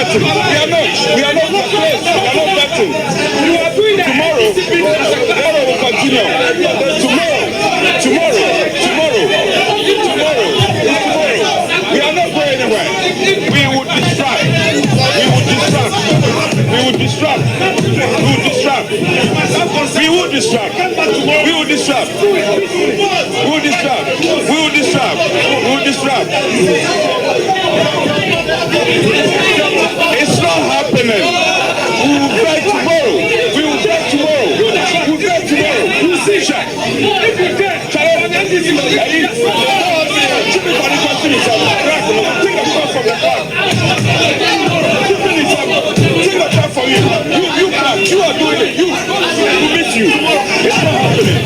vetting. We are not vetting. Tomorrow will continue. Tomorrow. We are not going anywhere. We would distract. We would distract. It's not happening. We will beg tomorrow. We'll see. You are doing it. You miss you. It's not happening.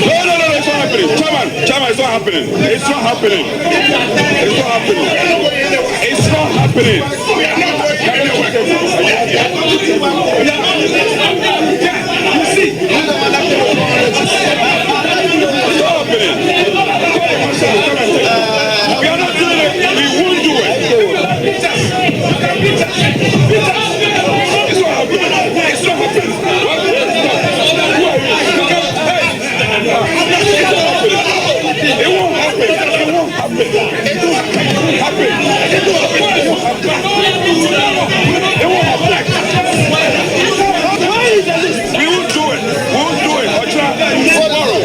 No, it's not happening. Chairman, it's not happening. It's not happening. You see? We are not doing it. We won't do it. It's not happening. It won't happen. We won't do it. Tomorrow.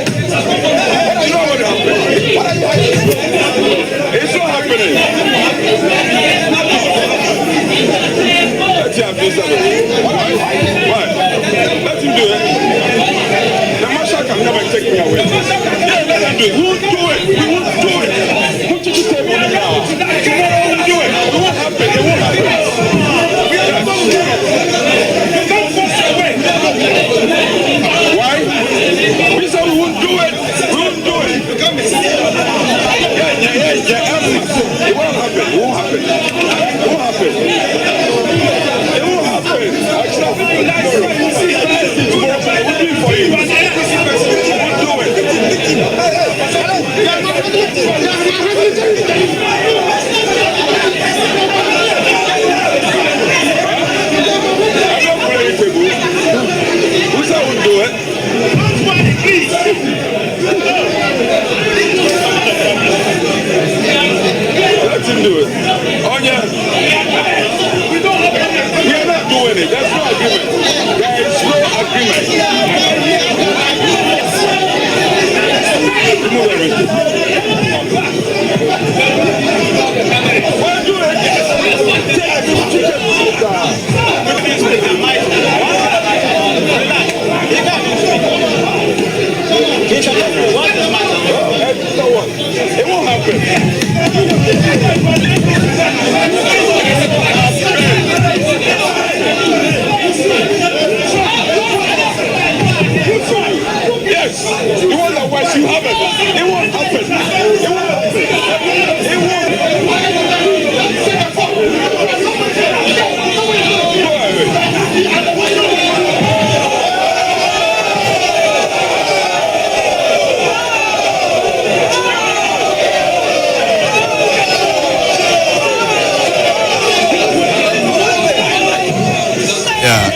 It's not happening. Why? Let him do it. The marshal can come and take me away. Let him do it. We won't do it. Put it to the table now. Tomorrow we'll do it. It won't happen. Why? We said we won't do it. It won't happen. It won't happen. Yes, the one that was you have it. It won't happen.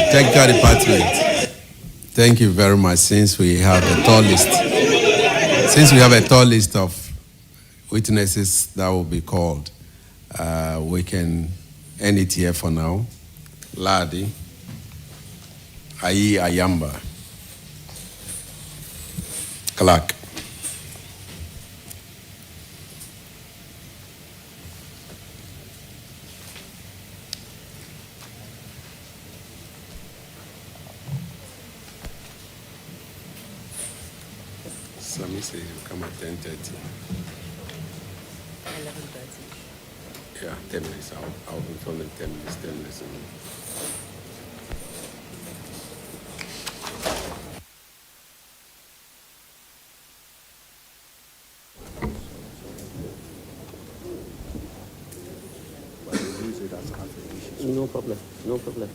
Technical Department, thank you very much. Since we have a tall list of witnesses that will be called, we can end it here for now. Ladi, Ayi Ayamba, Clark. Let me say you come at 10:30. 11:30. Yeah, 10 minutes. I'll inform them 10 minutes. No problem.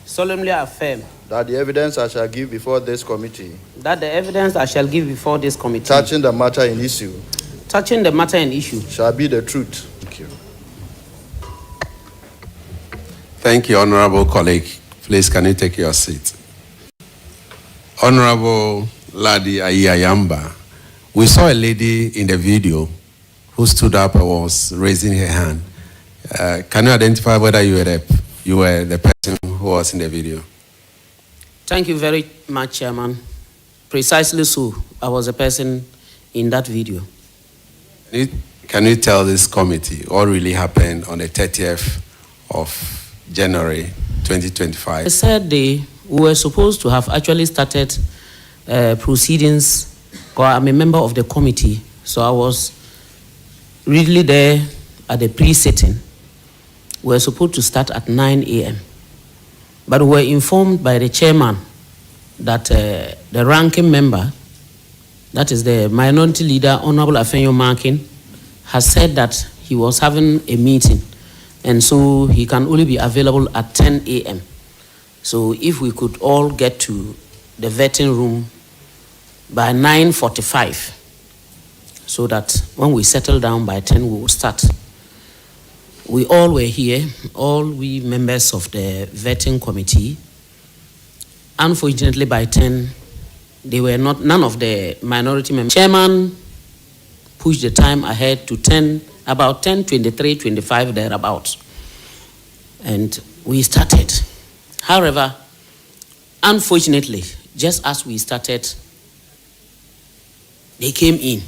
Solemnly affirm that the evidence I shall give before this committee touching the matter in issue touching the matter and issue shall be the truth. Thank you. Thank you, honorable colleague. Please, can you take your seat? Honorable Ladi Ayayamba, we saw a lady in the video who stood up and was raising her hand. Can you identify whether you were the person who was in the video? Thank you very much, Chairman. Precisely so, I was a person in that video. Can you tell this committee what really happened on the 30th of January 2025? I said we were supposed to have actually started proceedings. I'm a member of the committee, so I was really there at the pre-sitting. We were supposed to start at 9 a.m. But we were informed by the chairman that the ranking member, that is the minority leader, Honorable Afenyo Markin, has said that he was having a meeting, and so he can only be available at 10 a.m. So if we could all get to the vetting room by 9:45, so that when we settle down by 10, we will start. We all were here, all we members of the vetting committee. Unfortunately, by 10, they were not, none of the minority members. Chairman pushed the time ahead to 10, about 10:23, 25, thereabouts. And we started. However, unfortunately, just as we started, they came in.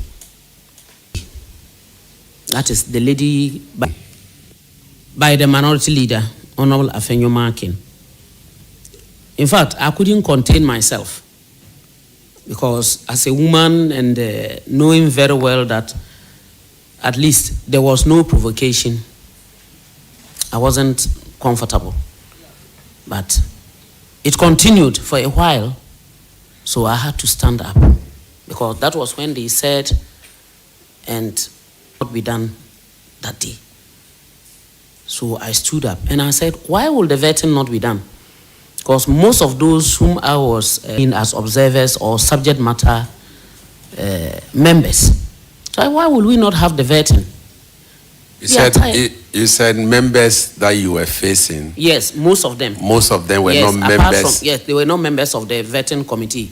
That is the lady by the minority leader, Honorable Afenyo Markin. In fact, I couldn't contain myself because as a woman and knowing very well that at least there was no provocation, I wasn't comfortable. But it continued for a while, so I had to stand up because that was when they said, and what be done that day. So I stood up and I said, why will the vetting not be done? Because most of those whom I was in as observers or subject matter members. So why will we not have the vetting? You said members that you were facing. Yes, most of them. Most of them were not members. Yes, they were not members of the vetting committee.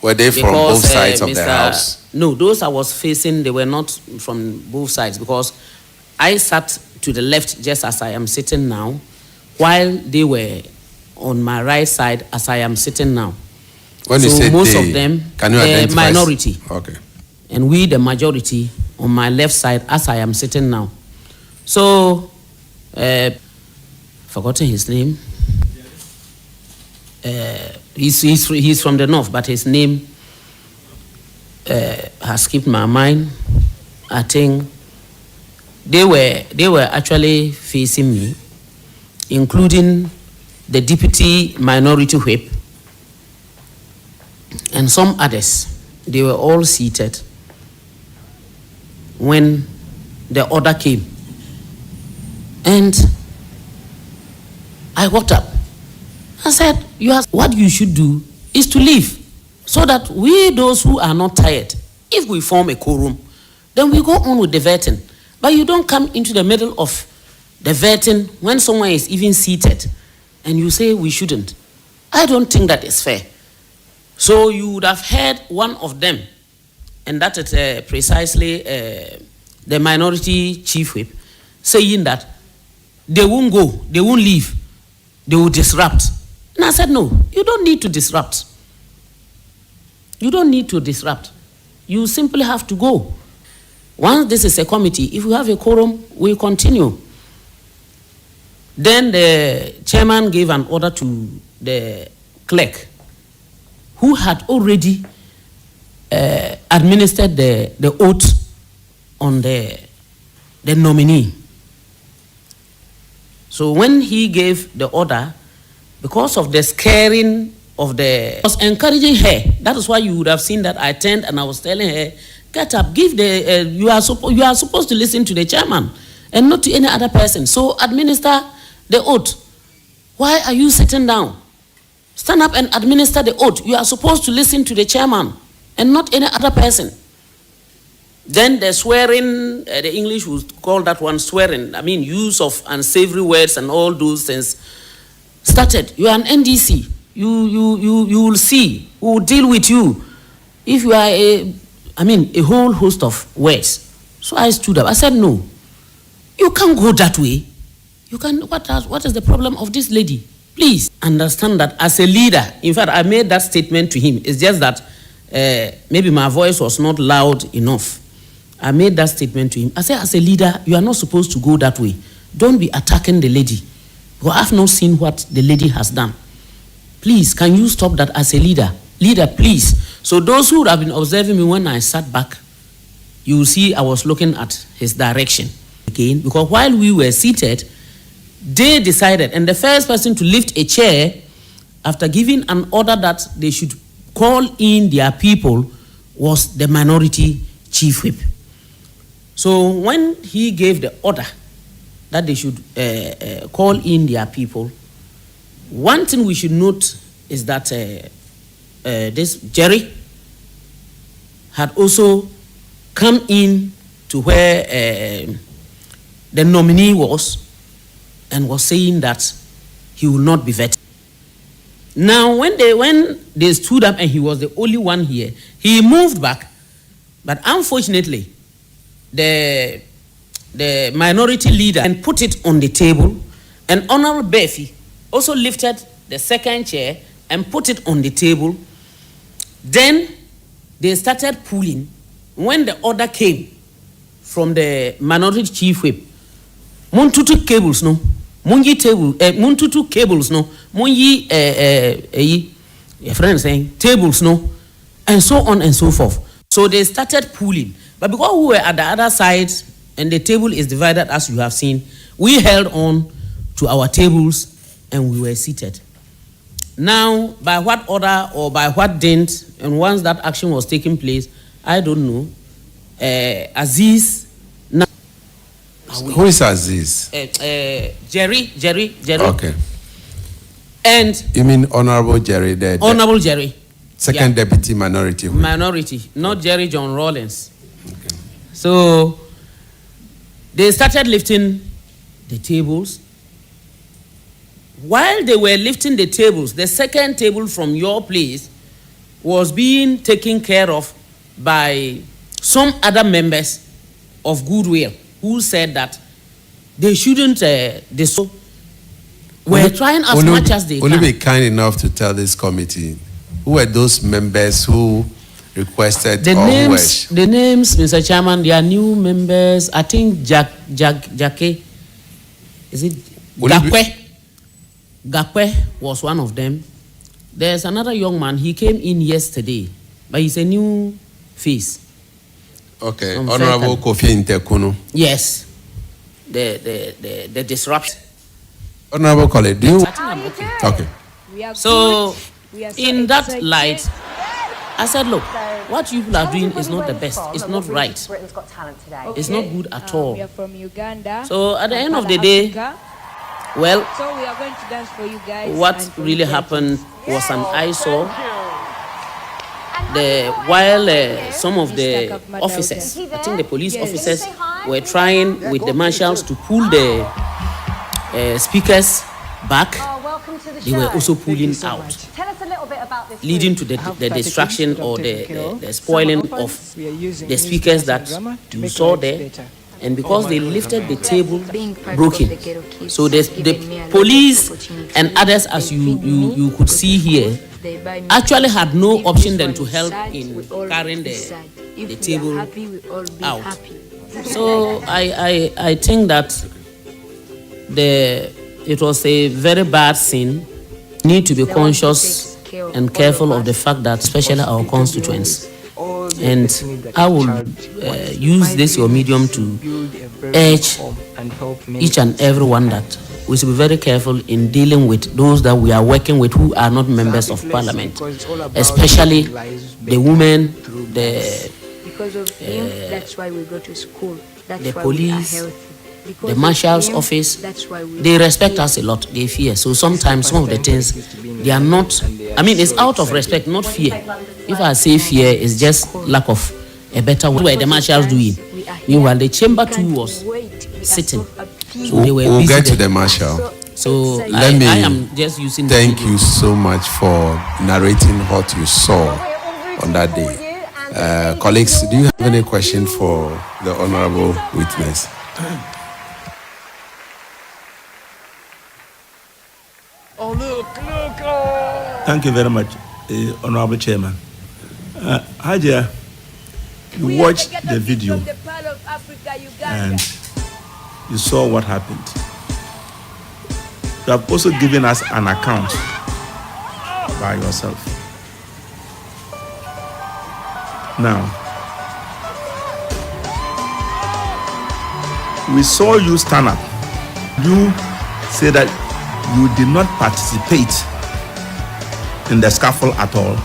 Were they from both sides of the house? No, those I was facing, they were not from both sides because I sat to the left just as I am sitting now, while they were on my right side as I am sitting now. When you say most of them, the minority. Okay. And we, the majority, on my left side as I am sitting now. So, forgotten his name. He's from the north, but his name has skipped my mind. I think they were actually facing me, including the deputy minority whip and some others. They were all seated when the order came. And I walked up. I said, what you should do is to leave so that we, those who are not tired, if we form a quorum, then we go on with the vetting. But you don't come into the middle of the vetting when someone is even seated and you say we shouldn't. I don't think that is fair. So you would have heard one of them, and that is precisely the minority chief whip, saying that they won't go, they won't leave, they will disrupt. And I said, no, you don't need to disrupt. You don't need to disrupt. You simply have to go. Once this is a committee, if we have a quorum, we continue. Then the chairman gave an order to the clerk, who had already administered the oath on the nominee. So when he gave the order, because of the scaring of I was encouraging her. That is why you would have seen that I turned and I was telling her, get up, give you are supposed to listen to the chairman and not to any other person. So administer the oath. Why are you sitting down? Stand up and administer the oath. You are supposed to listen to the chairman and not any other person. Then the swearing, the English would call that one swearing. I mean, use of unsavory words and all those things started. You are an NDC. You will see. We will deal with you. If you are a whole host of words. So I stood up. I said, no, you can't go that way. You can. What is the problem of this lady? Please understand that as a leader. In fact, I made that statement to him. It's just that maybe my voice was not loud enough. I made that statement to him. I said, as a leader, you are not supposed to go that way. Don't be attacking the lady. Because I've not seen what the lady has done. Please, can you stop that as a leader? Leader, please. So those who have been observing me when I sat back, you will see I was looking at his direction again. Because while we were seated, they decided, and the first person to lift a chair after giving an order that they should call in their people was the minority chief whip. So when he gave the order that they should call in their people, one thing we should note is that this Jerry had also come in to where the nominee was and was saying that he will not be vetted. Now, when they stood up and he was the only one here, he moved back, but unfortunately, the minority leader and put it on the table, and Honorable Befi also lifted the second chair and put it on the table. Then they started pulling. When the order came from the minority chief whip, Muntutu cables no, Munyi table, Muntutu cables no, Munyi your friend saying tables no, and so on and so forth. So they started pulling. But because we were at the other side and the table is divided as you have seen, we held on to our tables and we were seated. Now, by what order or by what dint, and once that action was taking place, I don't know. Aziz. Now, who is Aziz? Jerry. Okay. And you mean Honorable Jerry? Honorable Jerry. Second deputy minority. Minority, not Jerry John Rawlins. Okay. So they started lifting the tables. While they were lifting the tables, the second table from your place was being taken care of by some other members of Goodwill who said that they shouldn't, were trying as much as they can. Will you be kind enough to tell this committee who were those members who requested the names? The names, Mr. Chairman, they are new members. I think Jackie, is it Gakwe was one of them. There's another young man. He came in yesterday, but he's a new face. Okay, Honorable Kofi Ntekunu. Yes, the disruption. Honorable colleague, do you? Okay. So, in that light, I said, look, what you people are doing is not the best. It's not right. It's not good at all. We are from Uganda. So, at the end of the day, well, so we are going to dance for you guys. What really happened was an eyesore. While some of the officers, I think the police officers, were trying with the marshals to pull the speakers back, they were also pulling out, leading to the destruction or the spoiling of the speakers that you saw there. And because they lifted the table, broken. So the police and others, as you could see here, actually had no option than to help in carrying the table out. So I think that it was a very bad sin. Need to be conscious and careful of the fact that, especially our constituents. And I will use this your medium to urge each and every one that we should be very careful in dealing with those that we are working with who are not members of parliament, especially the women, that's why we go to school. The police, the marshal's office. They respect us a lot. They fear. So sometimes some of the things they are not. I mean, it's out of respect, not fear. If I say fear, it's just lack of a better way. Where the marshals doing? Meanwhile, the chamber too was sitting. So they were we'll busy get to there. the marshal. So Let me I am just using. Thank you so much for narrating what you saw on that day. Colleagues, do you have any question for the honorable witness? Thank you very much, Honorable Chairman. Hadia, you watched the video and you saw what happened. You have also given us an account by yourself. Now, we saw you stand up. You say that you did not participate in the scuffle at all.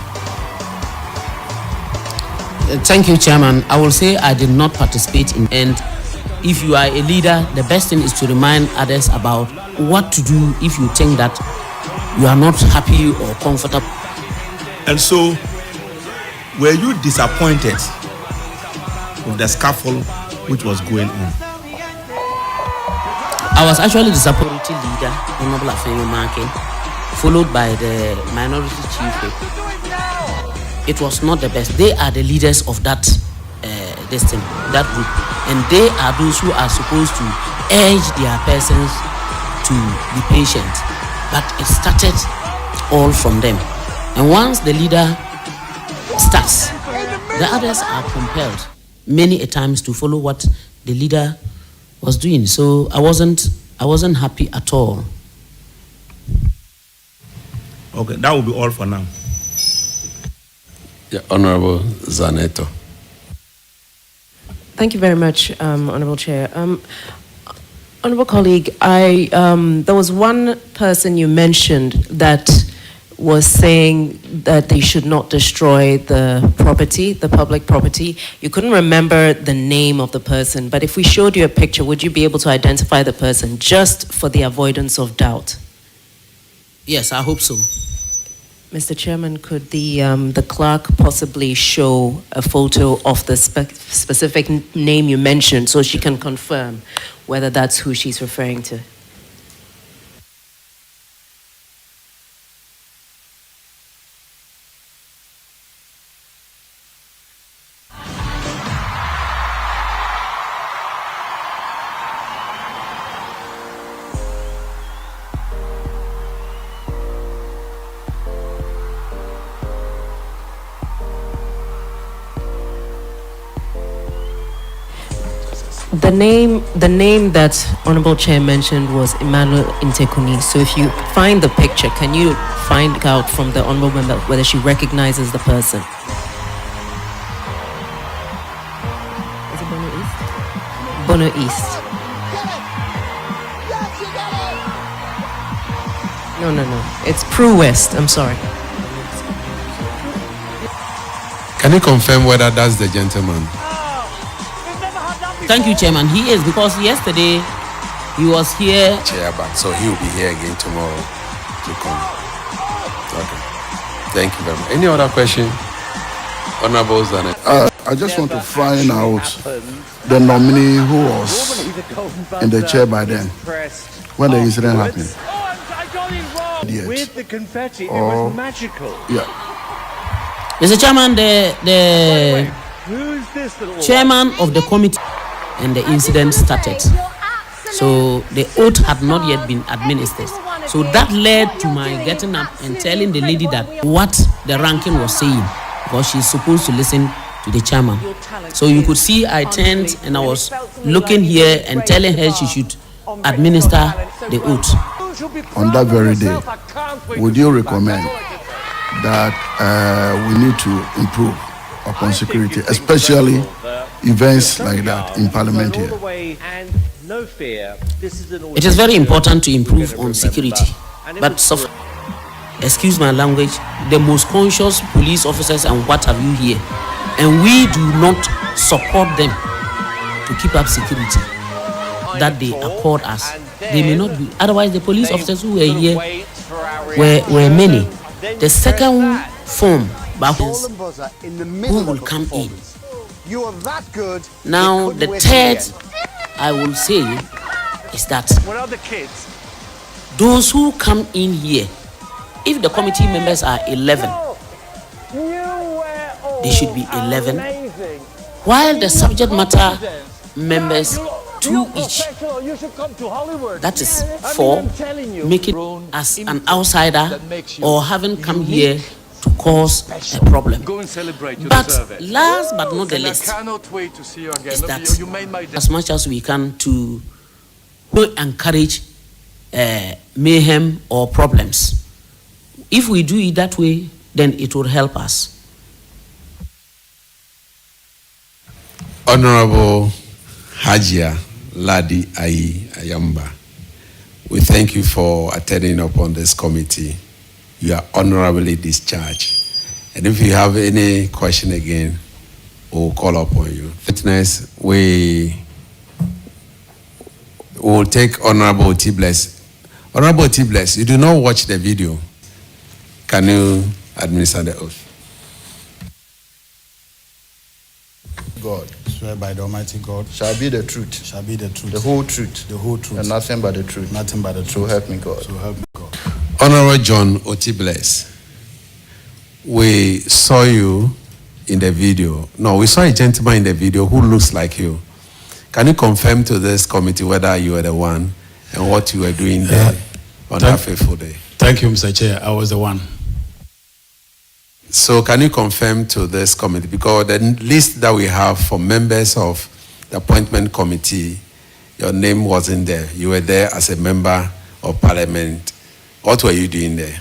Thank you, Chairman. I will say I did not participate in. And if you are a leader, the best thing is to remind others about what to do if you think that you are not happy or comfortable. And so, were you disappointed with the scuffle which was going on? I was actually the supporting leader, Honorable Afenyo Markin, followed by the minority chief whip. It was not the best. They are the leaders of that that group, and they are those who are supposed to urge their persons to be patient. But it started all from them, and once the leader starts, the others are compelled many a times to follow what the leader was doing. So I wasn't happy at all. Okay, that will be all for now. Yeah, Honorable Zaneto. Thank you very much, Honorable Chair. Honorable colleague, there was one person you mentioned that was saying that they should not destroy the property, the public property. You couldn't remember the name of the person, but if we showed you a picture, would you be able to identify the person just for the avoidance of doubt? Yes, I hope so. Mr. Chairman, could the clerk possibly show a photo of the specific name you mentioned so she can confirm whether that's who she's referring to? The name that Honorable Chair mentioned was Emmanuel Intekuni. So if you find the picture, can you find out from the Honorable Member whether she recognizes the person? Is it Bono East? Bono East. No. It's Prue West. I'm sorry. Can you confirm whether that's the gentleman? Thank you, Chairman. He is, because yesterday he was here. Chair back, so he will be here again tomorrow to come. Okay. Thank you very much. Any other question? Honorable Zanet. I just want to find out the nominee who was in the chair by then when the incident happened. With the confetti, it was magical. Yeah. Mr. Chairman, the chairman of the committee and the incident started. So the oath had not yet been administered. So that led to my getting up and telling the lady that what the ranking was saying, because she's supposed to listen to the chairman. So you could see I turned and I was looking here and telling her she should administer the oath. On that very day, would you recommend that we need to improve upon security, especially events like that in Parliament here? It is very important to improve on security, but excuse my language, the most conscious police officers and what have you here, and we do not support them to keep up security that they accord us. They may not be, otherwise the police officers who were here were many. The second form, who will come in, You are that good. Now, the third, I will say, is that What are the kids? those who come in here, if the committee members are 11, they should be 11, while the subject matter members, 2 each. That is 4, making as an outsider or having come here to cause a problem. Go and celebrate. You But deserve it. last but not the least, Cannot wait to see you again. is that You made my day. as much as we can to encourage mayhem or problems. If we do it that way, then it will help us. Honorable Hajia Ladi Ayi Ayamba, we thank you for attending upon this committee. You are honorably discharged. And if you have any question again, we'll call upon you. Witness, we will take Honorable Tibless. Honorable Tibless, you do not watch the video. Can you administer the oath? God Swear by the Almighty God. shall be the truth, Shall be the truth. the whole truth, The whole truth. and nothing but the truth. Nothing but the truth. So help me God. So help me God. Honorable John Otibless, we saw you in the video. No, we saw a gentleman in the video who looks like you. Can you confirm to this committee whether you were the one and what you were doing there on that fateful day? Thank you, Mr. Chair. I was the one. So can you confirm to this committee, because the list that we have for members of the appointment committee, your name wasn't there. You were there as a member of parliament. What were you doing there?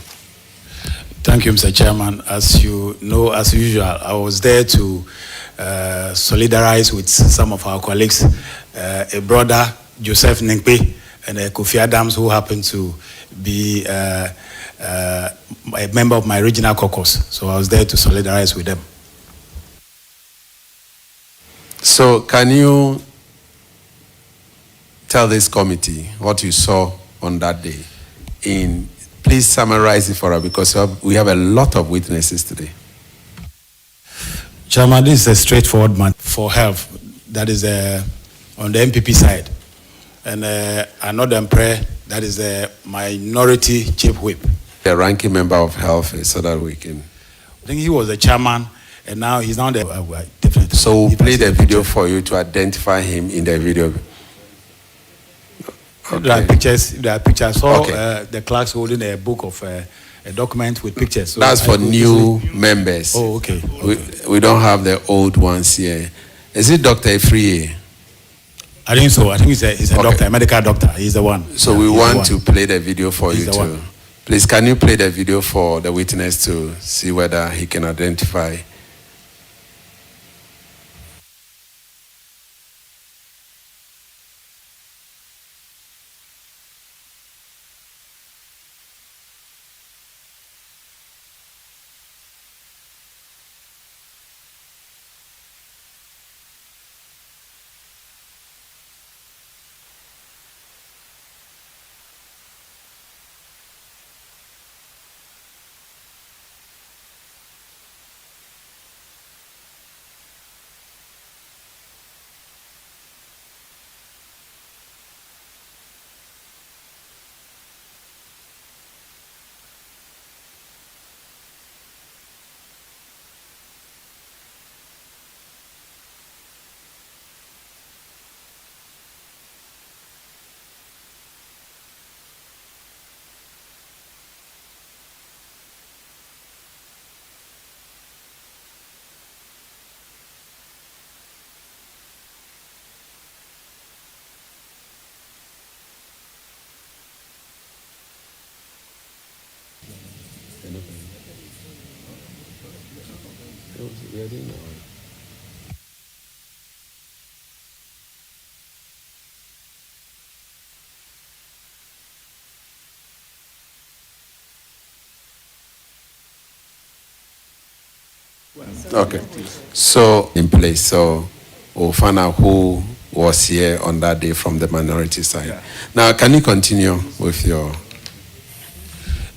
Thank you, Mr. Chairman. As you know, as usual, I was there to solidarize with some of our colleagues, a brother, Joseph Nengpe, and Kofi Adams, who happened to be a member of my regional caucus. So I was there to solidarize with them. So can you tell this committee what you saw on that day? Please summarize it for us, because we have a lot of witnesses today. Chairman, this is a straightforward man for health. That is on the MPP side. And another prayer, that is the minority chief whip. The ranking member of health, so that we can. I think he was the chairman, and now he's now the definitely. So we'll play the video for you to identify him in the video. Okay. There are pictures. So Okay. the clerks holding a book of a document with pictures. So That's for new members. Oh, okay. We don't have the old ones here. Is it Dr. Efriye? I think so. I think he's a Okay. doctor, a medical doctor. He's the one. So Yeah, we he's the want one. to play the video for He's you the too. one. Please, can you play the video for the witness to see whether he can identify? Okay. So in place. So we'll find out who was here on that day from the minority side. Yeah. Now, can you continue with your?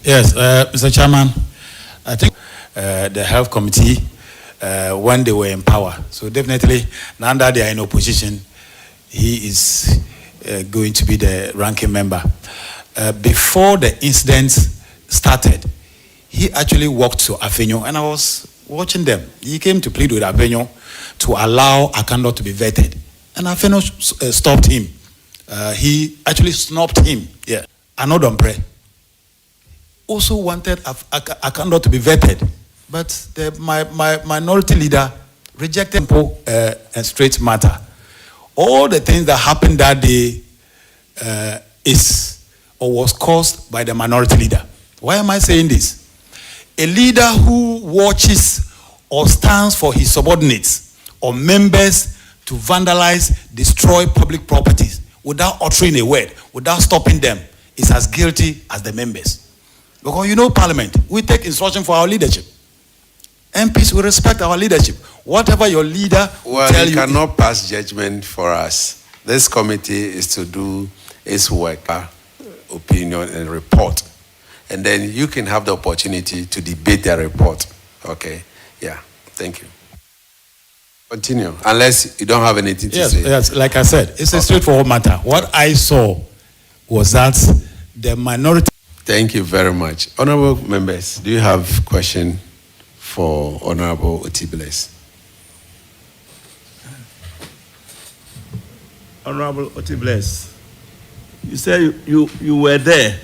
Yes, Mr. Chairman. I think the health committee when they were in power. So definitely, now that they are in opposition, he is going to be the ranking member. Before the incident started, he actually walked to Afenyo, and I was watching them. He came to plead with Afenyo to allow Akando to be vetted, and Afenyo stopped him. He actually snubbed him. Yeah, Anodombre also wanted Akando to be vetted, but my minority leader rejected a straight matter. All the things that happened that day was caused by the minority leader. Why am I saying this? A leader who watches or stands for his subordinates or members to vandalize, destroy public properties without uttering a word, without stopping them, is as guilty as the members. Because you know, Parliament, we take instruction for our leadership. MPs will respect our leadership. Whatever your leader tell you cannot pass judgment for us. This committee is to do its work, opinion, and report. And then you can have the opportunity to debate their report. Okay? Yeah. Thank you. Continue. Unless you don't have anything to say. Yes, like I said, it's a straightforward matter. What I saw was that the minority... Thank you very much. Honorable members, do you have question for Honorable Otibles? Honorable Otibles, you said you were there.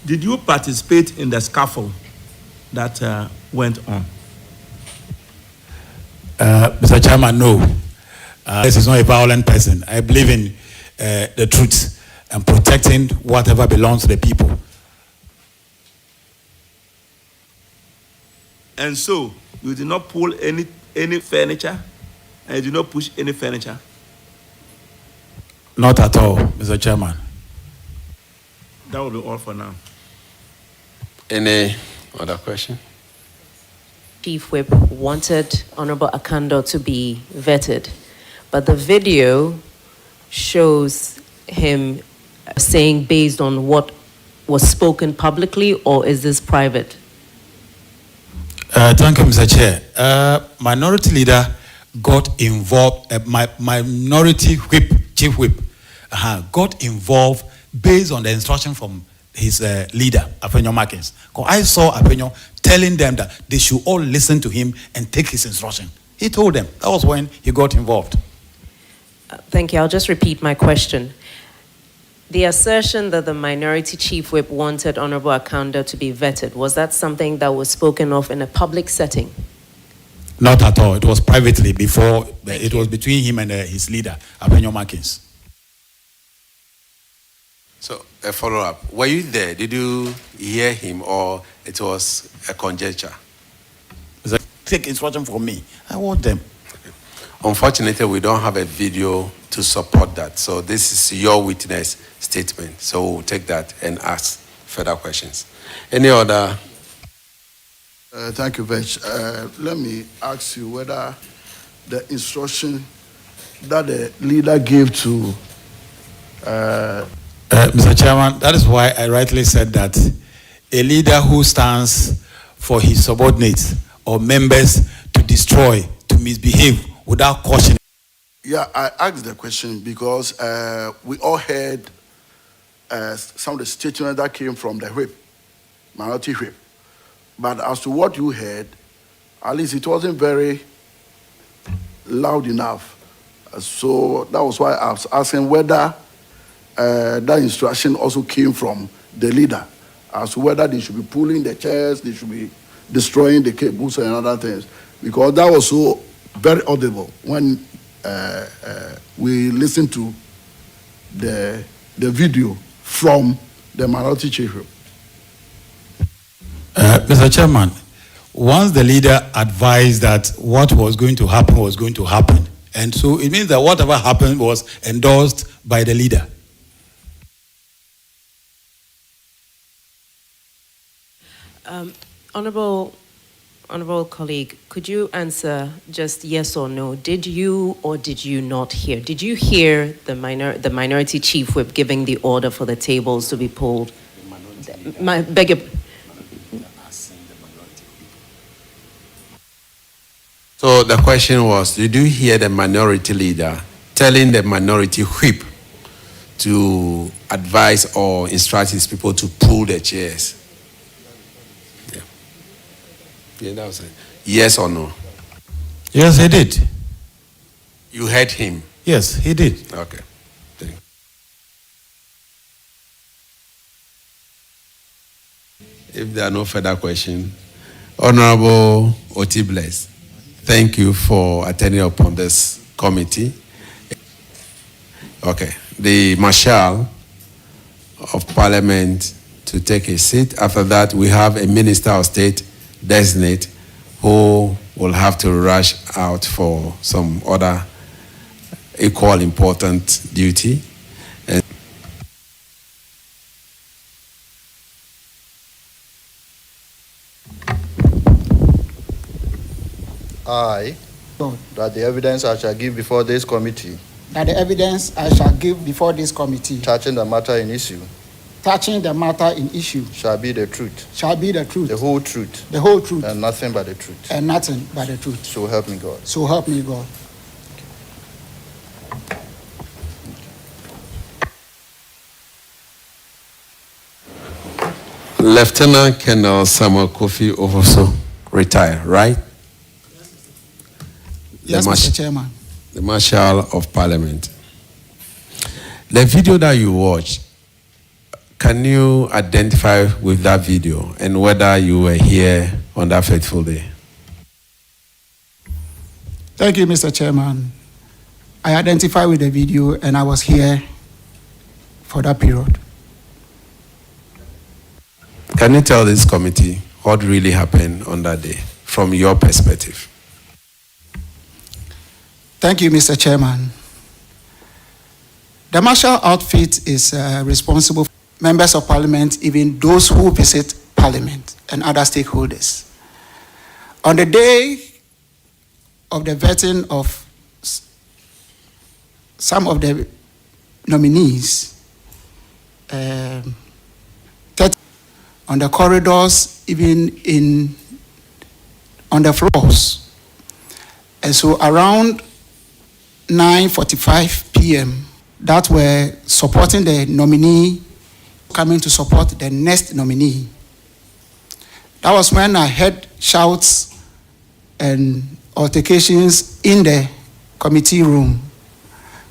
Did you participate in the scuffle that went on? Mr. Chairman, no. This is not a violent person. I believe in the truth and protecting whatever belongs to the people. And so, you did not pull any furniture, and you did not push any furniture? Not at all, Mr. Chairman. That will be all for now. Any other question? Chief Whip wanted Honorable Akando to be vetted, but the video shows him saying based on what was spoken publicly, or is this private? Thank you, Mr. Chair. Minority leader got involved, my minority whip, chief whip, got involved based on the instruction from his leader, Afenyo Markins. I saw Afenyo telling them that they should all listen to him and take his instruction. He told them. That was when he got involved. Thank you. I'll just repeat my question. The assertion that the minority chief whip wanted Honorable Akando to be vetted, was that something that was spoken of in a public setting? Not at all. It was privately before. It was between him and his leader, Afenyo Markins. So, a follow-up. Were you there? Did you hear him, or it was a conjecture? Take instruction from me. I want them. Okay. Unfortunately, we don't have a video to support that. So this is your witness statement. So we'll take that and ask further questions. Any other? Thank you, Vetch. Let me ask you whether the instruction that the leader gave to... Mr. Chairman, that is why I rightly said that a leader who stands for his subordinates or members to destroy, to misbehave without caution. Yeah, I asked the question because we all heard some of the statements that came from the whip, minority whip. But as to what you heard, at least it wasn't very loud enough. So that was why I was asking whether that instruction also came from the leader, as to whether they should be pulling the chairs, they should be destroying the cables and other things. Because that was so very audible when we listened to the video from the minority chief. Mr. Chairman, once the leader advised that what was going to happen was going to happen, and so it means that whatever happened was endorsed by the leader. Honorable colleague, could you answer just yes or no? Did you or did you not hear? Did you hear the minority chief whip giving the order for the tables to be pulled? So the question was, did you hear the minority leader telling the minority whip to advise or instruct his people to pull the chairs? Yeah. Yeah, that was it. Yes or no? Yes, he did. You heard him? Yes, he did. Okay. Thank you. If there are no further questions, Honorable Oti Bless, thank you for attending upon this committee. Okay. The Marshal of Parliament to take a seat. After that, we have a Minister of State designate who will have to rush out for some other equal important duty. And I, that the evidence I shall give before this committee, that the evidence I shall give before this committee touching the matter in issue, shall be the truth, the whole truth, and nothing but the truth. So help me God. So help me God. Lieutenant Colonel Samuel Kofi Ofoso retired, right? Yes, Mr. Chairman. The Marshal of Parliament. The video that you watched, can you identify with that video and whether you were here on that fateful day? Thank you, Mr. Chairman. I identify with the video and I was here for that period. Can you tell this committee what really happened on that day from your perspective? Thank you, Mr. Chairman. The Marshal outfit is responsible for members of Parliament, even those who visit Parliament and other stakeholders. On the day of the vetting of some of the nominees, on the corridors, even on the floors. And so around 9:45 p.m., that were supporting the nominee, coming to support the next nominee. That was when I heard shouts and altercations in the committee room.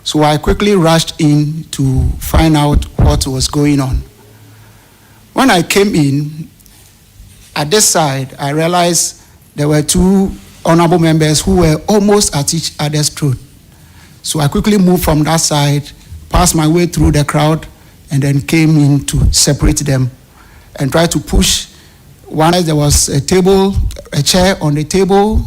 So I quickly rushed in to find out what was going on. When I came in, at this side, I realized there were two honorable members who were almost at each other's throat. So I quickly moved from that side, passed my way through the crowd, and then came in to separate them and try to push. One, there was a table, a chair on the table,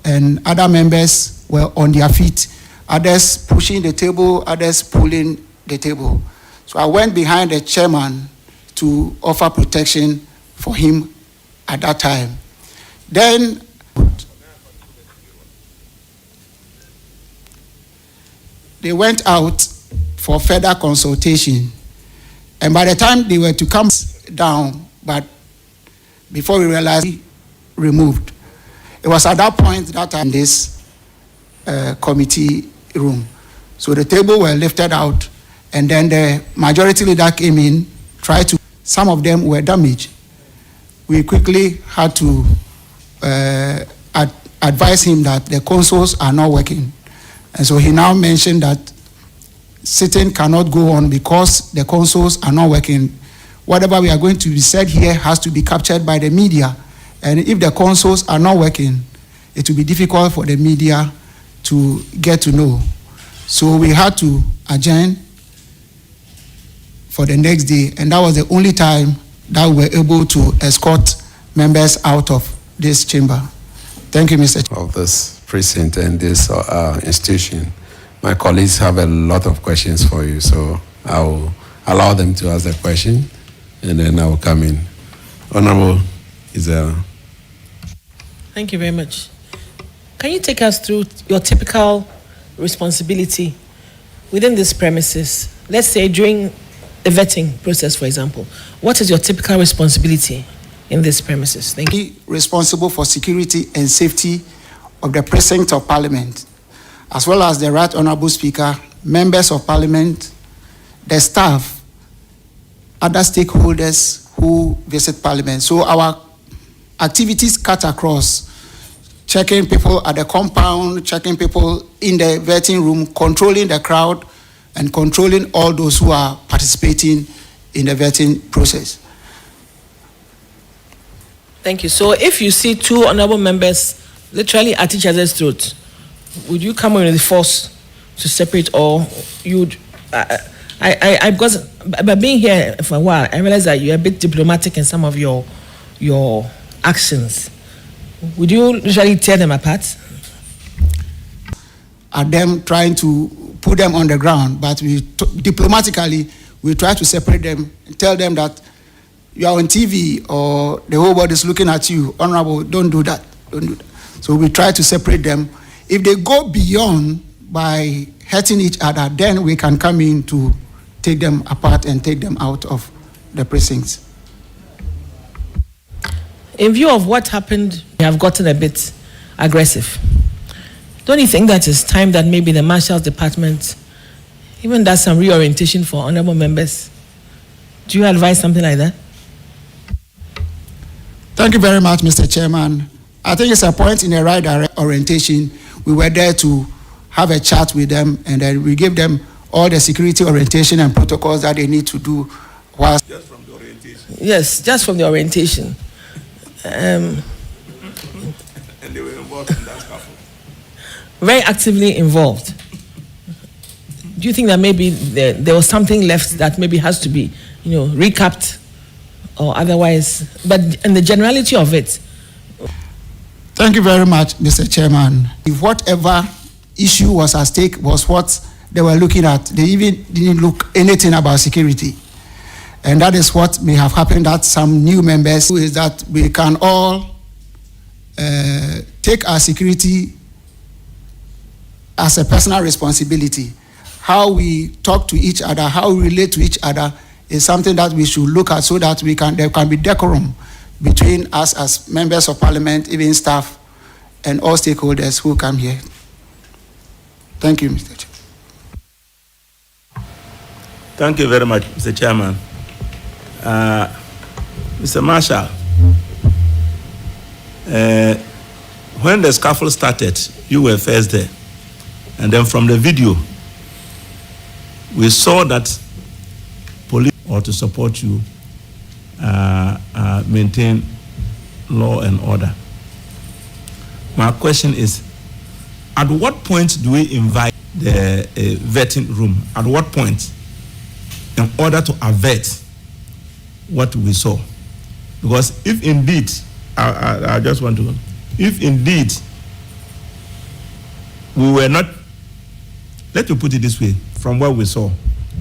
and other members were on their feet. Others pushing the table, others pulling the table. So I went behind the chairman to offer protection for him at that time. Then they went out for further consultation. And by the time they were to come down, but before we realized, removed. It was at that point that time this committee room. So the table were lifted out, and then the majority leader came in, tried to, some of them were damaged. We quickly had to advise him that the consoles are not working. And so he now mentioned that sitting cannot go on because the consoles are not working. Whatever we are going to be said here has to be captured by the media. And if the consoles are not working, it will be difficult for the media to get to know. So we had to adjourn for the next day, and that was the only time that we were able to escort members out of this chamber. Thank you, Mr. Chair. Of this precinct and this institution. My colleagues have a lot of questions for you, so I will allow them to ask the question, and then I will come in. Honorable Isabella. Thank you very much. Can you take us through your typical responsibility within these premises? Let's say during the vetting process, for example. What is your typical responsibility in these premises? Thank you. Responsible for security and safety of the precinct of Parliament, as well as the Right Honourable Speaker, members of Parliament, the staff, other stakeholders who visit Parliament. So our activities cut across checking people at the compound, checking people in the vetting room, controlling the crowd, and controlling all those who are participating in the vetting process. Thank you. So if you see two honorable members literally at each other's throat, would you come in with the force to separate, or you'd... because by being here for a while, I realize that you're a bit diplomatic in some of your actions. Would you literally tear them apart? At them trying to put them on the ground, but diplomatically we try to separate them and tell them that you are on TV or the whole world is looking at you. Honorable, don't do that. Don't do that. So we try to separate them. If they go beyond by hurting each other, then we can come in to take them apart and take them out of the precincts. In view of what happened, you have gotten a bit aggressive. Don't you think that it's time that maybe the Marshal's Department even does some reorientation for honorable members? Do you advise something like that? Thank you very much, Mr. Chairman. I think it's a point in the right orientation. We were there to have a chat with them, and then we gave them all the security orientation and protocols that they need to do. Just from the orientation? Yes, just from the orientation. And they were involved in that scuffle. Very actively involved. Do you think that maybe there was something left that maybe has to be, recapped or otherwise? But in the generality of it. Thank you very much, Mr. Chairman. If whatever issue was at stake was what they were looking at, they even didn't look anything about security. And that is what may have happened, that some new members, is that we can all take our security as a personal responsibility. How we talk to each other, how we relate to each other is something that we should look at so that there can be decorum between us as members of Parliament, even staff, and all stakeholders who come here. Thank you, Mr. Chair. Thank you very much, Mr. Chairman. Mr. Marshall, when the scuffle started, you were first there. And then from the video, we saw that police ought to support you, maintain law and order. My question is, at what point do we invite the vetting room? At what point, in order to avert what we saw? Because if indeed, I just want to, if indeed we were not, let me put it this way, from what we saw.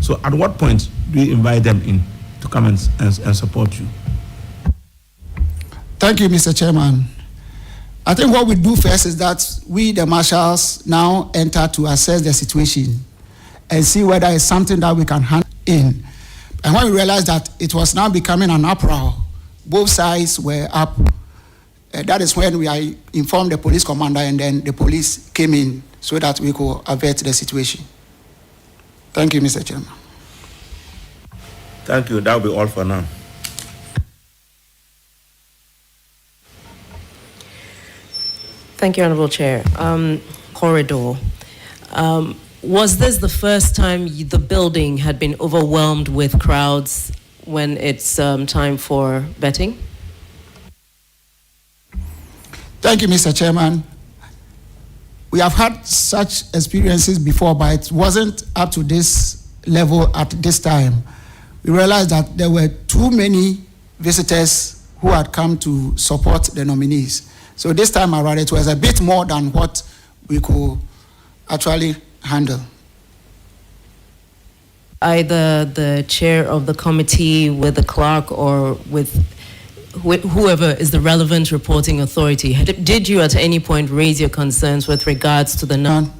So at what point do you invite them in to come and support you? Thank you, Mr. Chairman. I think what we do first is that we, the marshals, now enter to assess the situation and see whether it's something that we can handle in. And when we realized that it was now becoming an uproar, both sides were up. That is when we informed the police commander, and then the police came in so that we could avert the situation. Thank you, Mr. Chairman. Thank you. That will be all for now. Thank you, Honourable Chair. Corridor. Was this the first time the building had been overwhelmed with crowds when it's time for vetting? Thank you, Mr. Chairman. We have had such experiences before, but it wasn't up to this level at this time. We realized that there were too many visitors who had come to support the nominees. So this time around, it was a bit more than what we could actually handle. Either the chair of the committee with the clerk or with whoever is the relevant reporting authority, did you at any point raise your concerns with regards to the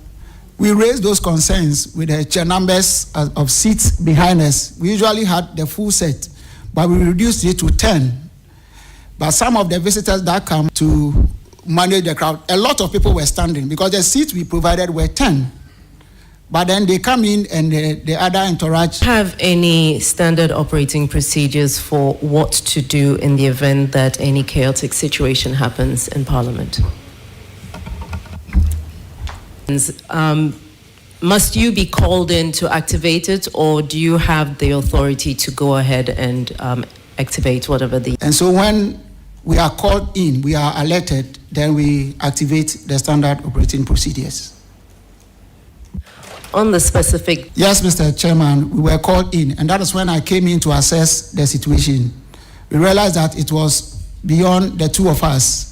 We raised those concerns with the chair numbers of seats behind us. We usually had the full set, but we reduced it to 10. But some of the visitors that come to manage the crowd. A lot of people were standing because the seats we provided were 10. But then they come in and the other entourage. Have any standard operating procedures for what to do in the event that any chaotic situation happens in Parliament? Must you be called in to activate it, or do you have the authority to go ahead and activate whatever the... And so when we are called in, we are alerted, then we activate the standard operating procedures. On the specific... Yes, Mr. Chairman, we were called in, and that is when I came in to assess the situation. We realized that it was beyond the two of us.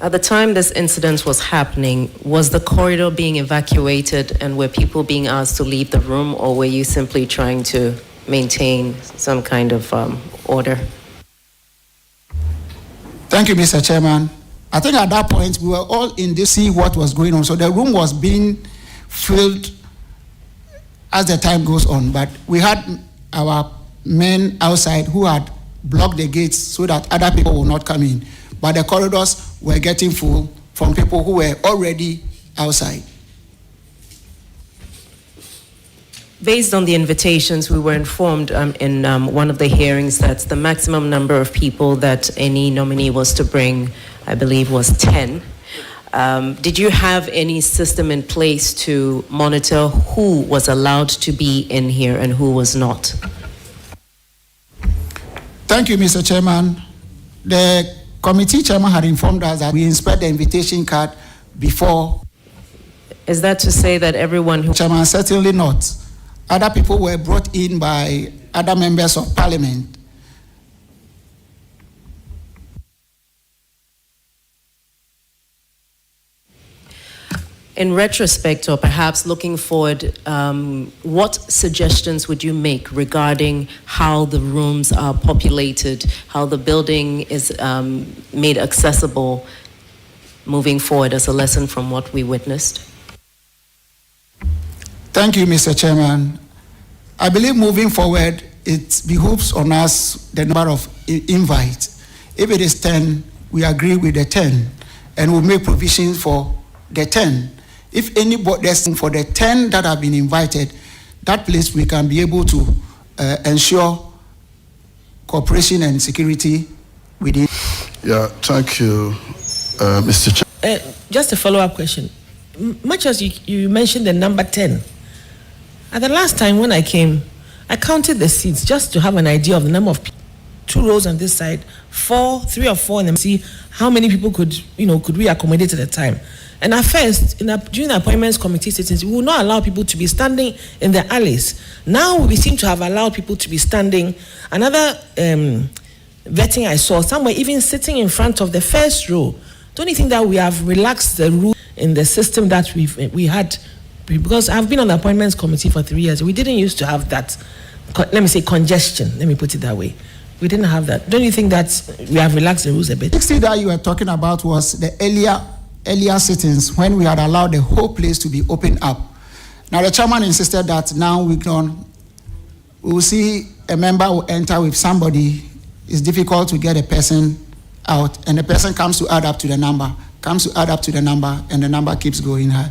At the time this incident was happening, was the corridor being evacuated and were people being asked to leave the room, or were you simply trying to maintain some kind of order? Thank you, Mr. Chairman. I think at that point, we were all in to see what was going on. So the room was being filled as the time goes on, but we had our men outside who had blocked the gates so that other people will not come in. But the corridors were getting full from people who were already outside. Based on the invitations, we were informed in one of the hearings that the maximum number of people that any nominee was to bring, I believe, was 10. Did you have any system in place to monitor who was allowed to be in here and who was not? Thank you, Mr. Chairman. The committee chairman had informed us that we inspect the invitation card before. Is that to say that everyone who... Chairman, certainly not. Other people were brought in by other members of parliament. In retrospect, or perhaps looking forward, what suggestions would you make regarding how the rooms are populated, how the building is made accessible moving forward as a lesson from what we witnessed? Thank you, Mr. Chairman. I believe moving forward, it behooves on us the number of invites. If it is 10, we agree with the 10, and we'll make provisions for the 10. If anybody is for the 10 that have been invited, that place we can be able to ensure cooperation and security within. Yeah, thank you, Mr. Chairman. Just a follow-up question. Much as you mentioned the number 10, at the last time when I came, I counted the seats just to have an idea of the number of people. 2 rows on this side, 3 or 4, and then see how many people could we accommodate at a time. And at first, during the appointments committee sittings, we will not allow people to be standing in the alleys. Now we seem to have allowed people to be standing. Another vetting I saw, some were even sitting in front of the first row. Don't you think that we have relaxed the rule in the system that we had? Because I've been on the appointments committee for 3 years. We didn't used to have that, let me say, congestion. Let me put it that way. We didn't have that. Don't you think that we have relaxed the rules a bit? The 60 that you were talking about was the earlier sittings when we had allowed the whole place to be opened up. Now the chairman insisted that now we will see a member will enter with somebody. It's difficult to get a person out, and the person comes to add up to the number, and the number keeps going high.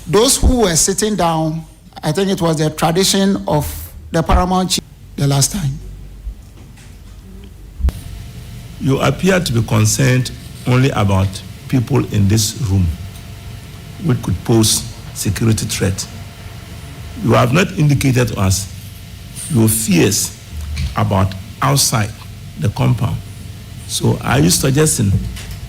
Those who were sitting down, I think it was the tradition of the paramount chief the last time. You appear to be concerned only about people in this room which could pose security threat. You have not indicated to us your fears about outside the compound. So are you suggesting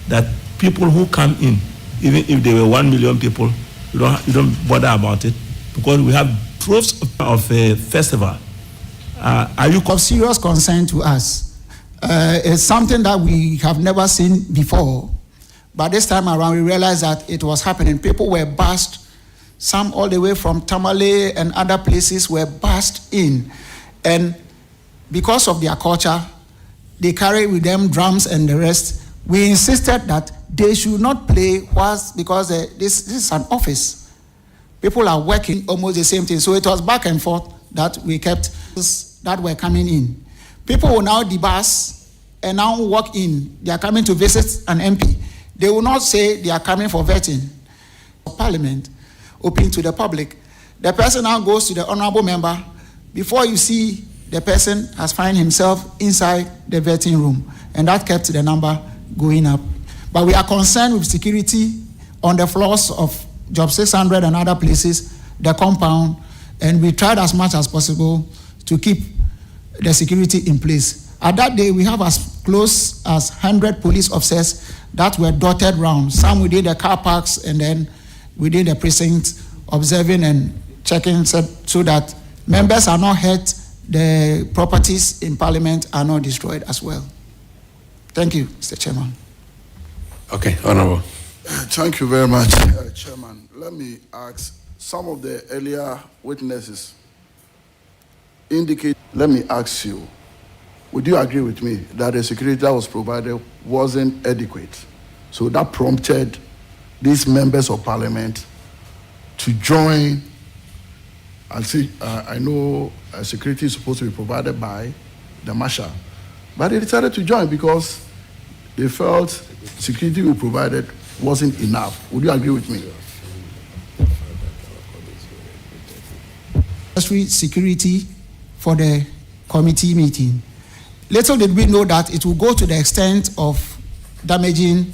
that people who come in, even if there were 1 million people, you don't bother about it? Because we have proofs of a festival. Are you of serious concern to us? It's something that we have never seen before. But this time around, we realized that it was happening. People were bussed, some all the way from Tamale and other places were bussed in. And because of their culture, they carry with them drums and the rest. We insisted that they should not play because this is an office. People are working almost the same thing. So it was back and forth that we kept that were coming in. People will now debus and now walk in. They are coming to visit an MP. They will not say they are coming for vetting. Parliament, open to the public. The person now goes to the honorable member. Before you see, the person has found himself inside the vetting room, and that kept the number going up. But we are concerned with security on the floors of Job 600 and other places, the compound, and we tried as much as possible to keep the security in place. At that day, we have as close as 100 police officers that were dotted around, some within the car parks and then within the precinct, observing and checking so that members are not hurt, the properties in Parliament are not destroyed as well. Thank you, Mr. Chairman. Okay, Honorable. Thank you very much, Chairman. Let me ask, some of the earlier witnesses indicate, let me ask you, would you agree with me that the security that was provided wasn't adequate? So that prompted these members of Parliament to join. I know security is supposed to be provided by the Marshal, but they decided to join because they felt security we provided wasn't enough. Would you agree with me? Security for the committee meeting. Little did we know that it will go to the extent of damaging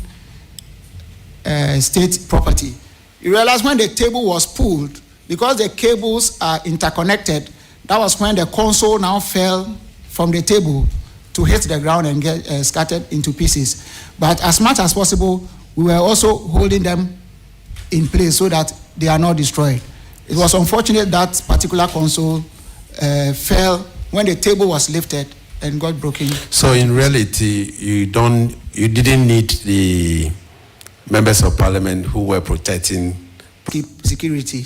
state property. You realize when the table was pulled, because the cables are interconnected, that was when the console now fell from the table to hit the ground and get scattered into pieces. But as much as possible, we were also holding them in place so that they are not destroyed. It was unfortunate that particular console fell when the table was lifted and got broken. So in reality, you didn't need the members of Parliament who were protecting security.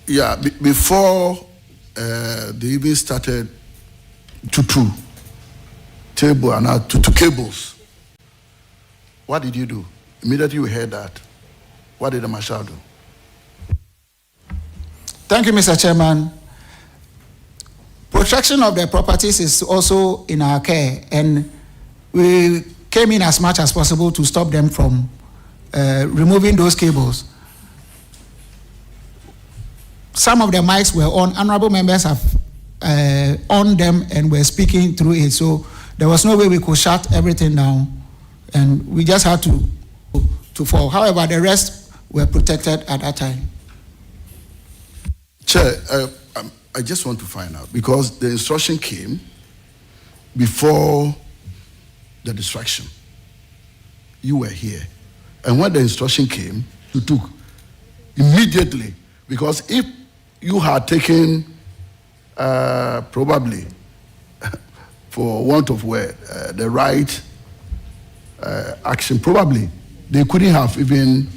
Yeah, before they even started to table and to cables, what did you do? Immediately you heard that, what did the Marshal do? Thank you, Mr. Chairman. Protection of the properties is also in our care, and we came in as much as possible to stop them from removing those cables. Some of the mics were on. Honorable members have on them and were speaking through it, so there was no way we could shut everything down, and we just had to fall. However, the rest were protected at that time. Chair, I just want to find out, because the instruction came before the distraction. You were here. And when the instruction came, you took immediately, because if you had taken probably, for want of word, the right action, probably they couldn't have even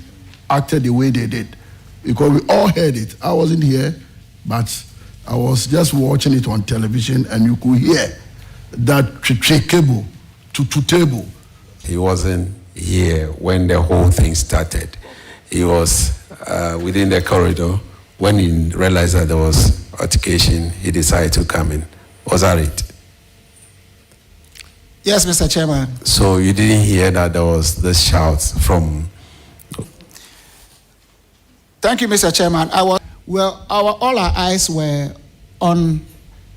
acted the way they did, because we all heard it. I wasn't here, but I was just watching it on television, and you could hear that cable to table. He wasn't here when the whole thing started. He was within the corridor. When he realized that there was altercation, he decided to come in. Was that it? Yes, Mr. Chairman. So you didn't hear that there was the shouts from... Thank you, Mr. Chairman. All our eyes were on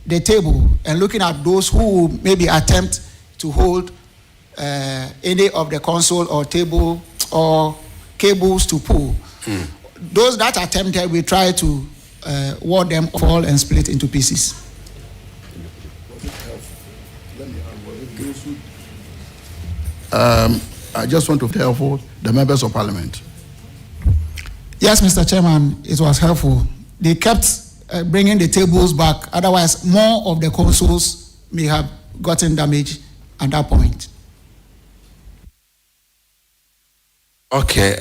the table and looking at those who maybe attempt to hold any of the console or table or cables to pull. Those that attempted, we try to ward them, fall and split into pieces. I just want to tell the members of Parliament. Yes, Mr. Chairman, it was helpful. They kept bringing the tables back. Otherwise, more of the consoles may have gotten damaged at that point. Okay.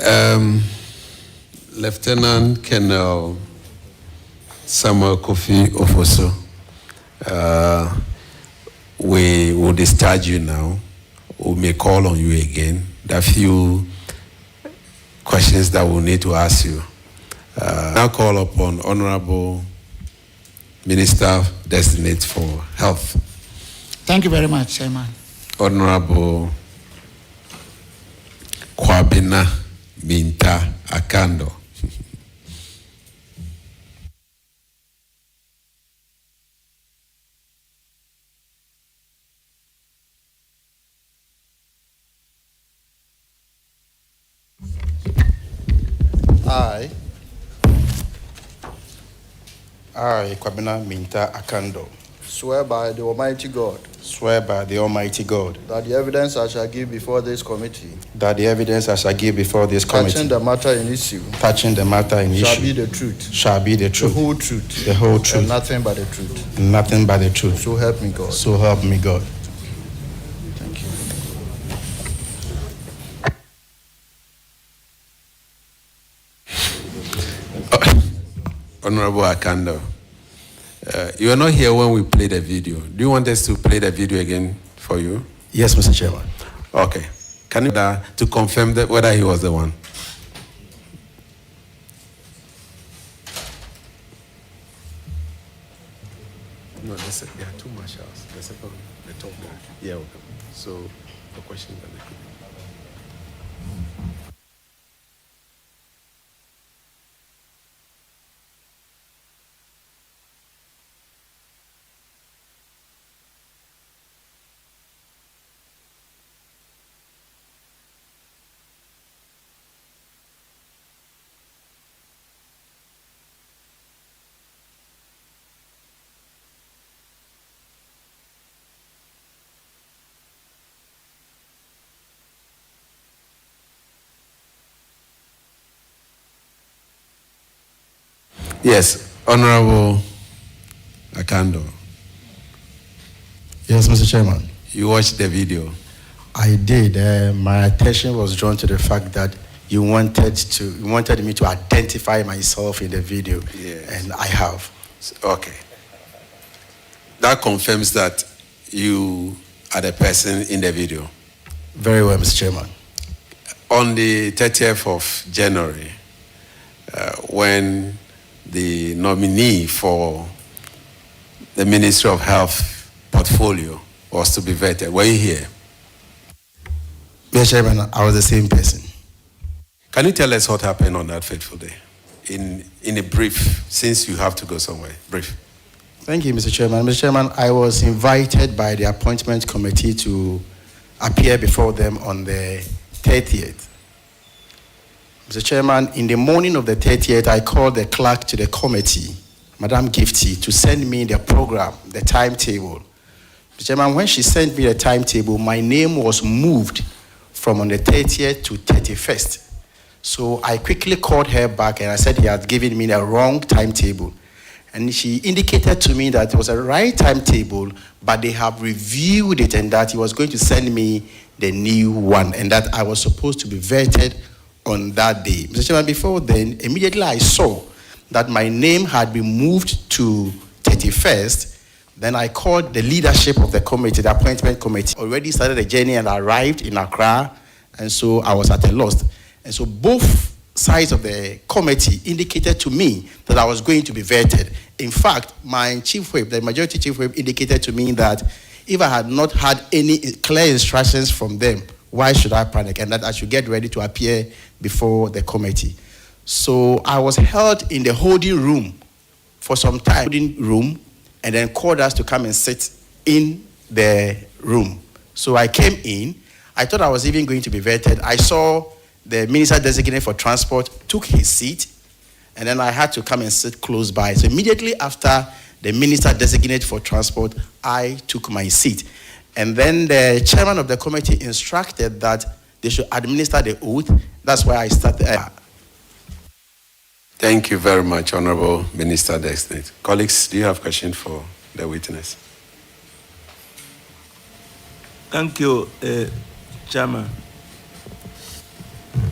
Lieutenant Colonel Samuel Kofi Ofoso, we will discharge you now. We may call on you again. There are few questions that we'll need to ask you. Now call upon Honorable Minister Designate for Health. Thank you very much, Chairman. Honorable Kwabena Minta Akando. I, Kwabena Minta Akando, Swear by the Almighty God swear by the Almighty God that the evidence I shall give before this committee that the evidence I shall give before this touching committee the matter in issue touching the matter in shall be issue the truth, shall be the the truth, whole truth, the whole and truth, nothing but the truth. nothing but the truth. So help me God. So help me God. Thank you. Honorable Akando, you were not here when we played the video. Do you want us to play the video again for you? Yes, Mr. Chairman. Okay. Can you to confirm that whether he was the one? No, there are two marshals. The second, the top guy. Yeah. Okay. So the question that they could. Yes, Honorable Akando. Yes, Mr. Chairman. You watched the video. I did. My attention was drawn to the fact that you wanted me to identify myself in the video, Yes. and I have. Okay. That confirms that you are the person in the video. Very well, Mr. Chairman. On the 30th of January, when the nominee for the Ministry of Health portfolio was to be vetted, were you here? Mr. Chairman, I was the same person. Can you tell us what happened on that fateful day? In a brief, since you have to go somewhere. Brief. Thank you, Mr. Chairman. Mr. Chairman, I was invited by the appointment committee to appear before them on the 30th. Mr. Chairman, in the morning of the 30th, I called the clerk to the committee, Madam Gifty, to send me the program, the timetable. Mr. Chairman, when she sent me the timetable, my name was moved from on the 30th to 31st. So I quickly called her back and I said he had given me the wrong timetable. And she indicated to me that it was a right timetable, but they have reviewed it and that he was going to send me the new one and that I was supposed to be vetted on that day. Mr. Chairman, before then, immediately I saw that my name had been moved to 31st. Then I called the leadership of the committee, the appointment committee. Already started the journey and arrived in Accra, and so I was at a loss. And so both sides of the committee indicated to me that I was going to be vetted. In fact, my chief whip, the majority chief whip, indicated to me that if I had not had any clear instructions from them, why should I panic? And that I should get ready to appear before the committee. So I was held in the holding room for some time, and then called us to come and sit in the room. So I came in. I thought I was even going to be vetted. I saw the minister designated for transport took his seat, and then I had to come and sit close by. So immediately after the minister designated for transport, I took my seat. And then the chairman of the committee instructed that they should administer the oath. That's why I started. Thank you very much, Honorable Minister Designate. Colleagues, do you have questions for the witness? Thank you, Chairman.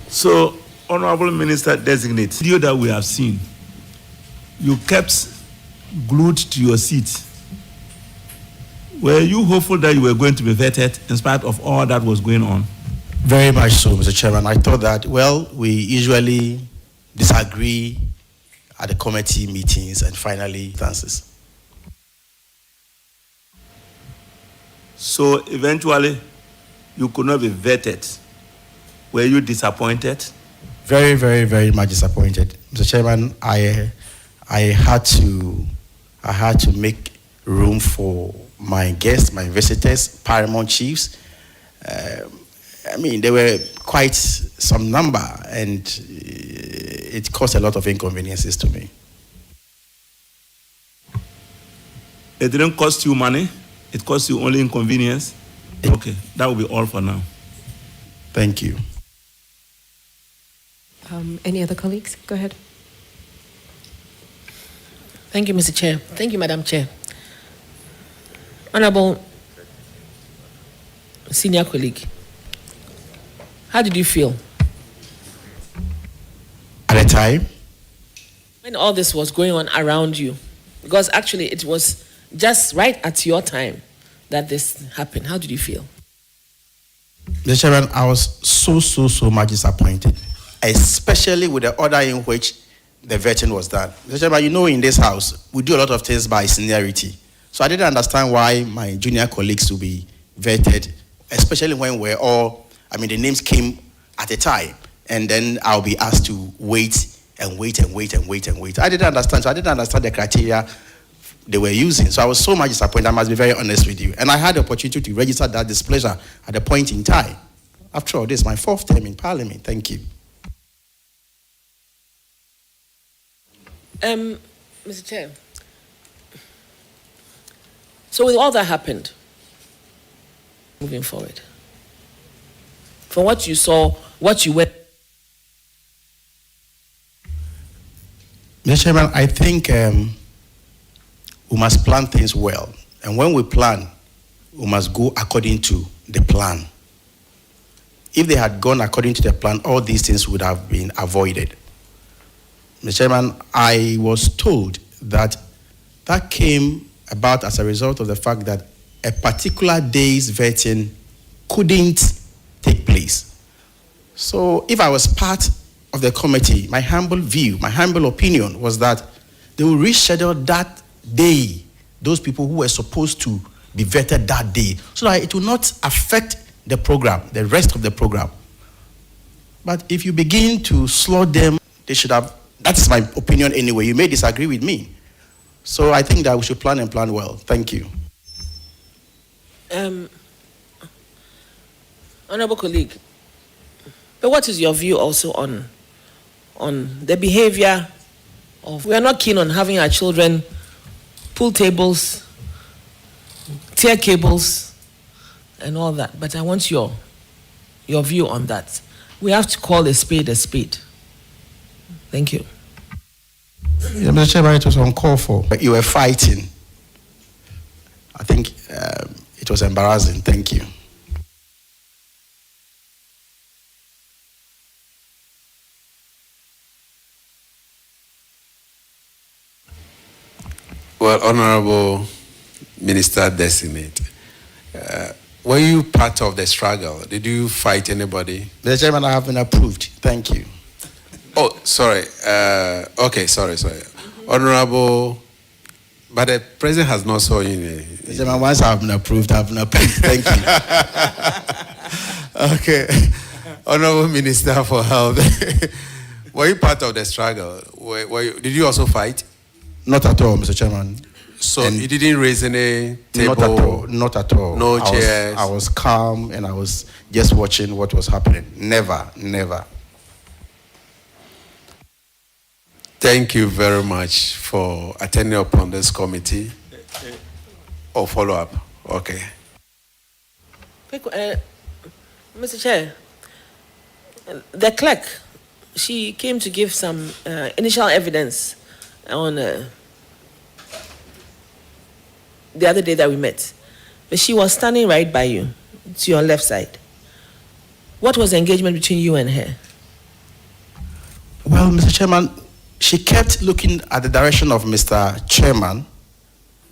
So, Honorable Minister Designate, the video that we have seen, you kept glued to your seat. Were you hopeful that you were going to be vetted in spite of all that was going on? Very much so, Mr. Chairman. I thought that, well, we usually disagree at the committee meetings and finally answers. So eventually, you could not be vetted. Were you disappointed? Very, very, very much disappointed. Mr. Chairman, I had to make room for my guests, my visitors, paramount chiefs. I mean, there were quite some number, and it caused a lot of inconveniences to me. It didn't cost you money? It cost you only inconvenience? Okay, that will be all for now. Thank you. Any other colleagues? Go ahead. Thank you, Mr. Chair. Thank you, Madam Chair. Honorable senior colleague, how did you feel? At the time? When all this was going on around you, because actually it was just right at your time that this happened. How did you feel? Mr. Chairman, I was so much disappointed, especially with the order in which the vetting was done. Mr. Chairman, you know, in this house, we do a lot of things by seniority. So I didn't understand why my junior colleagues would be vetted, especially when we're all, the names came at a time, and then I'll be asked to wait. I didn't understand. So I didn't understand the criteria they were using. So I was so much disappointed. I must be very honest with you. And I had the opportunity to register that displeasure at a point in time. After all, this is my 4th term in Parliament. Thank you. Mr. Chair. So with all that happened, moving forward, from what you saw, what you went. Mr. Chairman, I think we must plan things well. And when we plan, we must go according to the plan. If they had gone according to the plan, all these things would have been avoided. Mr. Chairman, I was told that came about as a result of the fact that a particular day's vetting couldn't take place. So if I was part of the committee, my humble view, my humble opinion was that they will reschedule that day, those people who were supposed to be vetted that day, so that it will not affect the program, the rest of the program. But if you begin to slow them, they should have, that's my opinion anyway. You may disagree with me. So I think that we should plan and plan well. Thank you. Honorable colleague, but what is your view also on the behavior of, we are not keen on having our children pull tables, tear cables, and all that, but I want your view on that. We have to call a spade a spade. Thank you. Yeah, Mr. Chairman, it was uncalled for. You were fighting. I think it was embarrassing. Thank you. Well, Honorable Minister Designate, were you part of the struggle? Did you fight anybody? Mr. Chairman, I have been approved. Thank you. Oh, sorry. Okay, sorry. Honorable, but the President has not saw you. Mr. Chairman, once I have been approved, I have been approved. Thank you. Okay. Honorable Minister for Health, were you part of the struggle? Did you also fight? Not at all, Mr. Chairman. So you didn't raise any table? Not at all. No chairs? I was calm and I was just watching what was happening. Never. Thank you very much for attending upon this committee. Or follow-up? Okay. Mr. Chair, the clerk, she came to give some initial evidence on the other day that we met. But she was standing right by you, to your left side. What was the engagement between you and her? Well, Mr. Chairman, she kept looking at the direction of Mr. Chairman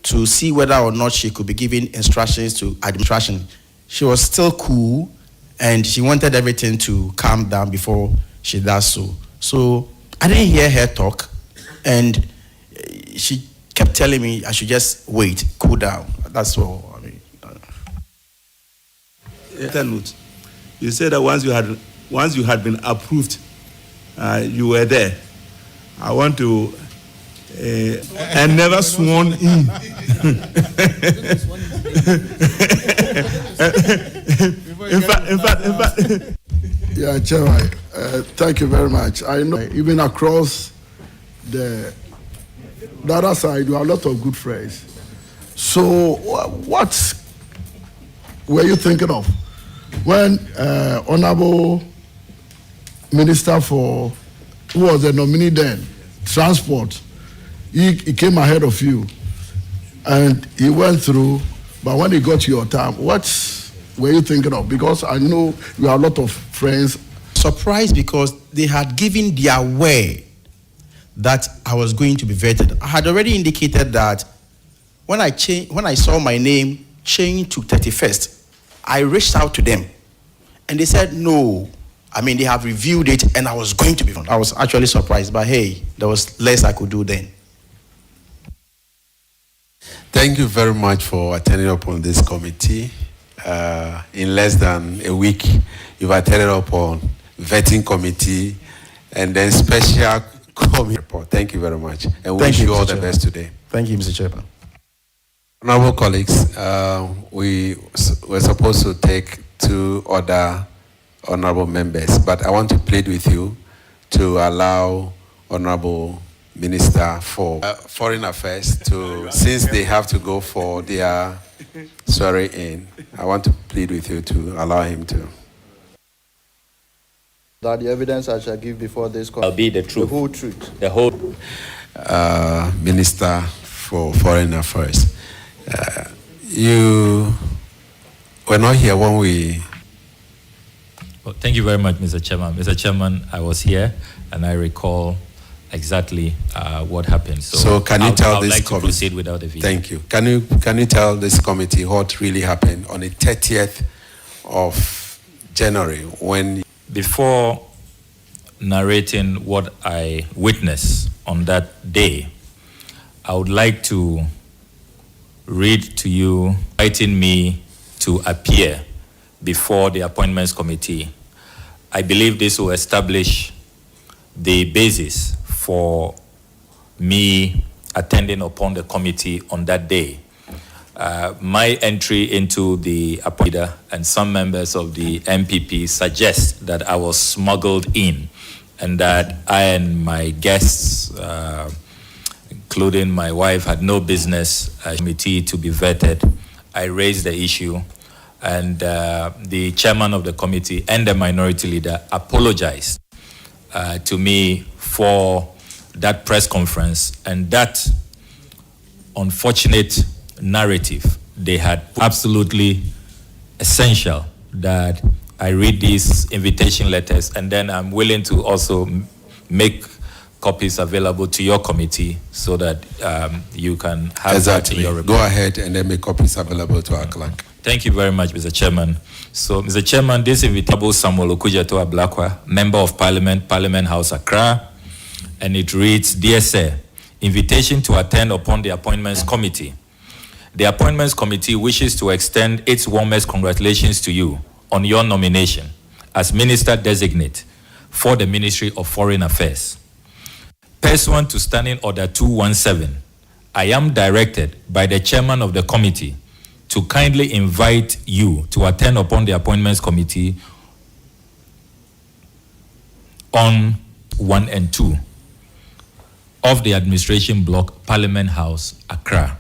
to see whether or not she could be giving instructions to administration. She was still cool, and she wanted everything to calm down before she does so. So I didn't hear her talk, and she kept telling me I should just wait, cool down. That's all. You said that once you had once you had been approved, you were there. I want to, and never sworn in. In fact. Yeah, Chairman, thank you very much. I know even across the other side, you have a lot of good friends. So what were you thinking of when Honorable Minister for, who was the nominee then, Transport, he came ahead of you and he went through, but when he got your time, what were you thinking of? Because I know you have a lot of friends. Surprised because they had given their word that I was going to be vetted. I had already indicated that when I saw my name change to 31st, I reached out to them and they said no. I mean, they have reviewed it and I was going to be. I was actually surprised, but hey, there was less I could do then. Thank you very much for attending upon this committee. In less than a week, you've attended upon vetting committee and then special committee report. Thank you very much. And we wish you all the best today. Thank you, Mr. Chairman. Honorable colleagues, we were supposed to take 2 other honorable members, but I want to plead with you to allow Honorable Minister for Foreign Affairs to, since they have to go for their swearing in, I want to plead with you to allow him to. That the evidence I shall give before this court will be the truth. The whole truth. The whole. Minister for Foreign Affairs. You were not here when we. Well, thank you very much, Mr. Chairman. Mr. Chairman, I was here and I recall exactly what happened. So can you tell this committee? committee? Proceed without the video. Thank you. Can you tell this committee what really happened on the 30th of January when? Before narrating what I witnessed on that day, I would like to read to you, inviting me to appear before the Appointments Committee. I believe this will establish the basis for me attending upon the committee on that day. My entry into the appointment and some members of the MPP suggest that I was smuggled in and that I and my guests, including my wife, had no business committee to be vetted. I raised the issue and the chairman of the committee and the minority leader apologized to me for that press conference and that unfortunate narrative. They had absolutely essential that I read these invitation letters and then I'm willing to also make copies available to your committee so that you can have that in your report. Go ahead and then make copies available to our clerk. Thank you very much, Mr. Chairman. So, Mr. Chairman, this invitable Samuel Okujato Ablakwa, Member of Parliament, Parliament House, Accra, and it reads, Dear Sir, invitation to attend upon the Appointments Committee. The Appointments Committee wishes to extend its warmest congratulations to you on your nomination as Minister Designate for the Ministry of Foreign Affairs. Pursuant to Standing Order 217, I am directed by the Chairman of the Committee to kindly invite you to attend upon the Appointments Committee on 1 and 2 of the Administration Block, Parliament House, Accra.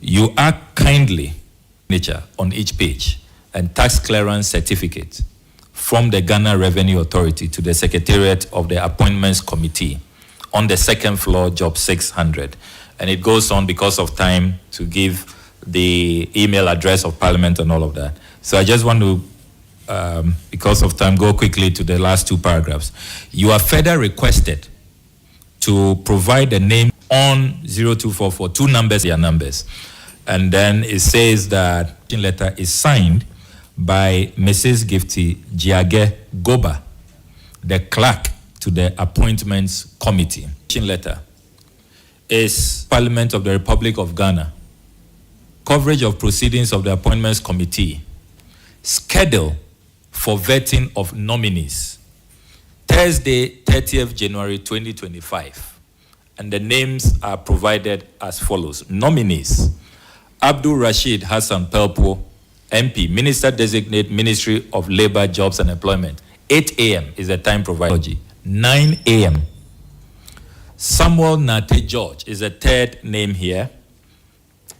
You are kindly nature on each page and tax clearance certificate from the Ghana Revenue Authority to the Secretariat of the Appointments Committee on the 2nd floor, job 600. And it goes on because of time to give the email address of Parliament and all of that. So I just want to, because of time, go quickly to the last 2 paragraphs. You are further requested to provide the name on 0244, 2 numbers, their numbers. And then it says that the letter is signed by Mrs. Gifty Jiage Goba, the clerk to the Appointments Committee. The letter is Parliament of the Republic of Ghana. Coverage of proceedings of the Appointments Committee. Schedule for vetting of nominees. Thursday, 30th January 2025. And the names are provided as follows. Nominees: Abdul Rashid Hassan Pelpo, MP, Minister Designate, Ministry of Labor, Jobs and Employment. 8 a.m. is the time provided. 9 a.m. Samuel Nate George is the third name here.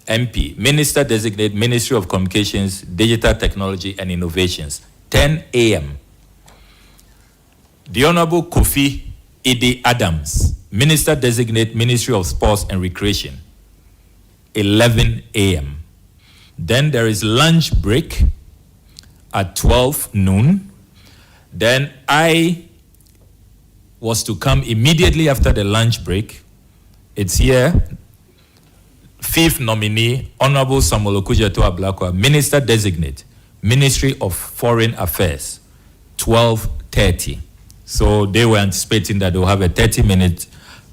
MP, Minister Designate, Ministry of Communications, Digital Technology and Innovations. 10 a.m. The Honorable Kofi Idi Adams, Minister Designate, Ministry of Sports and Recreation. 11 a.m. Then there is lunch break at 12 noon. Then I was to come immediately after the lunch break. It's here. 5th nominee, Honorable Samuel Okudzeto Ablakwa, Minister Designate, Ministry of Foreign Affairs, 12:30. So they were anticipating that they'll have a 30-minute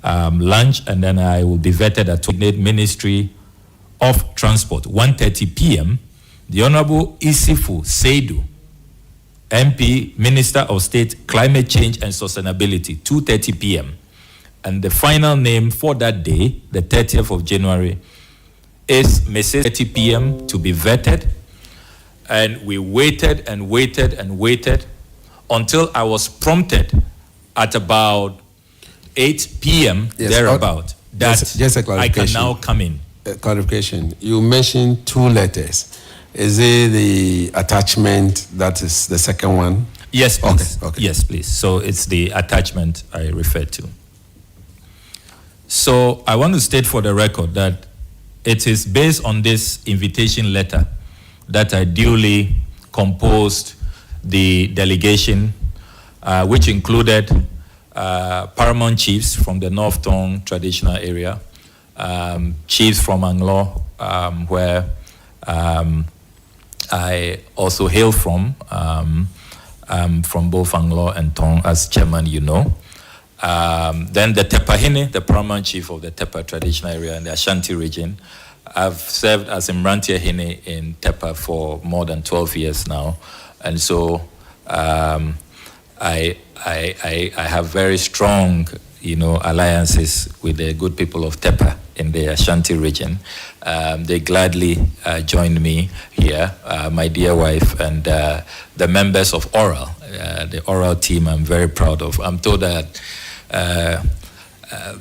lunch, and then I will be vetted at the Ministry of Transport, 1:30 p.m. The Honorable Isifu Seidu, MP, Minister of State, Climate Change and Sustainability, 2:30 p.m. And the final name for that day, the 30th of January, is Mrs. 30 p.m. to be vetted. And we waited and waited and waited until I was prompted at about 8 p.m. thereabout that just a clarification. I can now come in. Clarification. You mentioned 2 letters. Is it the attachment that is the second one? Yes, please. Okay. Yes, please. So it's the attachment I referred to. So I want to state for the record that it is based on this invitation letter that I duly composed the delegation, which included paramount chiefs from the North Tongue traditional area, chiefs from Anglo, where I also hail from both Anglo and Tong, as chairman, you know. Then the Tepahine, the paramount chief of the Tepa traditional area in the Ashanti region. I've served as Imrantia Hine in Tepa for more than 12 years now. And so I have very strong, alliances with the good people of Tepa in the Ashanti region. They gladly joined me here, my dear wife, and the members of Oral, the Oral team I'm very proud of. I'm told that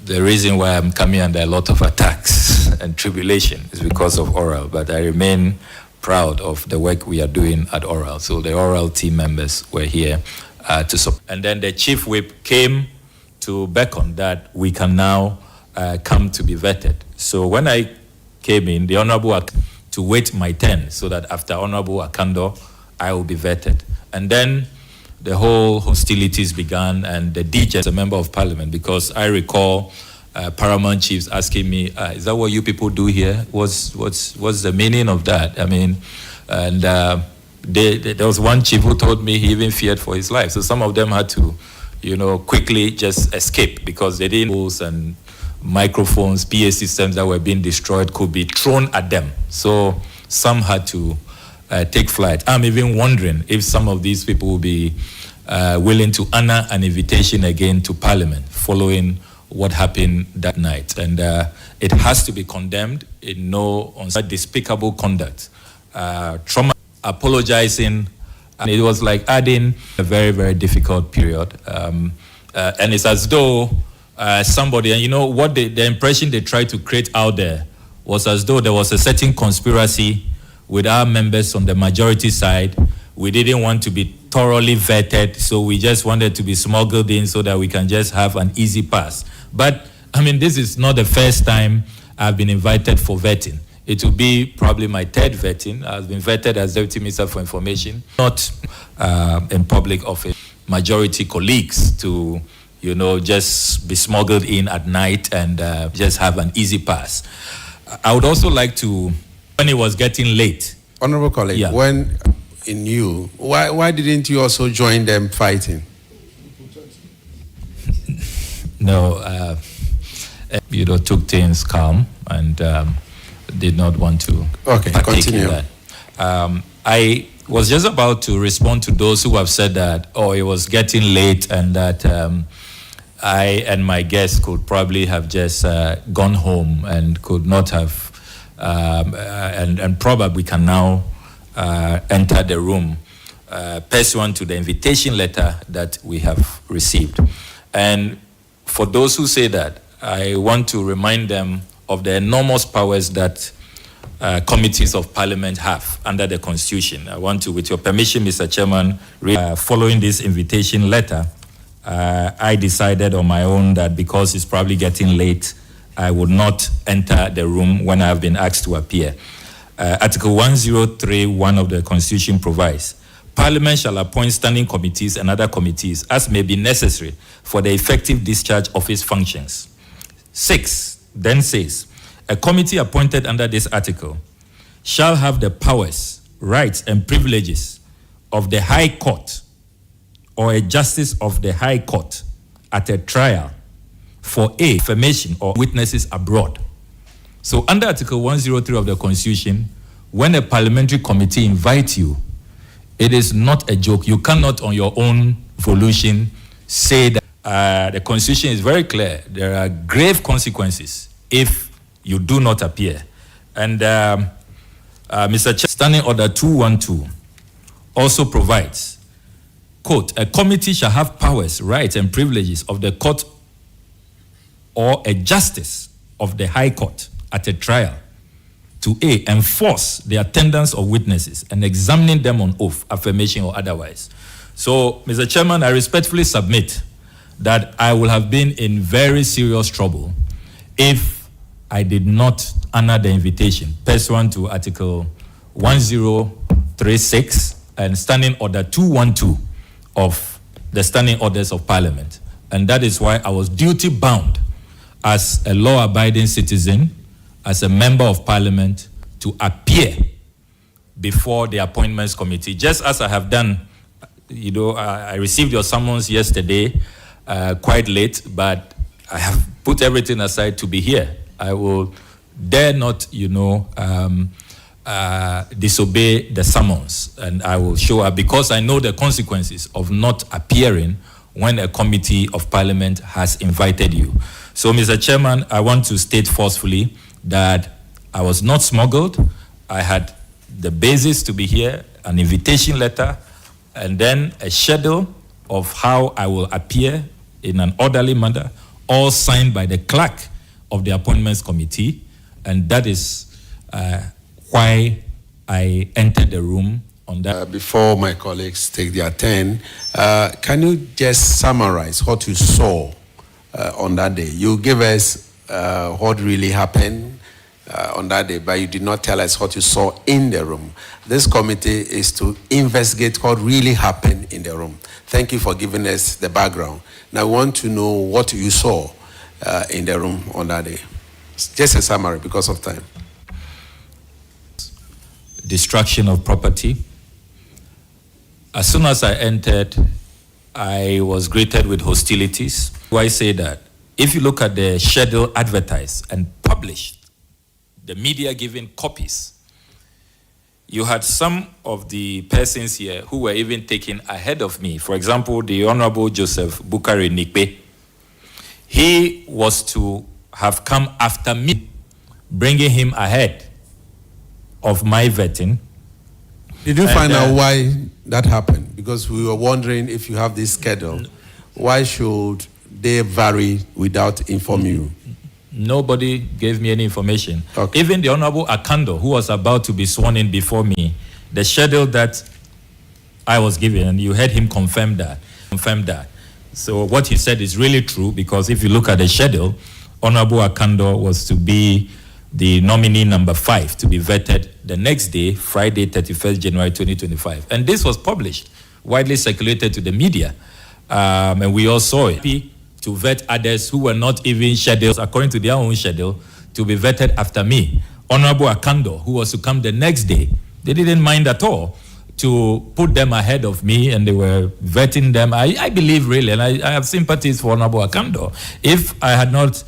the reason why I'm coming under a lot of attacks and tribulation is because of Oral, but I remain proud of the work we are doing at Oral. So the Oral team members were here to support. And then the chief whip came to beckon that we can now come to be vetted. So when I came in, the Honorable to wait my turn so that after Honorable Akando, I will be vetted. And then the whole hostilities began, and the DJ is a member of parliament, because I recall paramount chiefs asking me, is that what you people do here? What's the meaning of that? I mean, and there was one chief who told me he even feared for his life. So some of them had to, quickly just escape because they didn't know, and microphones, PA systems that were being destroyed could be thrown at them. So some had to take flight. I'm even wondering if some of these people will be willing to honor an invitation again to Parliament following what happened that night. And it has to be condemned in no despicable conduct. Trauma, apologizing, and it was like adding a very, very difficult period. And it's as though somebody, and what the impression they tried to create out there was as though there was a certain conspiracy with our members on the majority side. We didn't want to be thoroughly vetted, so we just wanted to be smuggled in so that we can just have an easy pass. But, this is not the first time I've been invited for vetting. It will be probably my third vetting. I've been vetted as Deputy Minister for Information, not in public office. Majority colleagues to, just be smuggled in at night and just have an easy pass. I would also like to, when it was getting late. Honorable colleague, when in you, why didn't you also join them fighting? No, took things calm and did not want to partake in that. was just about to respond to those who have said that, oh, it was getting late and that I and my guests could probably have just gone home and could not have, and probably we can now enter the room pursuant to the invitation letter that we have received. And for those who say that, I want to remind them of the enormous powers that committees of parliament have under the constitution. I want to, with your permission, Mr. Chairman, following this invitation letter, I decided on my own that because it's probably getting late, I would not enter the room when I have been asked to appear. Article 103(1) of the Constitution provides, Parliament shall appoint standing committees and other committees as may be necessary for the effective discharge of its functions. 6 then says, a committee appointed under this article shall have the powers, rights, and privileges of the High Court or a justice of the High Court at a trial for a information or witnesses abroad. So under Article 103 of the Constitution, when a parliamentary committee invites you, it is not a joke. You cannot on your own volition say that the Constitution is very clear. There are grave consequences if you do not appear. And Mr. Chair, Standing Order 212 also provides, quote, a committee shall have powers, rights, and privileges of the court or a justice of the High Court at a trial to A, enforce the attendance of witnesses and examining them on oath, affirmation, or otherwise. So, Mr. Chairman, I respectfully submit that I will have been in very serious trouble if I did not honor the invitation pursuant to Article 1036 and Standing Order 212 of the Standing Orders of Parliament. And that is why I was duty-bound as a law-abiding citizen, as a member of Parliament, to appear before the Appointments Committee, just as I have done. You know, I received your summons yesterday, quite late, but I have put everything aside to be here. I will dare not, disobey the summons, and I will show up because I know the consequences of not appearing when a committee of Parliament has invited you. So, Mr. Chairman, I want to state forcefully that I was not smuggled. I had the basis to be here, an invitation letter, and then a schedule of how I will appear in an orderly manner, all signed by the clerk of the Appointments Committee, and that is why I entered the room on that. Before my colleagues take their turn, can you just summarize what you saw on that day? You gave us what really happened on that day, but you did not tell us what you saw in the room. This committee is to investigate what really happened in the room. Thank you for giving us the background. Now I want to know what you saw in the room on that day. Just a summary because of time. Destruction of property. As soon as I entered, I was greeted with hostilities. Why say that? If you look at the schedule advertised and published, the media giving copies, you had some of the persons here who were even taken ahead of me. For example, the Honorable Joseph Bukari Nikbe. He was to have come after me, bringing him ahead of my vetting. Did you find out why that happened? Because we were wondering if you have this schedule, why should they vary without informing you? Nobody gave me any information. Okay. Even the Honorable Akando, who was about to be sworn in before me, the schedule that I was given, and you heard him confirm that. So what he said is really true, because if you look at the schedule, Honorable Akando was to be the nominee number 5 to be vetted the next day, Friday, 31st January 2025. And this was published, widely circulated to the media. And we all saw it. To vet others who were not even scheduled, according to their own schedule, to be vetted after me. Honorable Akando, who was to come the next day, they didn't mind at all to put them ahead of me, and they were vetting them. I believe really, and I have sympathies for Honorable Akando. If I had not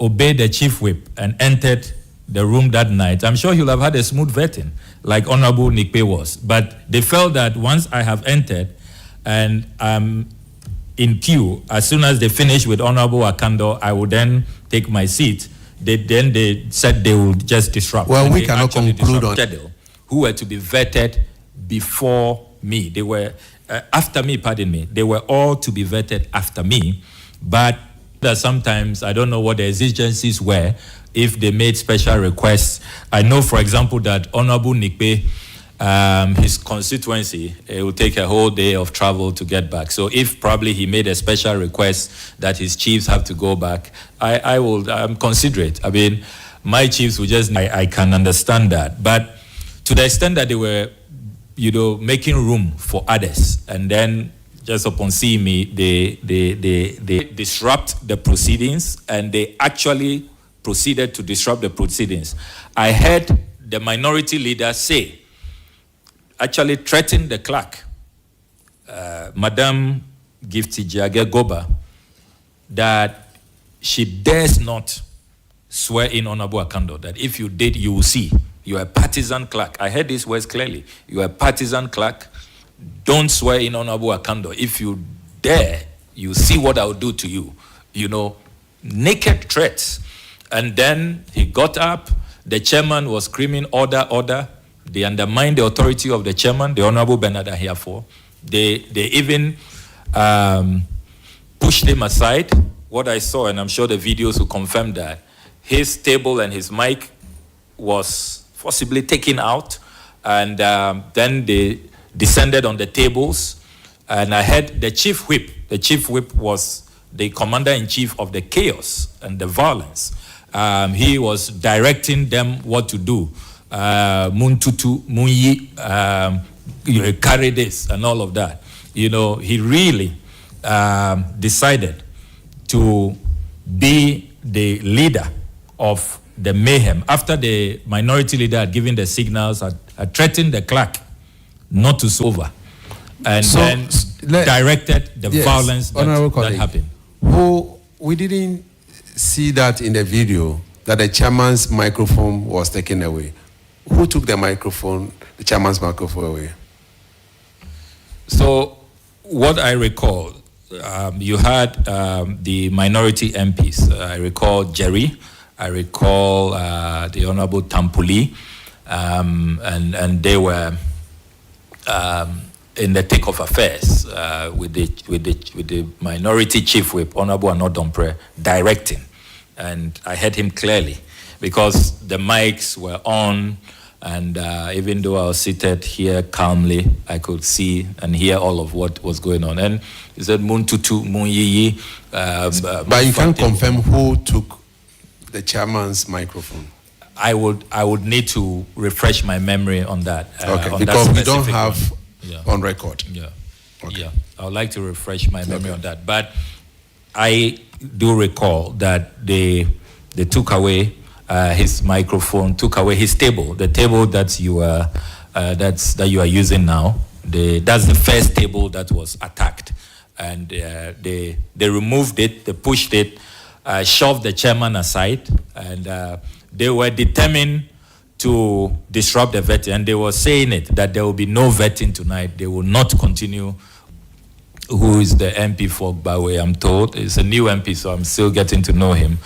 obeyed the chief whip and entered the room that night, I'm sure he'll have had a smooth vetting. like Honorable Nikpe was. But they felt that once I have entered and I'm in queue, as soon as they finish with Honorable Akando, I would then take my seat. They said they would just disrupt. Well, and we they cannot actually conclude on disrupted who were to be vetted before me. They were after me, pardon me. They were all to be vetted after me, but that sometimes I don't know what the exigencies were. If they made special requests, I know, for example, that Honorable Nikpe, his constituency, it will take a whole day of travel to get back. So if probably he made a special request that his chiefs have to go back, I'm considerate. I mean, my chiefs will just, I can understand that. But to the extent that they were, making room for others, and then just upon seeing me, they disrupt the proceedings, and they actually proceeded to disrupt the proceedings. I heard the minority leader say, actually threatened the clerk, Madam Gifty Jage Goba, that she dares not swear in Honorable Akando, that if you did, you will see. You are a partisan clerk. I heard these words clearly. You are a partisan clerk. Don't swear in Honorable Akando. If you dare, you see what I will do to you. Naked threats. And then he got up. The chairman was screaming, order, order. They undermined the authority of the chairman, the Honorable Bernard Ahiafo. They even pushed him aside. What I saw, and I'm sure the videos will confirm that, his table and his mic was forcibly taken out, and then they descended on the tables. And I heard the chief whip. The chief whip was the commander-in-chief of the chaos and the violence. He was directing them what to do. Muntutu, Munyi, carry this and all of that. He really decided to be the leader of the mayhem after the minority leader had given the signals, had threatened the clerk not to sober, and then directed the violence that happened. We didn't see that in the video, that the chairman's microphone was taken away. Who took the chairman's microphone away? So what I recall, you had the minority MPs. I recall Jerry. I recall the Honorable Tampuli, and they were in the thick of affairs with the minority chief whip, Honorable Anodompre, directing. And I heard him clearly because the mics were on, and even though I was seated here calmly, I could see and hear all of what was going on. And he said, Muntutu, Munyiyi. But you can't confirm who took the chairman's microphone. I would need to refresh my memory on that. Okay, on because that we don't have on record. Yeah. Okay. Yeah. I would like to refresh my memory on that. But I do recall that they took away his microphone, took away his table, the table that you are using now. That's the first table that was attacked, and they removed it, they pushed it, shoved the chairman aside, and they were determined to disrupt the vetting, and they were saying it that there will be no vetting tonight. They will not continue. Who is the MP for Bawe, I'm told. It's a new MP, so I'm still getting to know him.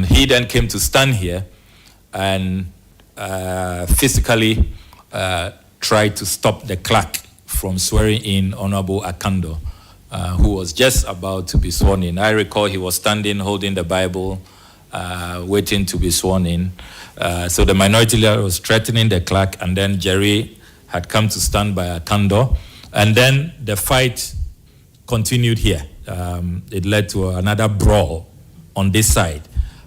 He then came to stand here and physically tried to stop the clerk from swearing in Honorable Akando, who was just about to be sworn in. I recall he was standing holding the Bible, waiting to be sworn in. So the minority leader was threatening the clerk, and then Jerry had come to stand by Akando, and then the fight continued here. It led to another brawl on this side.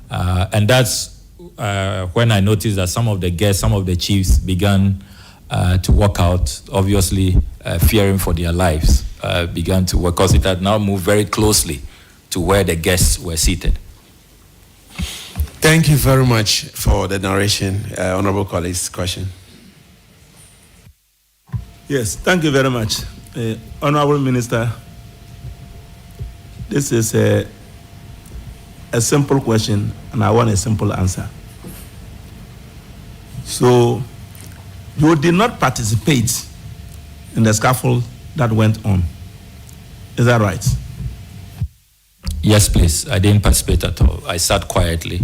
And that's when I noticed that some of the guests, some of the chiefs began to walk out, obviously fearing for their lives, began to walk, because it had now moved very closely to where the guests were seated. Thank you very much for the narration. Honorable colleagues, question. Yes, thank you very much. Honorable Minister, this is a simple question, and I want a simple answer. So, You did not participate in the scuffle that went on. Is that right? Yes, please. I didn't participate at all. I sat quietly.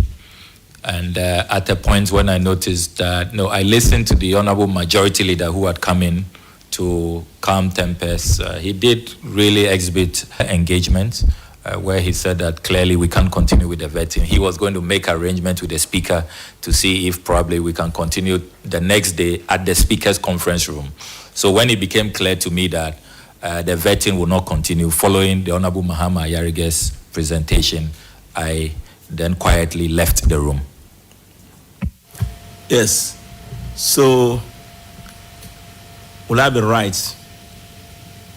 And at a point when I noticed that, no, I listened to the Honorable Majority Leader who had come in to calm tempers. He did really exhibit engagement where he said that clearly we can't continue with the vetting. He was going to make arrangements with the Speaker to see if probably we can continue the next day at the Speaker's conference room. So when it became clear to me that the vetting will not continue following the Honorable Mahama Ayarige's presentation, I then quietly left the room. Yes. So, will I be right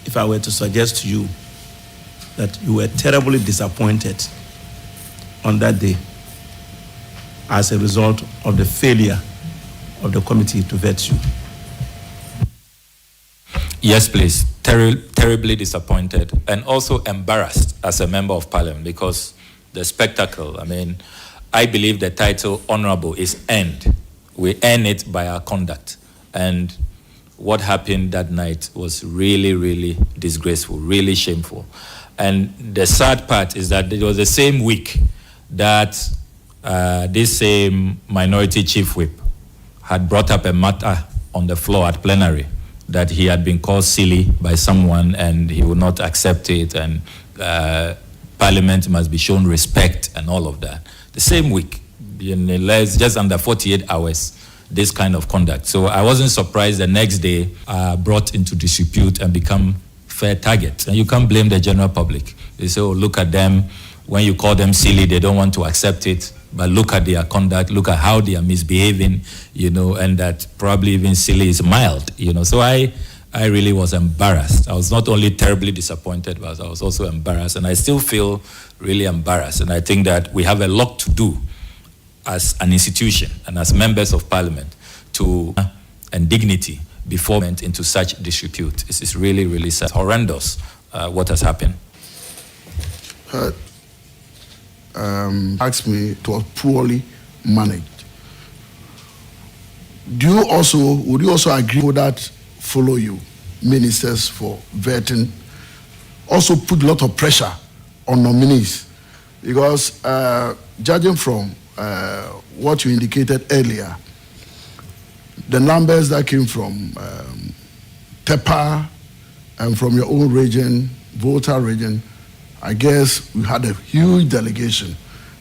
if I were to suggest to you that you were terribly disappointed on that day as a result of the failure of the committee to vet you? Yes, please. Terribly disappointed and also embarrassed as a member of parliament because the spectacle, I believe the title honorable is earned. We earn it by our conduct. And what happened that night was really, really disgraceful, really shameful. And the sad part is that it was the same week that this same minority chief whip had brought up a matter on the floor at plenary that he had been called silly by someone and he would not accept it, and parliament must be shown respect and all of that. The same week, in just under 48 hours, this kind of conduct. So I wasn't surprised the next day brought into disrepute and become fair target. And you can't blame the general public. They say, oh, look at them. When you call them silly, they don't want to accept it. But look at their conduct, look at how they are misbehaving, and that probably even silly is mild, So I really was embarrassed. I was not only terribly disappointed, but I was also embarrassed. And I still feel really embarrassed. And I think that we have a lot to do as an institution and as members of parliament and dignity before went into such disrepute. It's really, really sad. Horrendous what has happened. Asked me it was poorly managed. Would you also agree with that? Follow you, ministers for vetting, also put a lot of pressure on nominees because judging from what you indicated earlier, the numbers that came from TEPA and from your own region, Volta region, I guess we had a huge delegation,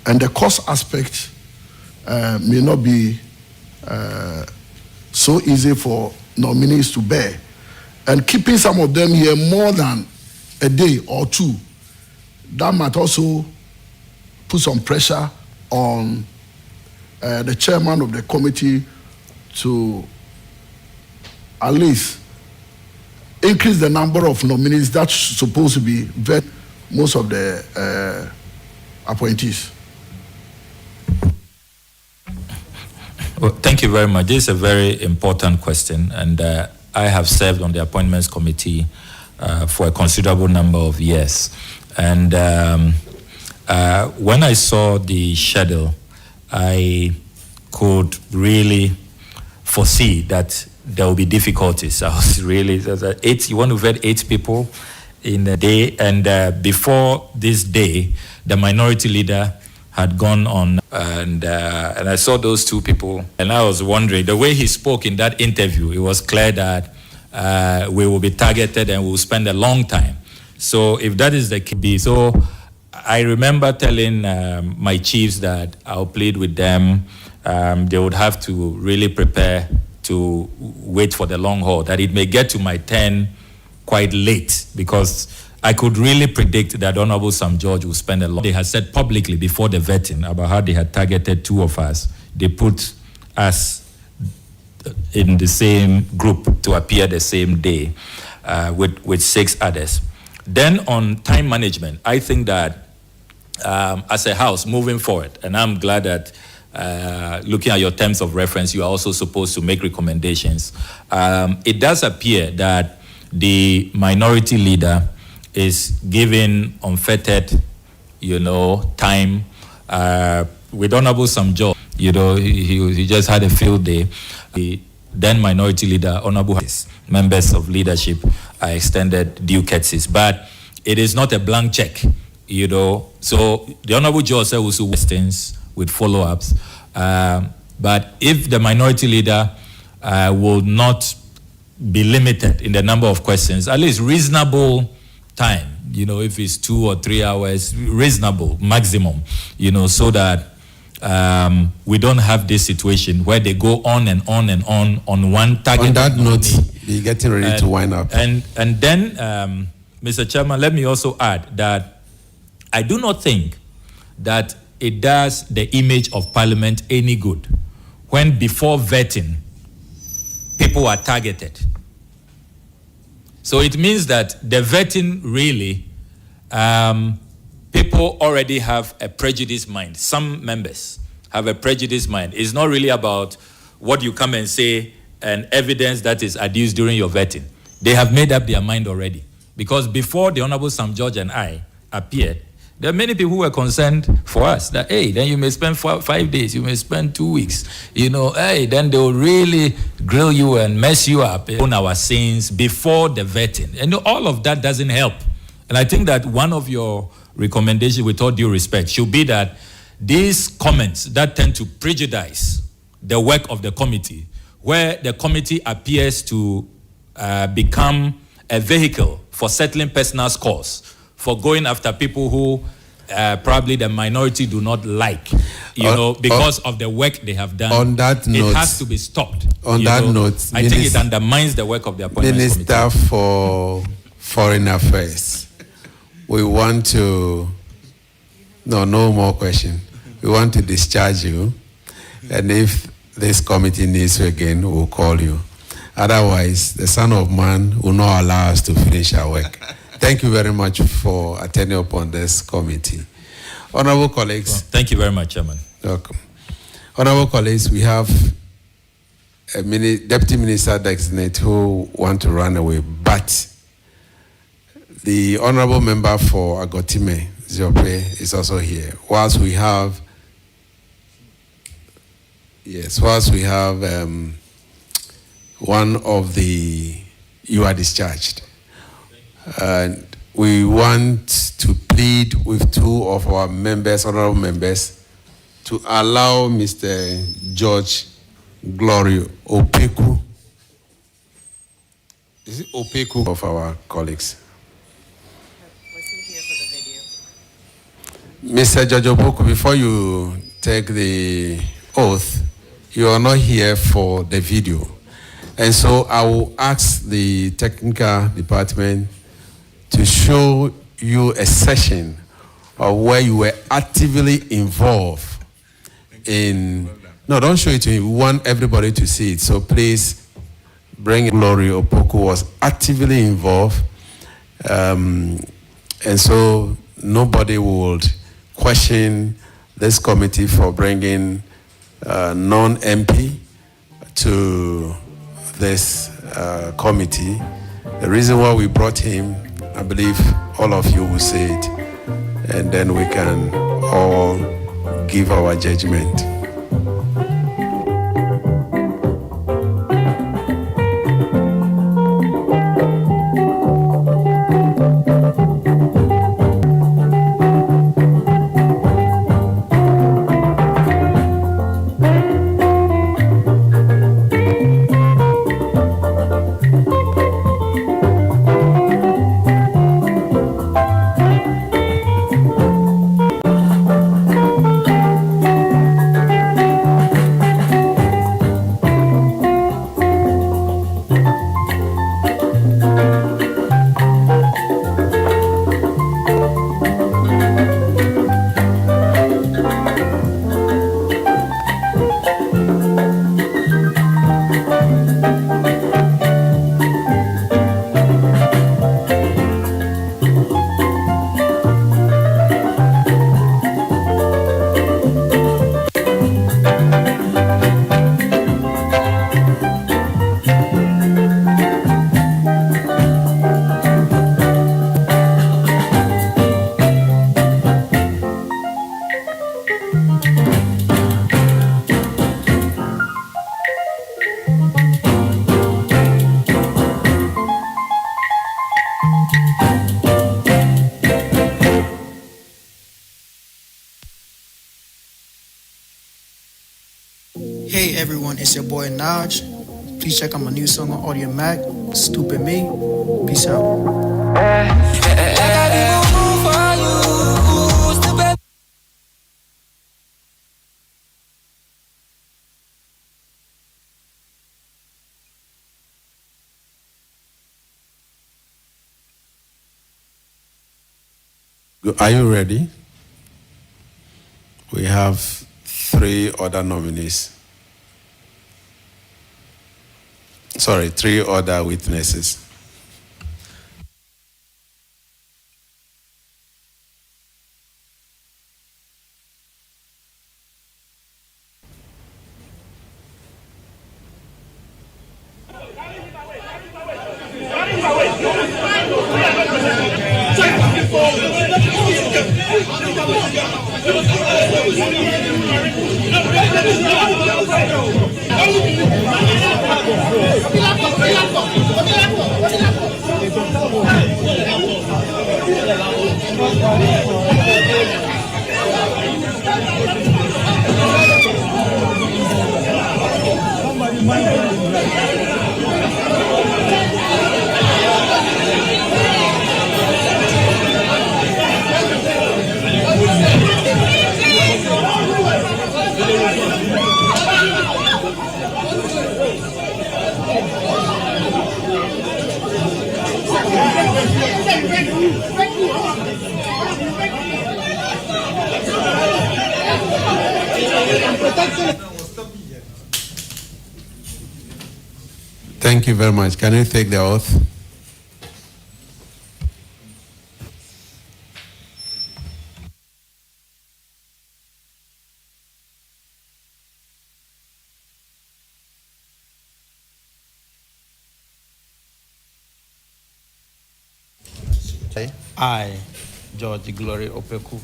and the cost aspect may not be so easy for nominees to bear. And keeping some of them here more than a day or two, that might also put some pressure on the chairman of the committee to at least increase the number of nominees that's supposed to be vetted. Most of the appointees. Well, thank you very much. This is a very important question, and I have served on the appointments committee for a considerable number of years. And when I saw the schedule, I could really foresee that there will be difficulties. I was really, you want to vet 8 people in a day, and before this day, the minority leader had gone on, and I saw those 2 people, and I was wondering, the way he spoke in that interview, it was clear that we will be targeted and we will spend a long time. So if that is the case, so I remember telling my chiefs that I'll plead with them. They would have to really prepare to wait for the long haul, that it may get to my turn quite late, because I could really predict that Honorable Sam George will spend a lot. They had said publicly before the vetting about how they had targeted 2 of us. They put us in the same group to appear the same day with 6 others. Then on time management, I think that as a house moving forward, and I'm glad that looking at your terms of reference, you are also supposed to make recommendations. It does appear that the minority leader is given unfettered, time with Honorable Sam George. He just had a field day. then Minority Leader, Honorable members of leadership, are extended due courtesies. But it is not a blank check, you know. So the Honorable Judge said also questions with follow-ups. But if the Minority Leader will not be limited in the number of questions, at least reasonable time, you know, if it's 2 or 3 hours, reasonable maximum, you know, so that we don't have this situation where they go on and on and on one target. On that note, we're getting ready to wind up. And then, Mr. Chairman, let me also add that I do not think that it does the image of Parliament any good when before vetting, people are targeted. So it means that the vetting really, people already have a prejudiced mind. Some members have a prejudiced mind. It's not really about what you come and say and evidence that is adduced during your vetting. They have made up their mind already. Because before the Honorable Sam George and I appeared, there are many people who were concerned for us that, hey, then you may spend 5 days, you may spend 2 weeks, you know, hey, then they will really grill you and mess you up on our sins before the vetting. And all of that doesn't help. And I think that one of your recommendations, with all due respect, should be that these comments that tend to prejudice the work of the committee, where the committee appears to become a vehicle for settling personal scores, for going after people who probably the minority do not like, you know, because of the work they have done. On that note, it has to be stopped. On that note, I think it undermines the work of the appointment Minister committee. for Foreign Affairs, we want to, no more question. We want to discharge you, and if this committee needs you again, we'll call you. Otherwise, the Son of Man will not allow us to finish our work. Thank you very much for attending upon this committee. Honorable colleagues. Well, thank you very much, Chairman. Welcome. Honorable colleagues, we have a Deputy Minister designate who want to run away, but the Honorable Member for Agotime, Ziope, is also here. Whilst we have one of the, you are discharged. And we want to plead with 2 of our members, honorable members, to allow Mr. George Glory Opeku, is it Opeku, of our colleagues? Mr. George Opeku, before you take the oath, you are not here for the video. And so I will ask the technical department to show you a session of where you were actively involved in, no, don't show it to me. We want everybody to see it. So please bring Glory Opoku was actively involved. And so nobody would question this committee for bringing non-MP to this committee. The reason why we brought him, I believe all of you will say it, and then we can all give our judgment. Hey everyone, it's your boy Naj. Please check out my new song on Audio Mac, Stupid Me. Peace out. Are you ready? We have 3 other nominees. Sorry, 3 other witnesses. Thank you very much. Can you take the oath? I, George Glory Opeku,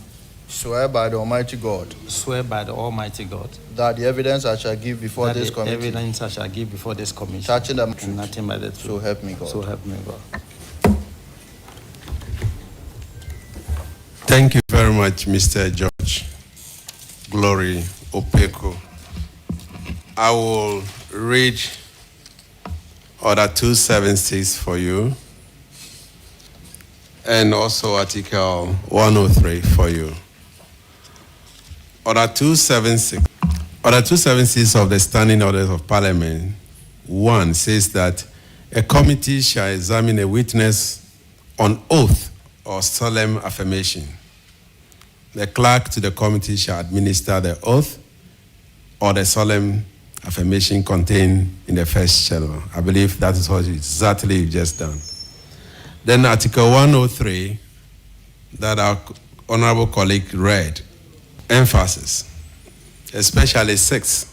Swear by the Almighty God swear by the Almighty God that the evidence I shall give before that this the committee evidence I shall give before this committee touching the and truth, nothing but the truth. so help me God. So help me God. Thank you very much, Mr. George Glory Opeku. I will read Order 276 for you and also Article 103 for you. Order 276. Order 276 of the Standing Orders of Parliament 1 says that a committee shall examine a witness on oath or solemn affirmation. The clerk to the committee shall administer the oath or the solemn affirmation contained in the first schedule. I believe that is what exactly you've just done. Then Article 103 that our honorable colleague read, emphasis, especially 6.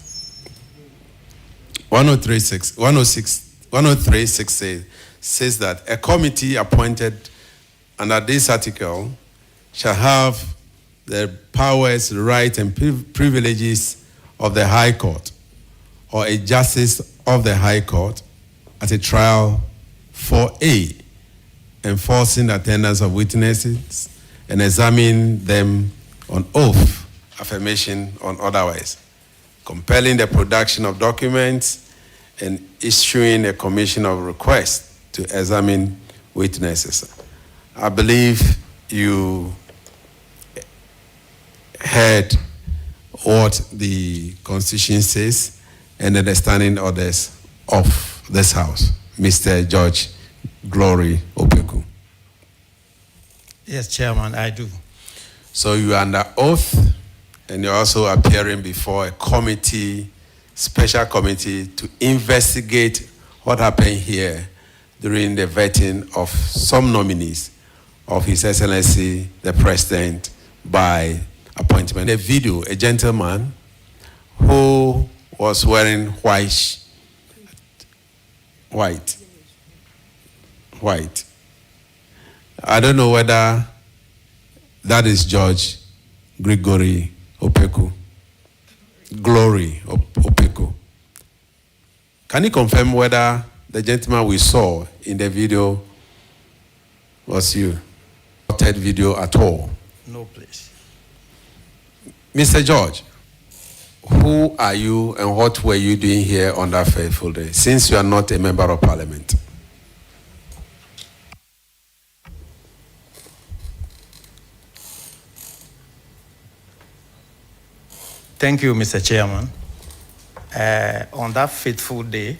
103.6 says that a committee appointed under this article shall have the powers, rights, and privileges of the High Court or a justice of the High Court at a trial for A, enforcing the attendance of witnesses and examining them on oath, affirmation, or otherwise, compelling the production of documents and issuing a commission of request to examine witnesses. I believe you heard what the Constitution says and the standing orders of this House. Mr. George Glory Opeku. Yes, Chairman, I do. So you are under oath and you're also appearing before a committee, special committee, to investigate what happened here during the vetting of some nominees of His Excellency the President by appointment. A video, a gentleman who was wearing white. I don't know whether that is George Gregory Opeku. Glory Opeku. Can you confirm whether the gentleman we saw in the video was you? Not that video at all? No, please. Mr. George, Who are you and what were you doing here on that fateful day, since you are not a member of parliament? Thank you, Mr. Chairman. On that fateful day,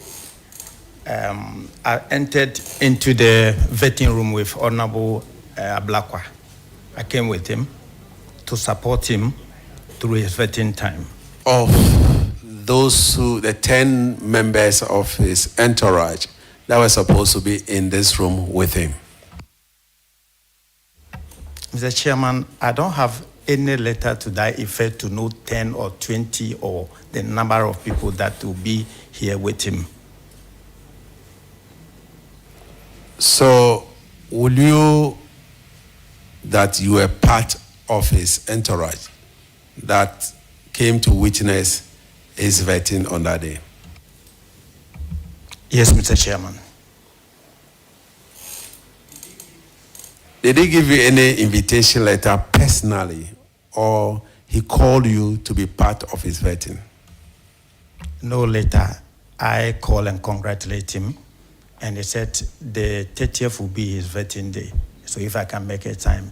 I entered into the vetting room with Honorable Ablakwa. I came with him to support him through his vetting time. Of those the 10 members of his entourage that were supposed to be in this room with him? Mr. Chairman, I don't have any letter to that effect to know 10 or 20 or the number of people that will be here with him. So, will you, that you were part of his entourage that came to witness his vetting on that day? Yes, Mr. Chairman. Did he give you any invitation letter personally, or he called you to be part of his vetting? No letter. I called and congratulate him, and he said the 30th will be his vetting day. So if I can make a time.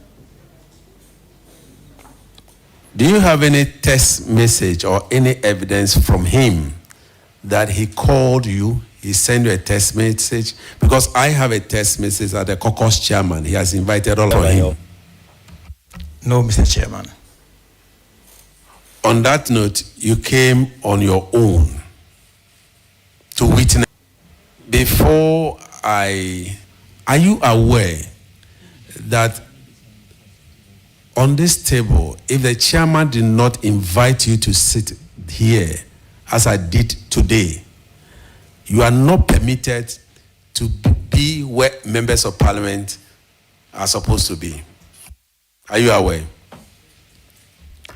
Do you have any text message or any evidence from him that he called you, he sent you a text message? Because I have a text message that the caucus chairman, he has invited all of him. No, Mr. Chairman. On that note, you came on your own to witness. Before are you aware that on this table, if the chairman did not invite you to sit here, as I did today, you are not permitted to be where members of parliament are supposed to be? Are you aware?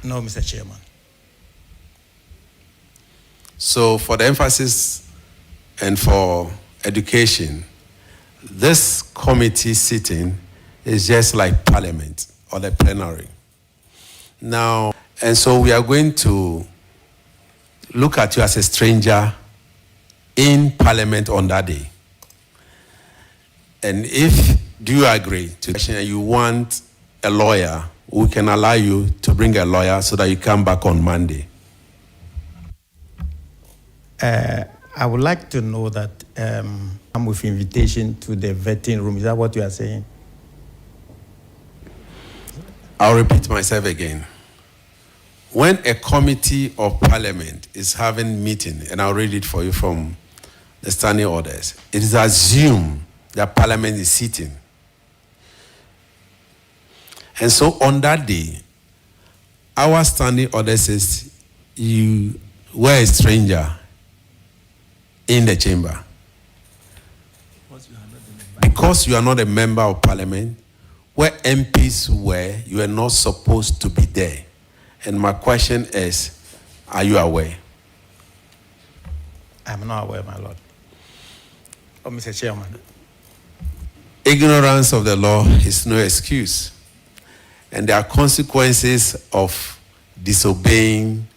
No, Mr. Chairman. So for the emphasis and for education, this committee sitting is just like parliament or the plenary. Now, and so we are going to look at you as a stranger in parliament on that day. And if, do you agree to, you want a lawyer, we can allow you to bring a lawyer so that you come back on Monday. I would like to know that I'm with invitation to the vetting room. Is that what you are saying? I'll repeat myself again. When a committee of parliament is having meeting, and I'll read it for you from the standing orders, it is assumed that parliament is sitting. And so on that day, our standing order says you were a stranger in the chamber. Because you are not a member of parliament, where MPs were, you are not supposed to be there. And my question is, are you aware? I'm not aware, my lord. Oh, Mr. Chairman. Ignorance of the law is no excuse. And there are consequences of disobeying.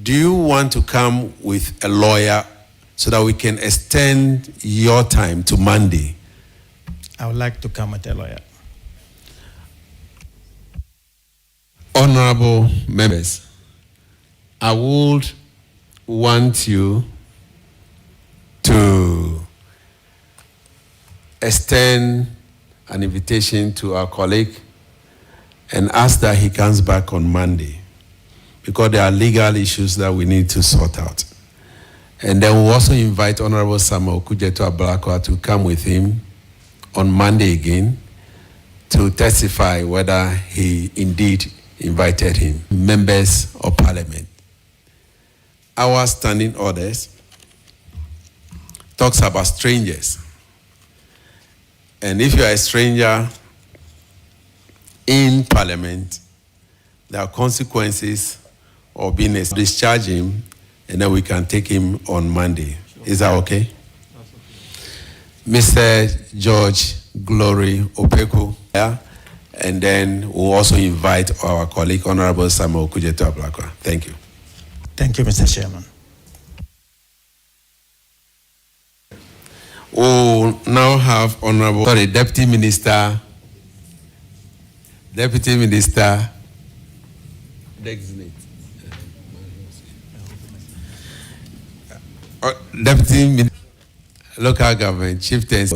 Do you want to come with a lawyer so that we can extend your time to Monday? I would like to come with a lawyer. Honorable members, I would want you to extend an invitation to our colleague and ask that he comes back on Monday, because there are legal issues that we need to sort out. And then we'll also invite Honorable Samuel Kujeto Ablakwa to come with him on Monday again to testify whether he indeed invited him. Members of parliament. Our standing orders talks about strangers. And if you are a stranger in parliament, there are consequences of being a discharge him, and then we can take him on Monday. Is that okay? Mr. George Glory Opeku, yeah? And then we'll also invite our colleague, Honorable Samuel Kujeto Ablakwa. Thank you. Thank you, Mr. Chairman. We now have Honorable Deputy Minister designate. Deputy Local Government Chieftains.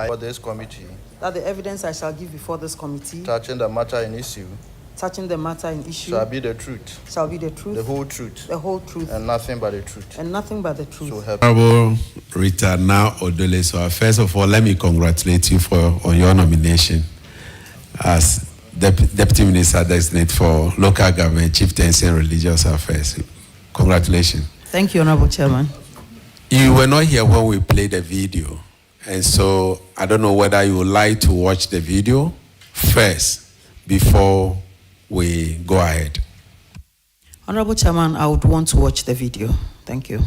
For this committee, That the evidence I shall give before this committee touching the matter in issue, shall be the truth, the whole truth, and nothing but the truth. So help. Honorable Rita now Odoleso, first of all, let me congratulate you on your nomination as Deputy Minister Designate for Local Government, Chieftaincy and Religious Affairs. Congratulations. Thank you, Honorable Chairman. You were not here when we played the video, and so I don't know whether you would like to watch the video first before we go ahead. Honorable Chairman, I would want to watch the video. Thank you.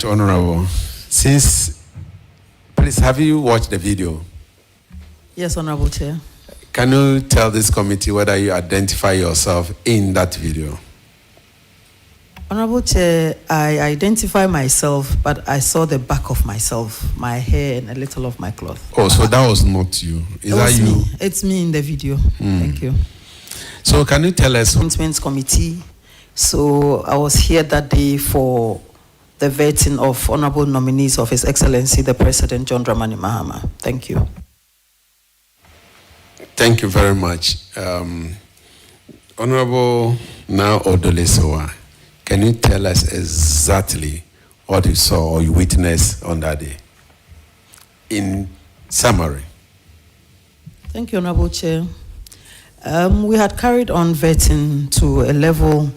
Honorable, please, have you watched the video? Yes, Honorable Chair. Can you tell this committee whether you identify yourself in that video? Honorable Chair, I identify myself, but I saw the back of myself, my hair and a little of my cloth. Oh, so that was not you. Is that you? Me. It's me in the video. Thank you. So can you tell us? Appointments committee. So I was here that day for the vetting of honorable nominees of His Excellency the President John Dramani Mahama. Thank you. Thank you very much. Honorable now Odolesowa, can you tell us exactly what you saw or you witnessed on that day? In summary. Thank you, Honorable Chair. We had carried on vetting to a level,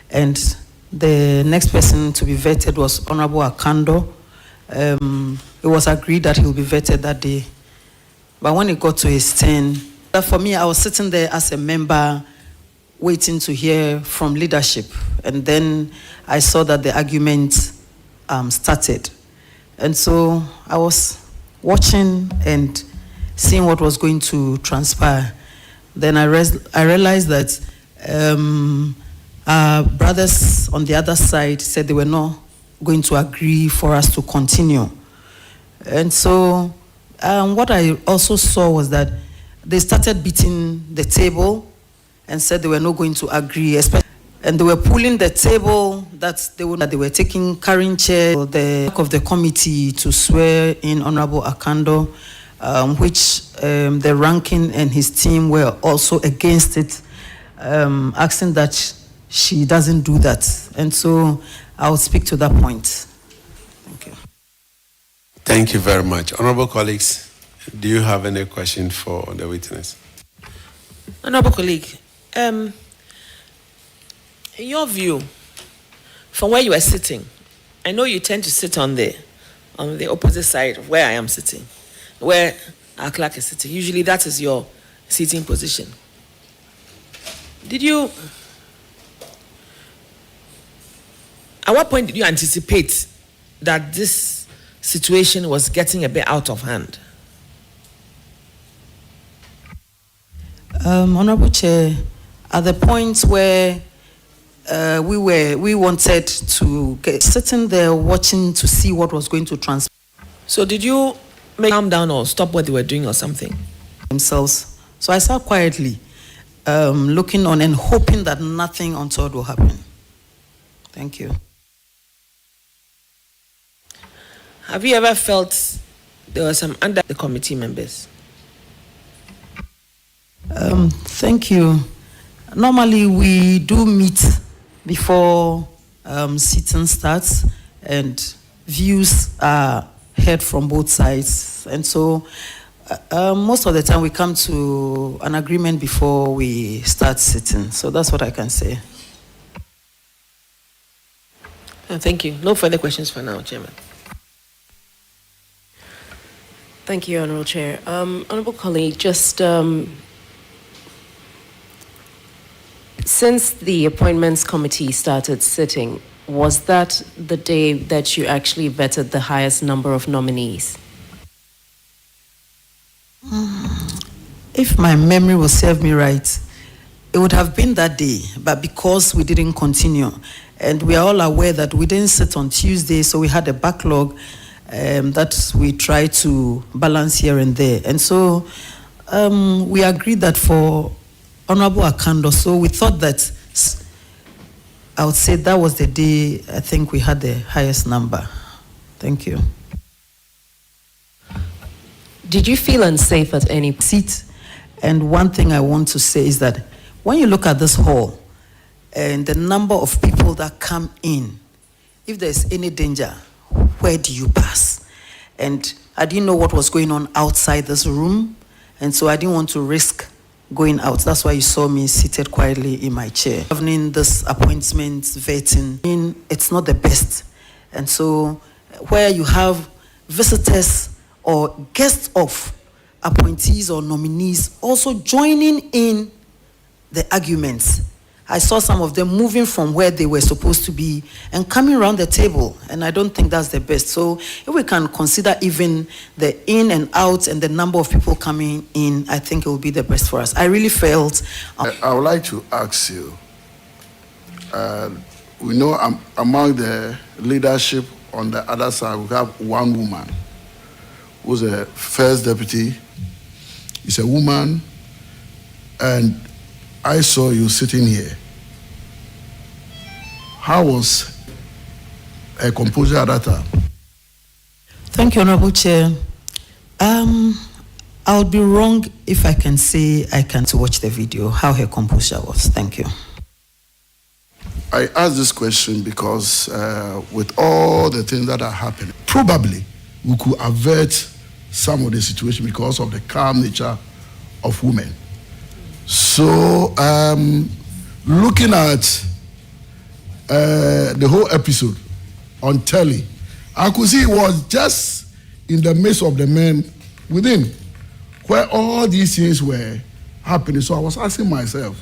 and the next person to be vetted was Honorable Akando. It was agreed that he will be vetted that day. But when it got to his turn, for me, I was sitting there as a member waiting to hear from leadership. And then I saw that the argument started. And so I was watching and seeing what was going to transpire. Then I realized that our brothers on the other side said they were not going to agree for us to continue. And so what I also saw was that they started beating the table and said they were not going to agree, and they were pulling the table that they were carrying chairs for the of the committee to swear in Honorable Akando, which the ranking and his team were also against it, asking that she doesn't do that. And so I'll speak to that point. Thank you. Thank you very much. Honorable colleagues, do you have any question for the witness? Honorable colleague, in your view, from where you are sitting, I know you tend to sit on the opposite side of where I am sitting, where our clerk is sitting. Usually that is your seating position. At what point did you anticipate that this situation was getting a bit out of hand? Honorable Chair, at the point where we wanted to get sitting there watching to see what was going to transpire. So did you make them calm down or stop what they were doing or something? Themselves. So I sat quietly, looking on and hoping that nothing untoward will happen. Thank you. Have you ever felt there were some under the committee members? Thank you. Normally we do meet before sitting starts and views are heard from both sides. And so most of the time we come to an agreement before we start sitting. So that's what I can say. Thank you. No further questions for now, Chairman. Thank you, Honourable Chair. Honourable colleague, just since the Appointments Committee started sitting, was that the day that you actually vetted the highest number of nominees? If my memory will serve me right, it would have been that day, but because we didn't continue, and we are all aware that we didn't sit on Tuesday, so we had a backlog that we try to balance here and there. And so we agreed that for Honorable Akando, so we thought that I would say that was the day I think we had the highest number. Thank you. Did you feel unsafe at any seat? And one thing I want to say is that when you look at this hall and the number of people that come in, if there's any danger, where do you pass? And I didn't know what was going on outside this room, and so I didn't want to risk going out. That's why you saw me seated quietly in my chair. Governing this appointment, vetting, it's not the best. And so where you have visitors or guests of appointees or nominees also joining in the arguments, I saw some of them moving from where they were supposed to be and coming around the table, and I don't think that's the best. So if we can consider even the in and out and the number of people coming in, I think it will be the best for us. I really felt... I would like to ask you, we know among the leadership on the other side, we have one woman who's a first deputy. She's a woman, and I saw you sitting here. How was a composure at that time? Thank you, Honorable Chair. I would be wrong if I can say I can't watch the video, how her composure was. Thank you. I asked this question because with all the things that are happening, probably we could avert some of the situation because of the calm nature of women. So, looking at the whole episode on telly, I could see it was just in the midst of the men within, where all these things were happening. So I was asking myself,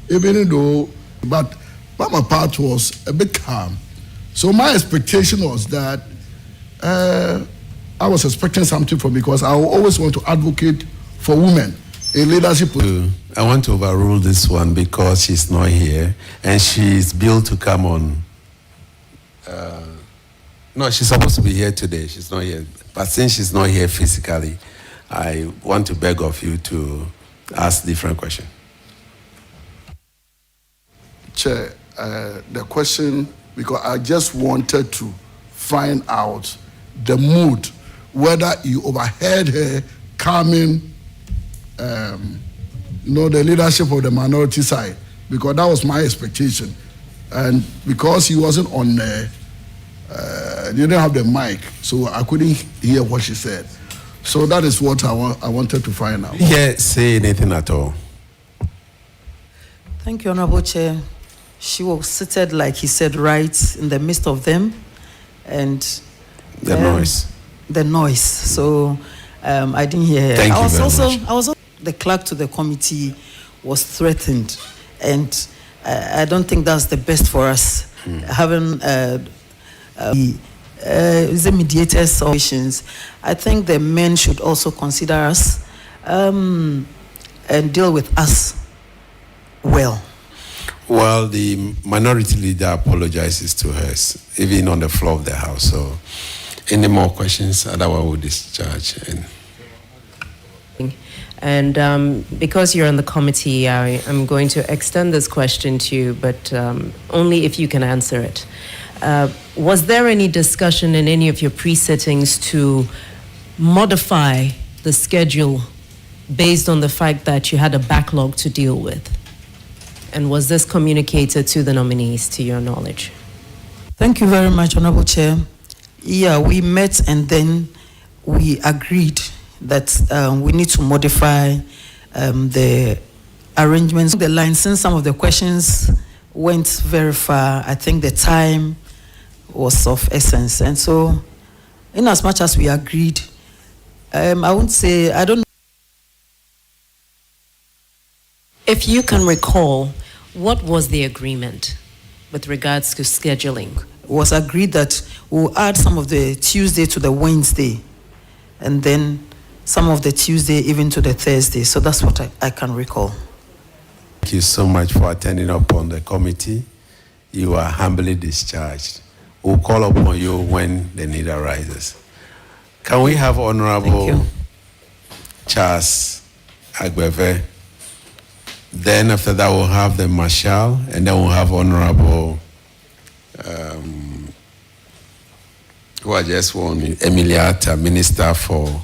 even though, but my part was a bit calm. So my expectation was that I was expecting something from, because I always want to advocate for women in leadership. I want to overrule this one because she's not here and she's billed to come on. No, she's supposed to be here today. She's not here. But since she's not here physically, I want to beg of you to ask different question. Chair, the question, because I just wanted to find out the mood, whether you overheard her coming, the leadership of the minority side, because that was my expectation. And because he wasn't on there, they didn't have the mic, so I couldn't hear what she said. So that is what I wanted to find out. Yeah, say anything at all. Thank you, Honorable Chair. She was seated, like he said, right in the midst of them, and the noise. The noise. So I didn't hear her. Thank you very much. I was also, the clerk to the committee was threatened, and I don't think that's the best for us. having the mediators or patients, I think the men should also consider us and deal with us well. Well, the minority leader apologizes to us, even on the floor of the House. So, any more questions? Otherwise, we'll discharge. And because you're on the committee, I'm going to extend this question to you, but only if you can answer it. Was there any discussion in any of your pre-sittings to modify the schedule based on the fact that you had a backlog to deal with? And was this communicated to the nominees, to your knowledge? Thank you very much, Honorable Chair. Yeah, we met and then we agreed that we need to modify the arrangements. The line, since some of the questions went very far, I think the time was of essence. And so, in as much as we agreed, I won't say, I don't know. If you can recall, what was the agreement with regards to scheduling? It was agreed that we'll add some of the Tuesday to the Wednesday, and then some of the Tuesday even to the Thursday. So that's what I can recall. Thank you so much for attending up on the committee. You are humbly discharged. We'll call upon you when the need arises. Can we have Honorable Charles Agbeve? Then after that, we'll have the Marshal, and then we'll have Honorable, who I just won, Emiliata, Minister for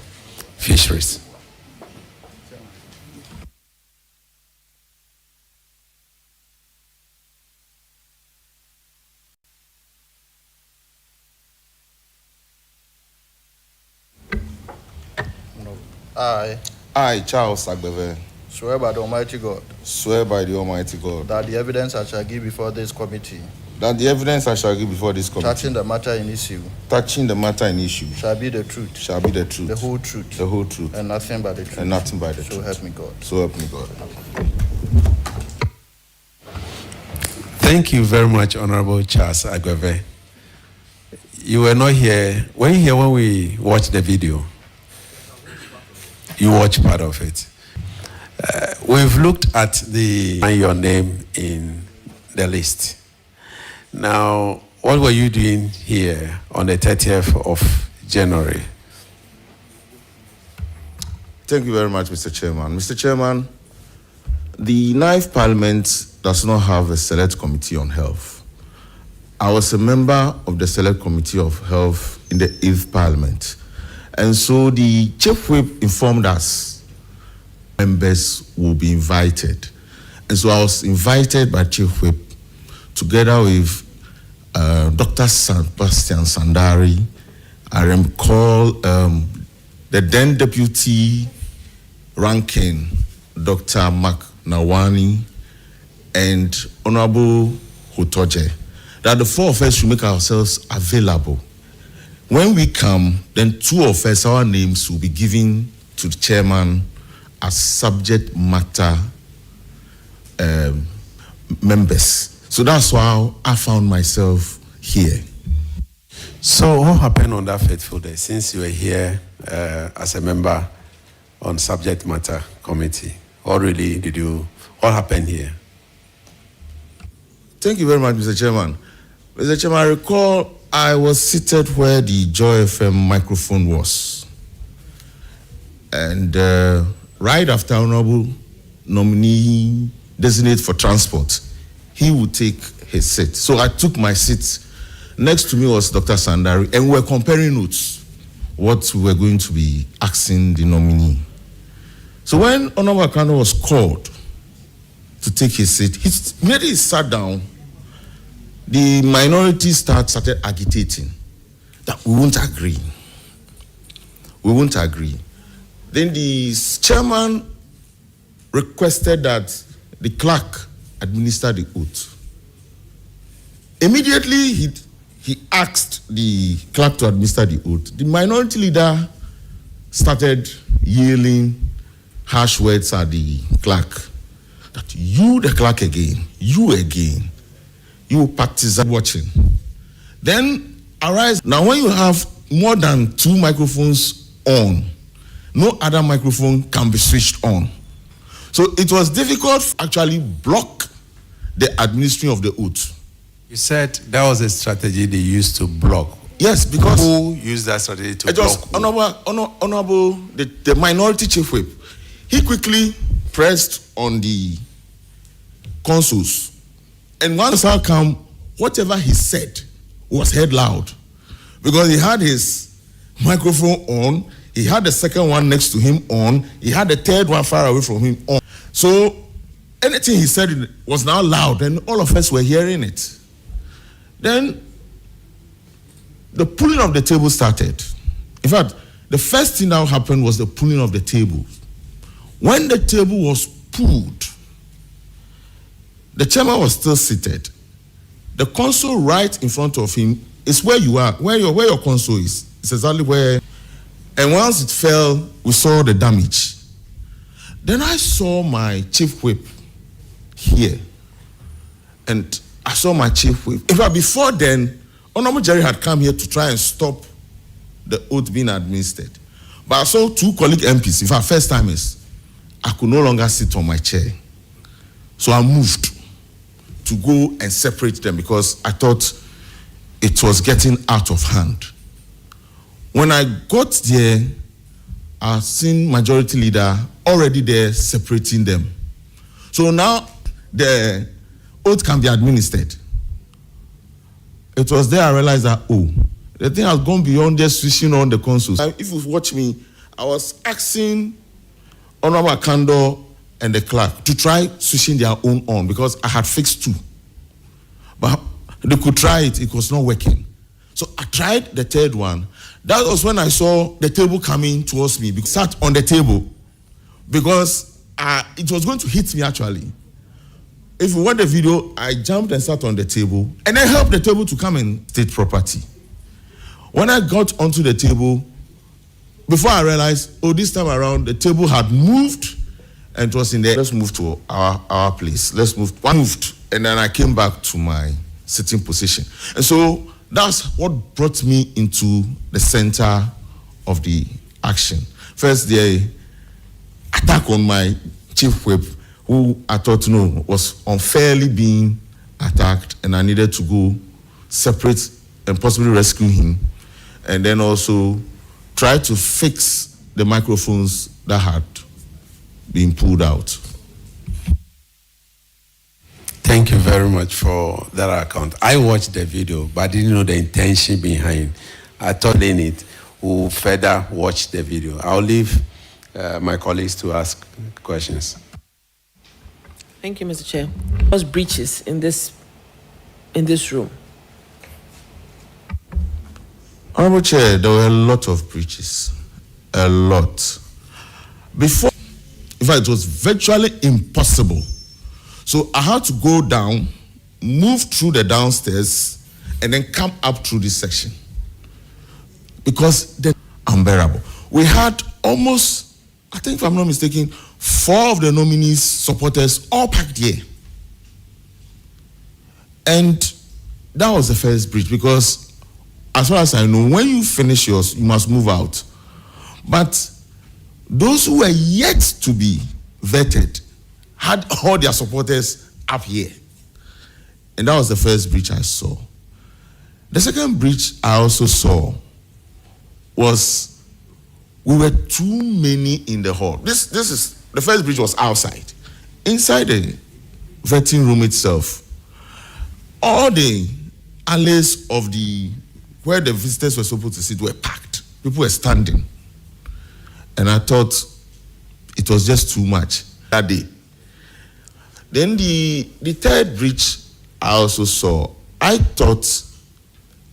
Fisheries. I, Charles Agbeve, swear by the Almighty God. Swear by the Almighty God. That the evidence I shall give before this committee. That the evidence I shall give before this committee. Touching the matter in issue. Touching the matter in issue. Shall be the truth. Shall be the truth. The whole truth. The whole truth. And nothing but the truth. And nothing but the truth. truth. So help me God. So help me God. Thank you very much, Honorable Charles Agbeve. You were not here. Were you here when we watched the video? You watched part of it. We've looked at your name in the list. Now, what were you doing here on the 30th of January? Thank you very much, Mr. Chairman. Mr. Chairman, the 9th Parliament does not have a select committee on health. I was a member of the select committee of health in the 8th Parliament. And so the Chief Whip informed us members will be invited. And so I was invited by Chief Whip together with Dr. Sebastian Sandari. I recall the then Deputy Ranking, Dr. Mark Nawani, and Honorable Hotoje, that the four of us should make ourselves available. When we come, then two of us, our names will be given to the chairman as subject matter members. So that's why I found myself here. So what happened on that fateful day, since you were here as a member on subject matter committee? What happened here? Thank you very much, Mr. Chairman. Mr. Chairman, I recall I was seated where the Joy FM microphone was. And right after Honorable Nominee designate for transport, he would take his seat. So I took my seat. Next to me was Dr. Sandari, and we were comparing notes, what we were going to be asking the nominee. So when Honorable Akano was called to take his seat, he immediately sat down. The minority started agitating that we won't agree. We won't agree. Then the chairman requested that the clerk administer the oath. Immediately, he asked the clerk to administer the oath. The minority leader started yelling harsh words at the clerk. That you, the clerk again, you again, you partisan watching. Then arise. Now, when you have more than 2 microphones on, no other microphone can be switched on. So it was difficult to actually block the administering of the oath. You said that was a strategy they used to block. Yes, because who used that strategy to block? Honorable, the minority chief whip, he quickly pressed on the consoles, and once I come, whatever he said was heard loud, because he had his microphone on, he had the second one next to him on, he had the third one far away from him on. So anything he said was now loud, and all of us were hearing it. Then the pulling of the table started. In fact, the first thing that happened was the pulling of the table. When the table was pulled, the chairman was still seated. The console right in front of him is where you are, where your console is. It's exactly where. And once it fell, we saw the damage. Then I saw my chief whip here. And I saw my chief whip. In fact, before then, Honorable Jerry had come here to try and stop the oath being administered. But I saw 2 colleague MPs, in fact, first timers. I could no longer sit on my chair. So I moved to go and separate them because I thought it was getting out of hand. When I got there, I seen majority leader already there separating them. So now the oath can be administered. It was there I realized that, the thing has gone beyond just switching on the consoles. If you watch me, I was asking Honorable Akando and the clerk to try switching their own on because I had fixed 2. But they could try it, it was not working. So I tried the third one. That was when I saw the table coming towards me. I sat on the table because it was going to hit me actually. If you watch the video, I jumped and sat on the table and then helped the table to come in state property. When I got onto the table, before I realized, this time around, the table had moved and it was in there. Let's move to our place. Let's move. I moved and then I came back to my sitting position. And so that's what brought me into the center of the action. First, the attack on my chief whip, who I thought was unfairly being attacked, and I needed to go separate and possibly rescue him, and then also try to fix the microphones that had been pulled out. Thank you very much for that account. I watched the video, but I didn't know the intention behind. I thought in it we'll further watch the video. I'll leave my colleagues to ask questions. Thank you, Mr. Chair. What's breaches in this room? Honorable Chair, there were a lot of breaches. A lot. Before, in fact, it was virtually impossible. So I had to go down, move through the downstairs, and then come up through this section. Because they're unbearable. We had almost, I think if I'm not mistaken, 4 of the nominees' supporters all packed here. And that was the first breach because as far as I know, when you finish yours, you must move out. But those who were yet to be vetted had all their supporters up here. And that was the first breach I saw. The second breach I also saw was we were too many in the hall. This is the first breach was outside. Inside the vetting room itself, all the alleys of where the visitors were supposed to sit were packed. People were standing. And I thought it was just too much that day. Then the third breach I also saw, I thought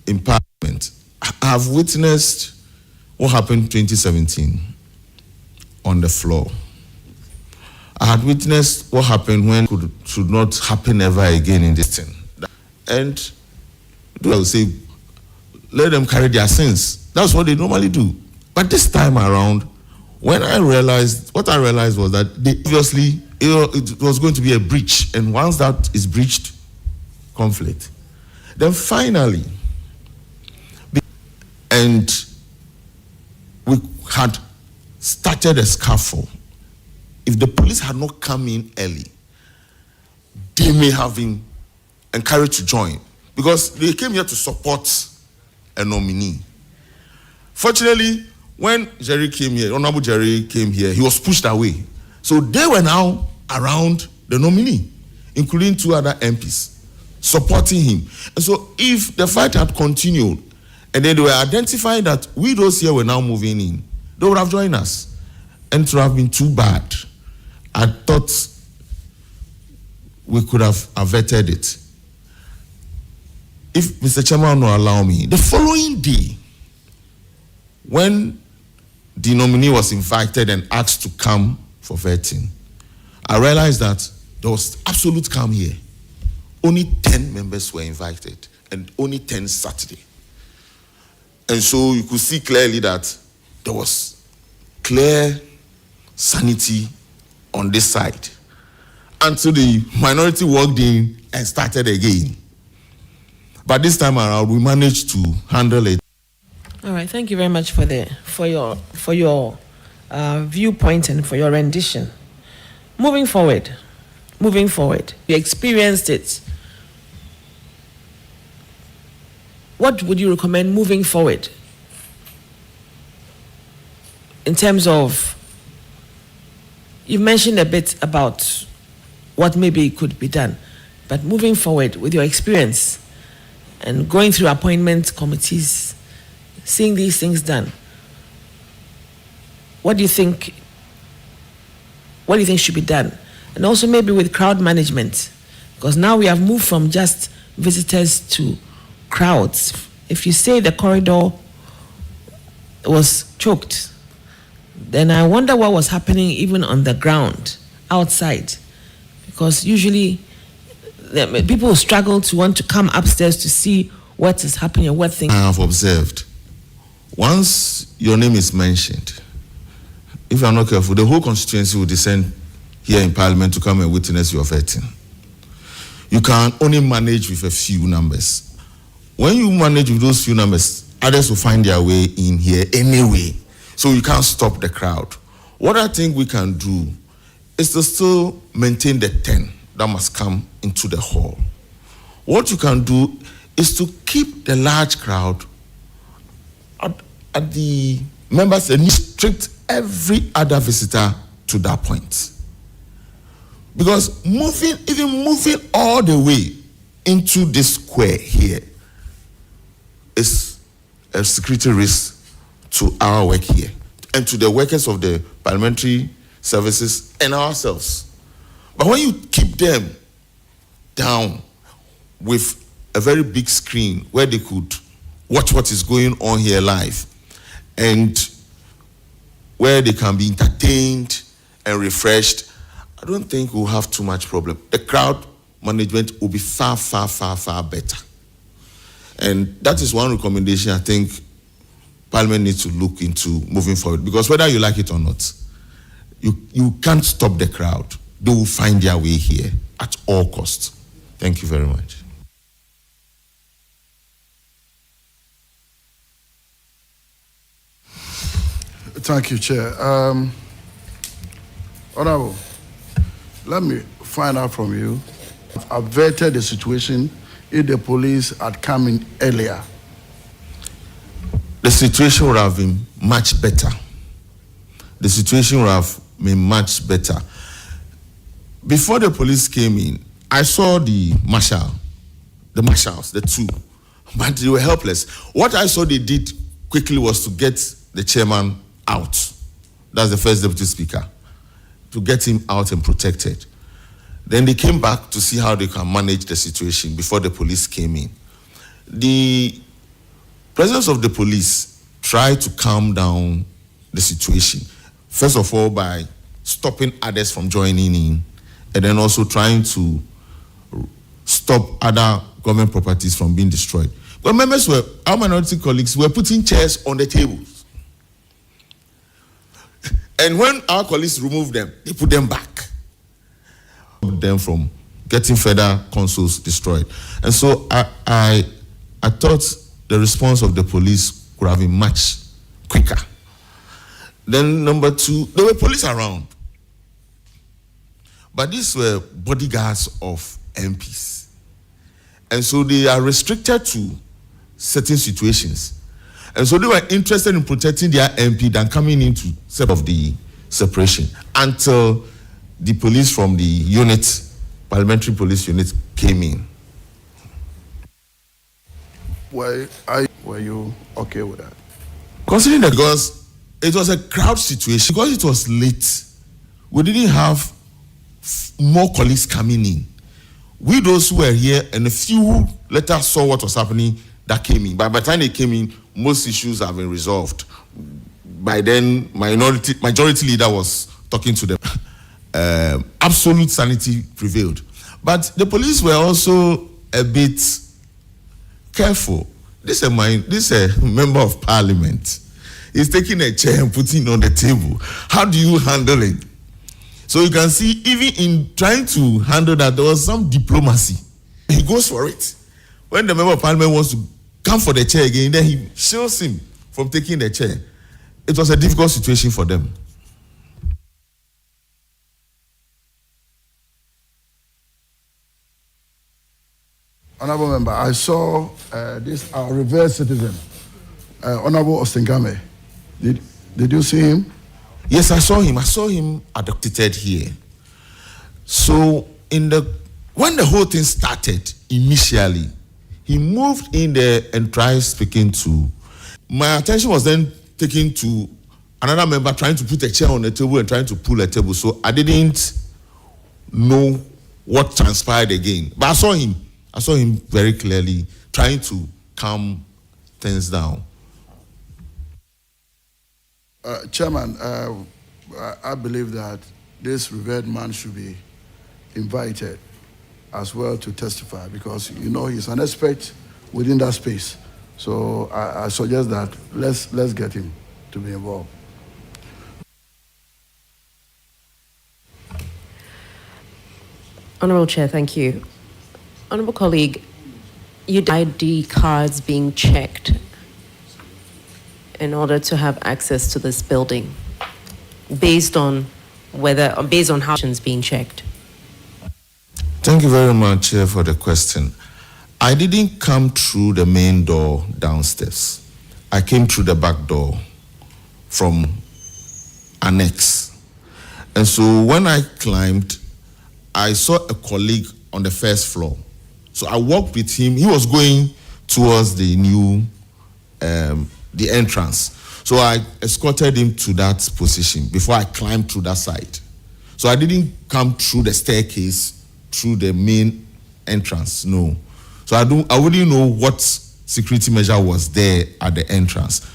in Parliament, I've witnessed what happened in 2017 on the floor. I had witnessed what happened when it should not happen ever again in this thing. And I would say, let them carry their sins. That's what they normally do. But this time around, what I realized was that obviously it was going to be a breach. And once that is breached, conflict. Then finally, and we had started a scuffle. If the police had not come in early, they may have been encouraged to join, because they came here to support a nominee. Fortunately, when Jerry came here, Honorable Jerry came here, he was pushed away. So they were now around the nominee, including 2 other MPs, supporting him. And so if the fight had continued, and then they were identifying that we those here were now moving in, they would have joined us. And it would have been too bad. I thought we could have averted it. If Mr. Chairman will allow me, the following day, when the nominee was invited and asked to come for vetting, I realized that there was absolute calm here. Only 10 members were invited, and only 10 Saturday. And so you could see clearly that there was clear sanity on this side until the minority walked in and started again. But this time around, we managed to handle it. All right, thank you very much for your viewpoint and for your rendition. Moving forward, you experienced it. What would you recommend moving forward in terms of, you've mentioned a bit about what maybe could be done, but moving forward with your experience and going through appointment committees, seeing these things done, what do you think should be done? And also maybe with crowd management, because now we have moved from just visitors to crowds. If you say the corridor was choked, then I wonder what was happening even on the ground, outside. Because usually people struggle to want to come upstairs to see what is happening and what things. I have observed, once your name is mentioned, if you are not careful, the whole constituency will descend here in Parliament to come and witness your vetting. You can only manage with a few numbers. When you manage with those few numbers, others will find their way in here anyway. So you can't stop the crowd. What I think we can do is to still maintain the 10 that must come into the hall. What you can do is to keep the large crowd at the members and restrict every other visitor to that point. Because even moving all the way into this square here is a security risk to our work here and to the workers of the parliamentary services and ourselves. But when you keep them down with a very big screen where they could watch what is going on here live and where they can be entertained and refreshed, I don't think we'll have too much problem. The crowd management will be far, far, far, far better. And that is one recommendation I think Parliament needs to look into moving forward. Because whether you like it or not, you can't stop the crowd. They will find their way here at all costs. Thank you very much. Thank you, Chair. Honorable, let me find out from you. I've vetted the situation if the police had come in earlier. The situation would have been much better. The situation would have been much better. Before the police came in, I saw the marshals, the two, but they were helpless. What I saw they did quickly was to get the chairman out. That's the first deputy speaker, to get him out and protected. Then they came back to see how they can manage the situation before the police came in. The presence of the police tried to calm down the situation. First of all, by stopping others from joining in, and then also trying to stop other government properties from being destroyed. But our minority colleagues were putting chairs on the tables. And when our colleagues removed them, they put them back. Them from getting further consoles destroyed. And so I thought the response of the police could have been much quicker. Then number two, there were police around. But these were bodyguards of MPs. And so they are restricted to certain situations. And so they were interested in protecting their MP than coming into set of the separation until the police from the unit, parliamentary police unit, came in. Were you okay with that? Considering that, because it was a crowd situation, because it was late, we didn't have more colleagues coming in. We, those who were here, and a few who later saw what was happening, that came in. But by the time they came in, most issues have been resolved. By then, majority leader was talking to them. Absolute sanity prevailed. But the police were also a bit careful. This is a member of parliament. He's taking a chair and putting it on the table. How do you handle it? So you can see, even in trying to handle that, there was some diplomacy. He goes for it. When the member of parliament wants to come for the chair again, then he shields him from taking the chair. It was a difficult situation for them. Honorable Member, I saw our revered citizen, Honorable Ostingame. Did you see him? Yes, I saw him. I saw him adopted here. So when the whole thing started, initially, he moved in there and tried speaking to. My attention was then taken to another member trying to put a chair on the table and trying to pull a table. So I didn't know what transpired again. But I saw him very clearly trying to calm things down. Chairman, I believe that this revered man should be invited as well to testify, because he's an expert within that space. So I suggest that let's get him to be involved. Honorable Chair, thank you. Honorable colleague, you ID cards being checked in order to have access to this building, based on how it's being checked. Thank you very much for the question. I didn't come through the main door downstairs. I came through the back door from Annex. And so when I climbed, I saw a colleague on the first floor. So I walked with him. He was going towards the new, the entrance. So I escorted him to that position before I climbed through that side. So I didn't come through the staircase, through the main entrance, no. So I wouldn't know what security measure was there at the entrance.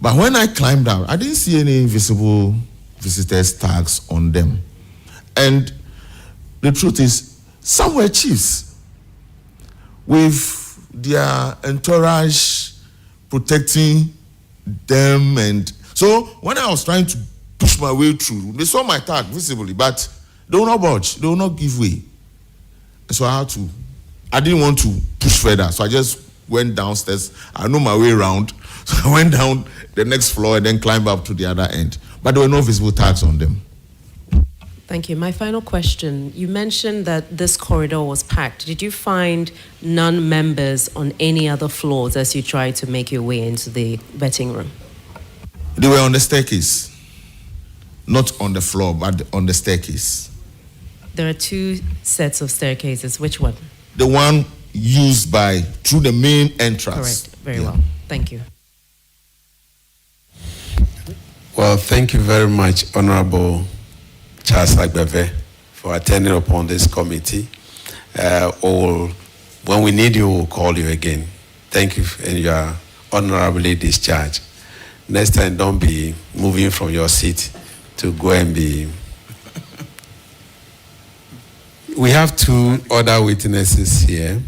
But when I climbed out, I didn't see any visible visitors tags on them. And the truth is, some were chiefs with their entourage protecting them. And so when I was trying to push my way through, they saw my tag visibly, but they will not budge, they will not give way. So I didn't want to push further, so I just went downstairs. I know my way around, so I went down the next floor and then climbed up to the other end. But there were no visible tags on them. Thank you. My final question, you mentioned that this corridor was packed. Did you find non-members on any other floors as you tried to make your way into the vetting room? They were on the staircase. Not on the floor, but on the staircase. There are two sets of staircases. Which one? The one used through the main entrance. Correct. Very well. Thank you. Well, thank you very much, Honorable Charles Agbeve, for attending upon this committee. When we need you, we'll call you again. Thank you, and you are honorably discharged. Next time, don't be moving from your seat to go and be... We have two other witnesses here,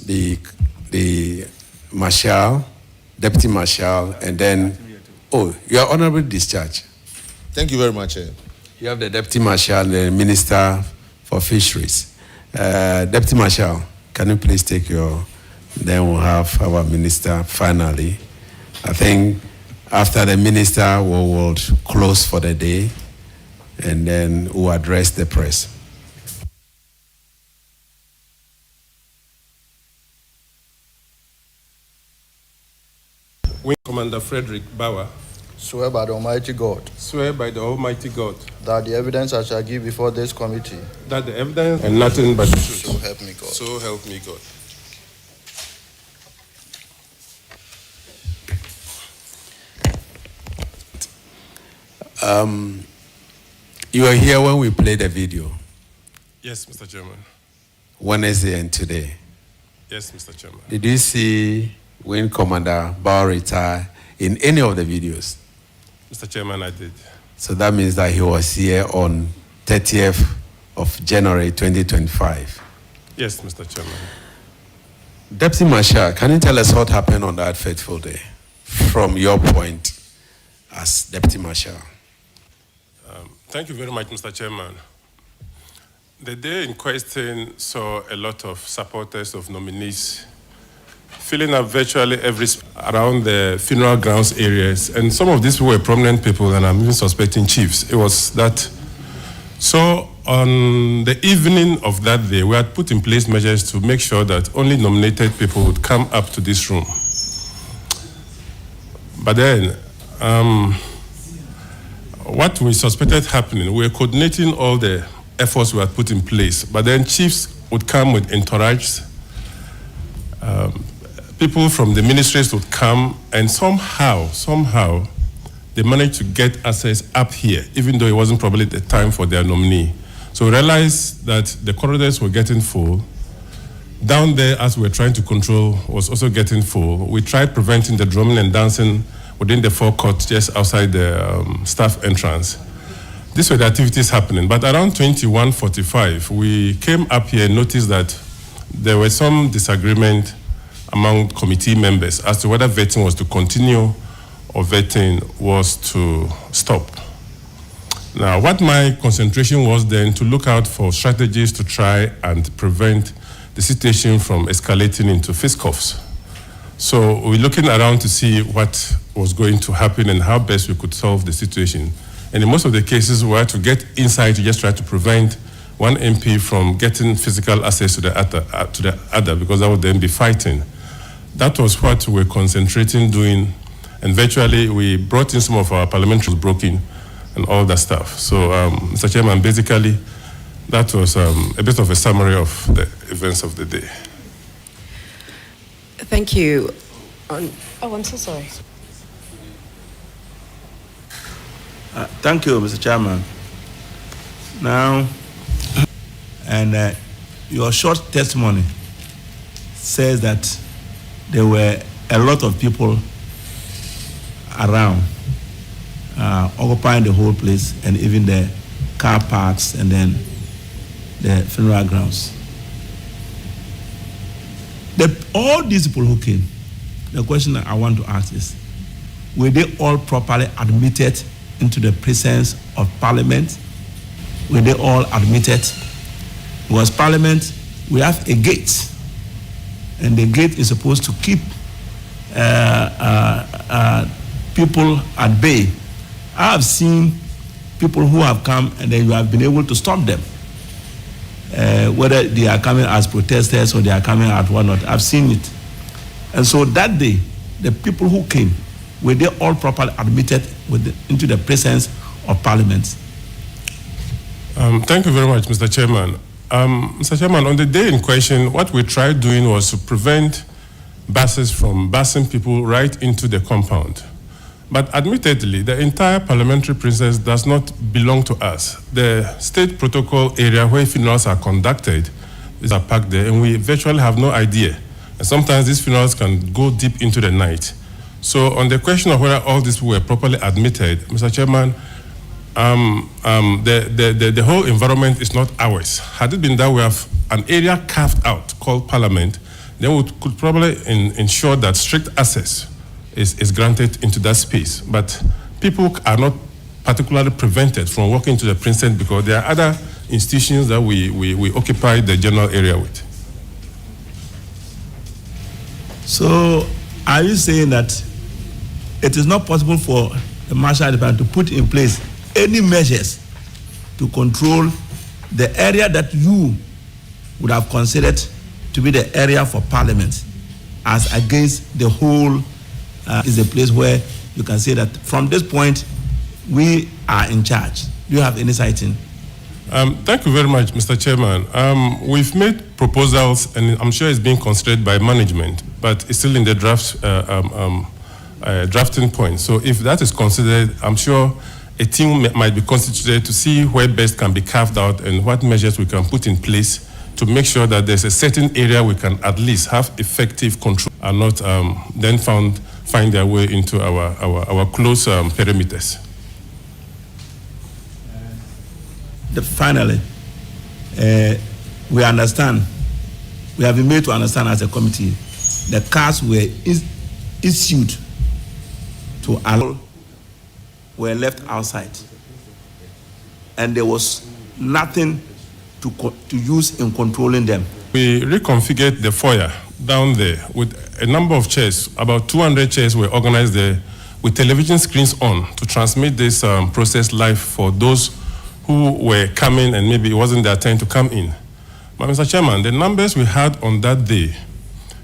the Marshal, Deputy Marshal, and then, you are honorably discharged. Thank you very much. You have the Deputy Marshal and the Minister for Fisheries. Deputy Marshal, can you please take your, then we'll have our minister finally. I think after the minister, we will close for the day, and then we'll address the press. Wing Commander Frederick Bauer. Swear by the Almighty God. Swear by the Almighty God. That the evidence I shall give before this committee. That the evidence and nothing but the truth. So help me God. So help me God. You were here when we played the video. Yes, Mr. Chairman. Wednesday and today. Yes, Mr. Chairman. Did you see Wing Commander Bauer retire in any of the videos? Mr. Chairman, I did. So that means that he was here on 30th of January 2025. Yes, Mr. Chairman. Deputy Marshal, can you tell us what happened on that fateful day from your point as Deputy Marshal? Thank you very much, Mr. Chairman. The day in question saw a lot of supporters of nominees filling up virtually every around the funeral grounds areas, and some of these were prominent people, and I'm even suspecting chiefs. It was that. So on the evening of that day, we had put in place measures to make sure that only nominated people would come up to this room. But then, what we suspected happening, we were coordinating all the efforts we had put in place, but then chiefs would come with entourage, people from the ministries would come, and somehow, they managed to get access up here, even though it wasn't probably the time for their nominee. So we realized that the corridors were getting full. Down there, as we were trying to control, was also getting full. We tried preventing the drumming and dancing within the forecourt just outside the staff entrance. These were the activities happening. But around 21:45, we came up here and noticed that there was some disagreement among committee members as to whether vetting was to continue or vetting was to stop. Now, what my concentration was then to look out for strategies to try and prevent the situation from escalating into fisticuffs. So we're looking around to see what was going to happen and how best we could solve the situation. And in most of the cases, we had to get inside to just try to prevent one MP from getting physical access to the other, because that would then be fighting. That was what we were concentrating doing, and virtually we brought in some of our parliamentary broken and all that stuff. So, Mr. Chairman, basically, that was a bit of a summary of the events of the day. Thank you. Oh, I'm so sorry. Thank you, Mr. Chairman. Now, and your short testimony says that there were a lot of people around occupying the whole place, and even the car parks and then the funeral grounds. All these people who came, the question that I want to ask is, were they all properly admitted into the presence of Parliament? Were they all admitted? Because Parliament, we have a gate, and the gate is supposed to keep people at bay. I have seen people who have come and then you have been able to stop them, whether they are coming as protesters or they are coming at whatnot. I've seen it. And so that day, the people who came, were they all properly admitted into the presence of Parliament? Thank you very much, Mr. Chairman. Mr. Chairman, on the day in question, what we tried doing was to prevent buses from busing people right into the compound. But admittedly, the entire parliamentary presence does not belong to us. The state protocol area where funerals are conducted is packed there, and we virtually have no idea. And sometimes these funerals can go deep into the night. So on the question of whether all these were properly admitted, Mr. Chairman, the whole environment is not ours. Had it been that we have an area carved out called Parliament, then we could probably ensure that strict access is granted into that space. But people are not particularly prevented from walking to the precinct because there are other institutions that we occupy the general area with. So, are you saying that it is not possible for the Marshal Department to put in place any measures to control the area that you would have considered to be the area for Parliament, as against the whole is a place where you can say that from this point we are in charge? Do you have any sighting? Thank you very much, Mr. Chairman. We've made proposals, and I'm sure it's being considered by management, but it's still in the drafting point. So if that is considered, I'm sure a team might be constituted to see where best can be carved out and what measures we can put in place to make sure that there's a certain area we can at least have effective control and not then find their way into our close perimeters. Finally, we understand, we have been made to understand as a committee, the cards were issued to allow were left outside, and there was nothing to use in controlling them. We reconfigured the foyer down there with a number of chairs. About 200 chairs were organized there with television screens on to transmit this process live for those who were coming and maybe it wasn't their time to come in. But Mr. Chairman, the numbers we had on that day,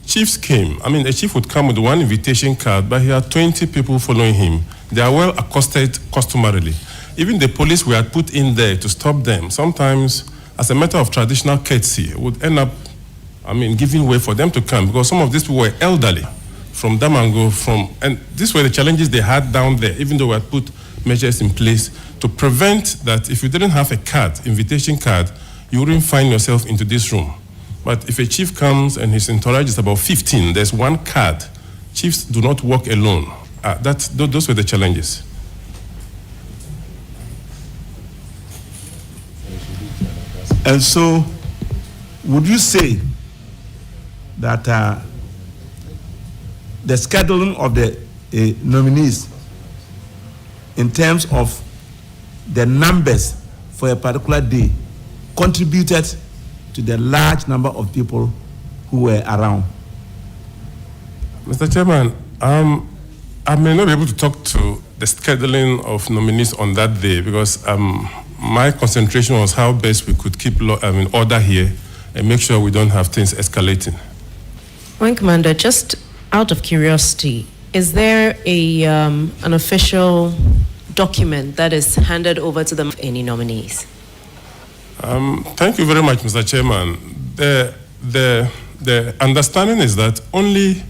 chiefs came. I mean, a chief would come with one invitation card, but he had 20 people following him. They are well accosted customarily. Even the police we had put in there to stop them, sometimes as a matter of traditional courtesy, would end up, giving way for them to come, because some of these people were elderly from Damango, and these were the challenges they had down there, even though we had put measures in place to prevent that. If you didn't have a card, invitation card, you wouldn't find yourself into this room. But if a chief comes and his entourage is about 15, there's one card. Chiefs do not walk alone. Those were the challenges. And so, would you say that the scheduling of the nominees in terms of the numbers for a particular day contributed to the large number of people who were around? Mr. Chairman, I may not be able to talk to the scheduling of nominees on that day because my concentration was how best we could keep order here and make sure we don't have things escalating. Well, Commander, just out of curiosity, is there an official document that is handed over to them, any nominees? Thank you very much, Mr. Chairman. The understanding is that only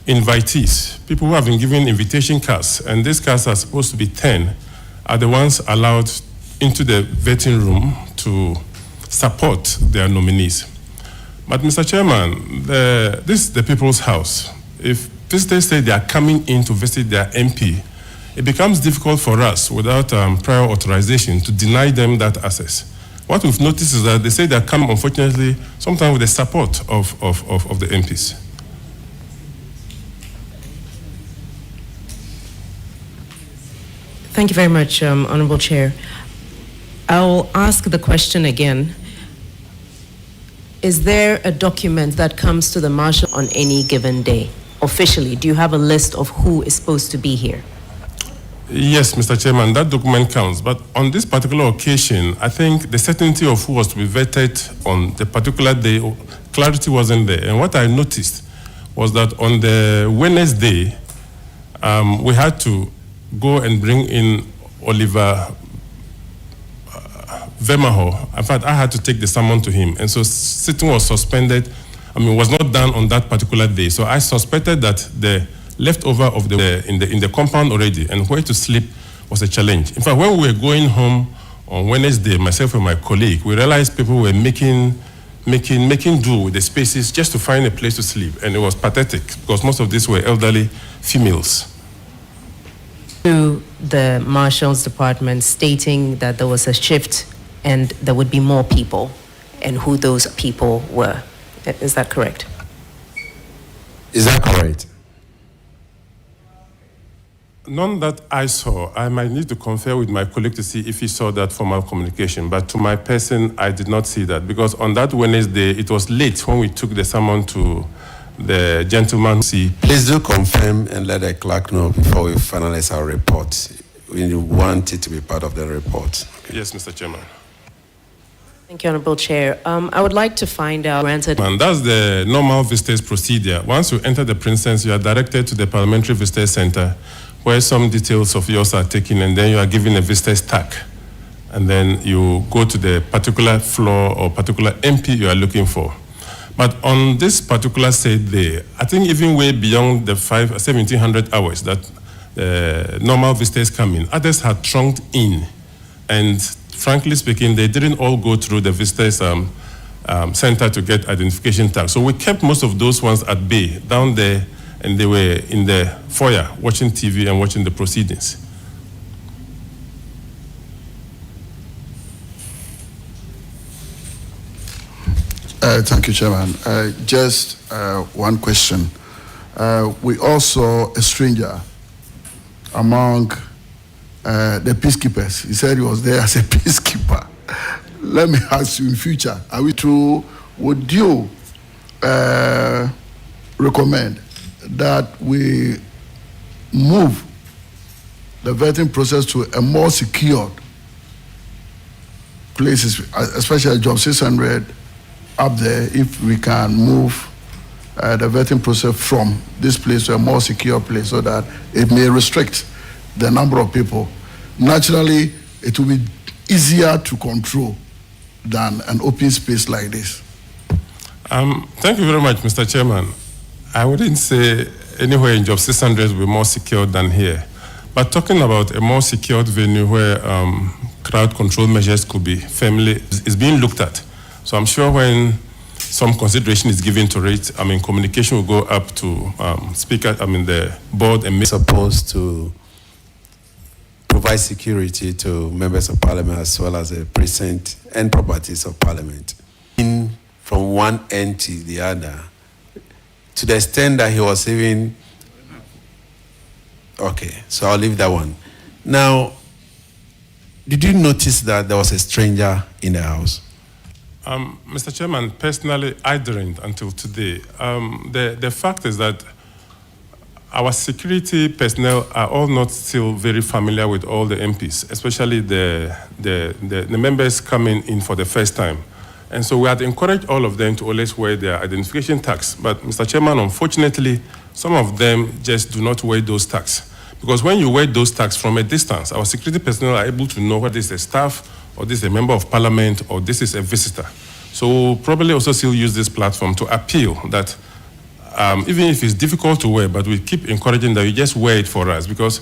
invitees, people who have been given invitation cards, and these cards are supposed to be 10, are the ones allowed into the vetting room to support their nominees. But Mr. Chairman, this is the people's house. If visitors say they are coming in to visit their MP, it becomes difficult for us without prior authorization to deny them that access. What we've noticed is that they say they're coming, unfortunately, sometimes with the support of the MPs. Thank you very much, Honorable Chair. I'll ask the question again. Is there a document that comes to the Marshal on any given day? Officially, do you have a list of who is supposed to be here? Yes, Mr. Chairman, that document counts. But on this particular occasion, I think the certainty of who was to be vetted on the particular day, clarity wasn't there. And what I noticed was that on the Wednesday, we had to go and bring in Oliver Vemaho. In fact, I had to take the summon to him. And so sitting was suspended. Was not done on that particular day. So I suspected that the leftover of in the compound already, and where to sleep was a challenge. In fact, when we were going home on Wednesday, myself and my colleague, we realized people were making do with the spaces just to find a place to sleep, and it was pathetic because most of these were elderly females. To the Marshal's Department stating that there was a shift and there would be more people, and who those people were. Is that correct? Is that correct? None that I saw. I might need to confer with my colleague to see if he saw that formal communication. But to my person, I did not see that. Because on that Wednesday, it was late when we took the summon to the gentleman. Please do confirm and let the clerk know before we finalize our report. We want it to be part of the report. Okay. Yes, Mr. Chairman. Thank you, Honorable Chair. I would like to find out granted. And that's the normal visitors procedure. Once you enter the premises, you are directed to the Parliamentary Visitors Center, where some details of yours are taken, and then you are given a visitor's tag. And then you go to the particular floor or particular MP you are looking for. But on this particular set day, I think even way beyond the 1700 hours that normal visitors come in, others had trunked in. And frankly speaking, they didn't all go through the visitors center to get identification tags. So we kept most of those ones at bay down there, and they were in the foyer watching TV and watching the proceedings. Thank you, Chairman. Just one question. We also a stranger among the peacekeepers. He said he was there as a peacekeeper. Let me ask you in future, would you recommend that we move the vetting process to a more secured places, especially Job 600 up there, if we can move the vetting process from this place to a more secure place so that it may restrict the number of people. Naturally, it will be easier to control than an open space like this. Thank you very much, Mr. Chairman. I wouldn't say anywhere in Job 600 will be more secure than here. But talking about a more secured venue where crowd control measures could be firmly is being looked at. So I'm sure when some consideration is given to it, communication will go up to the board and supposed to provide security to members of parliament as well as the precinct and properties of parliament. From one end to the other, to the extent that he was even, okay, so I'll leave that one. Now, did you notice that there was a stranger in the house? Mr. Chairman, personally, I didn't until today. The fact is that our security personnel are all not still very familiar with all the MPs, especially the members coming in for the first time. And so we had encouraged all of them to always wear their identification tags. But, Mr. Chairman, unfortunately, some of them just do not wear those tags. Because when you wear those tags from a distance, our security personnel are able to know whether this is a staff, or this is a member of parliament, or this is a visitor. So we'll probably also still use this platform to appeal that even if it's difficult to wear, but we keep encouraging that you just wear it for us, because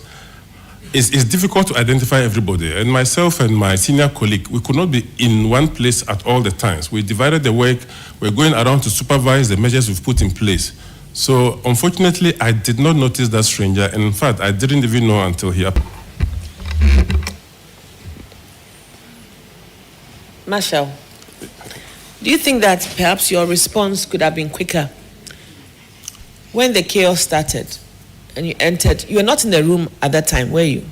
it's difficult to identify everybody. And myself and my senior colleague, we could not be in one place at all the times. We divided the work. We're going around to supervise the measures we've put in place. So unfortunately, I did not notice that stranger. And in fact, I didn't even know until he happened. Marshall, do you think that perhaps your response could have been quicker? When the chaos started and you entered, you were not in the room at that time, were you?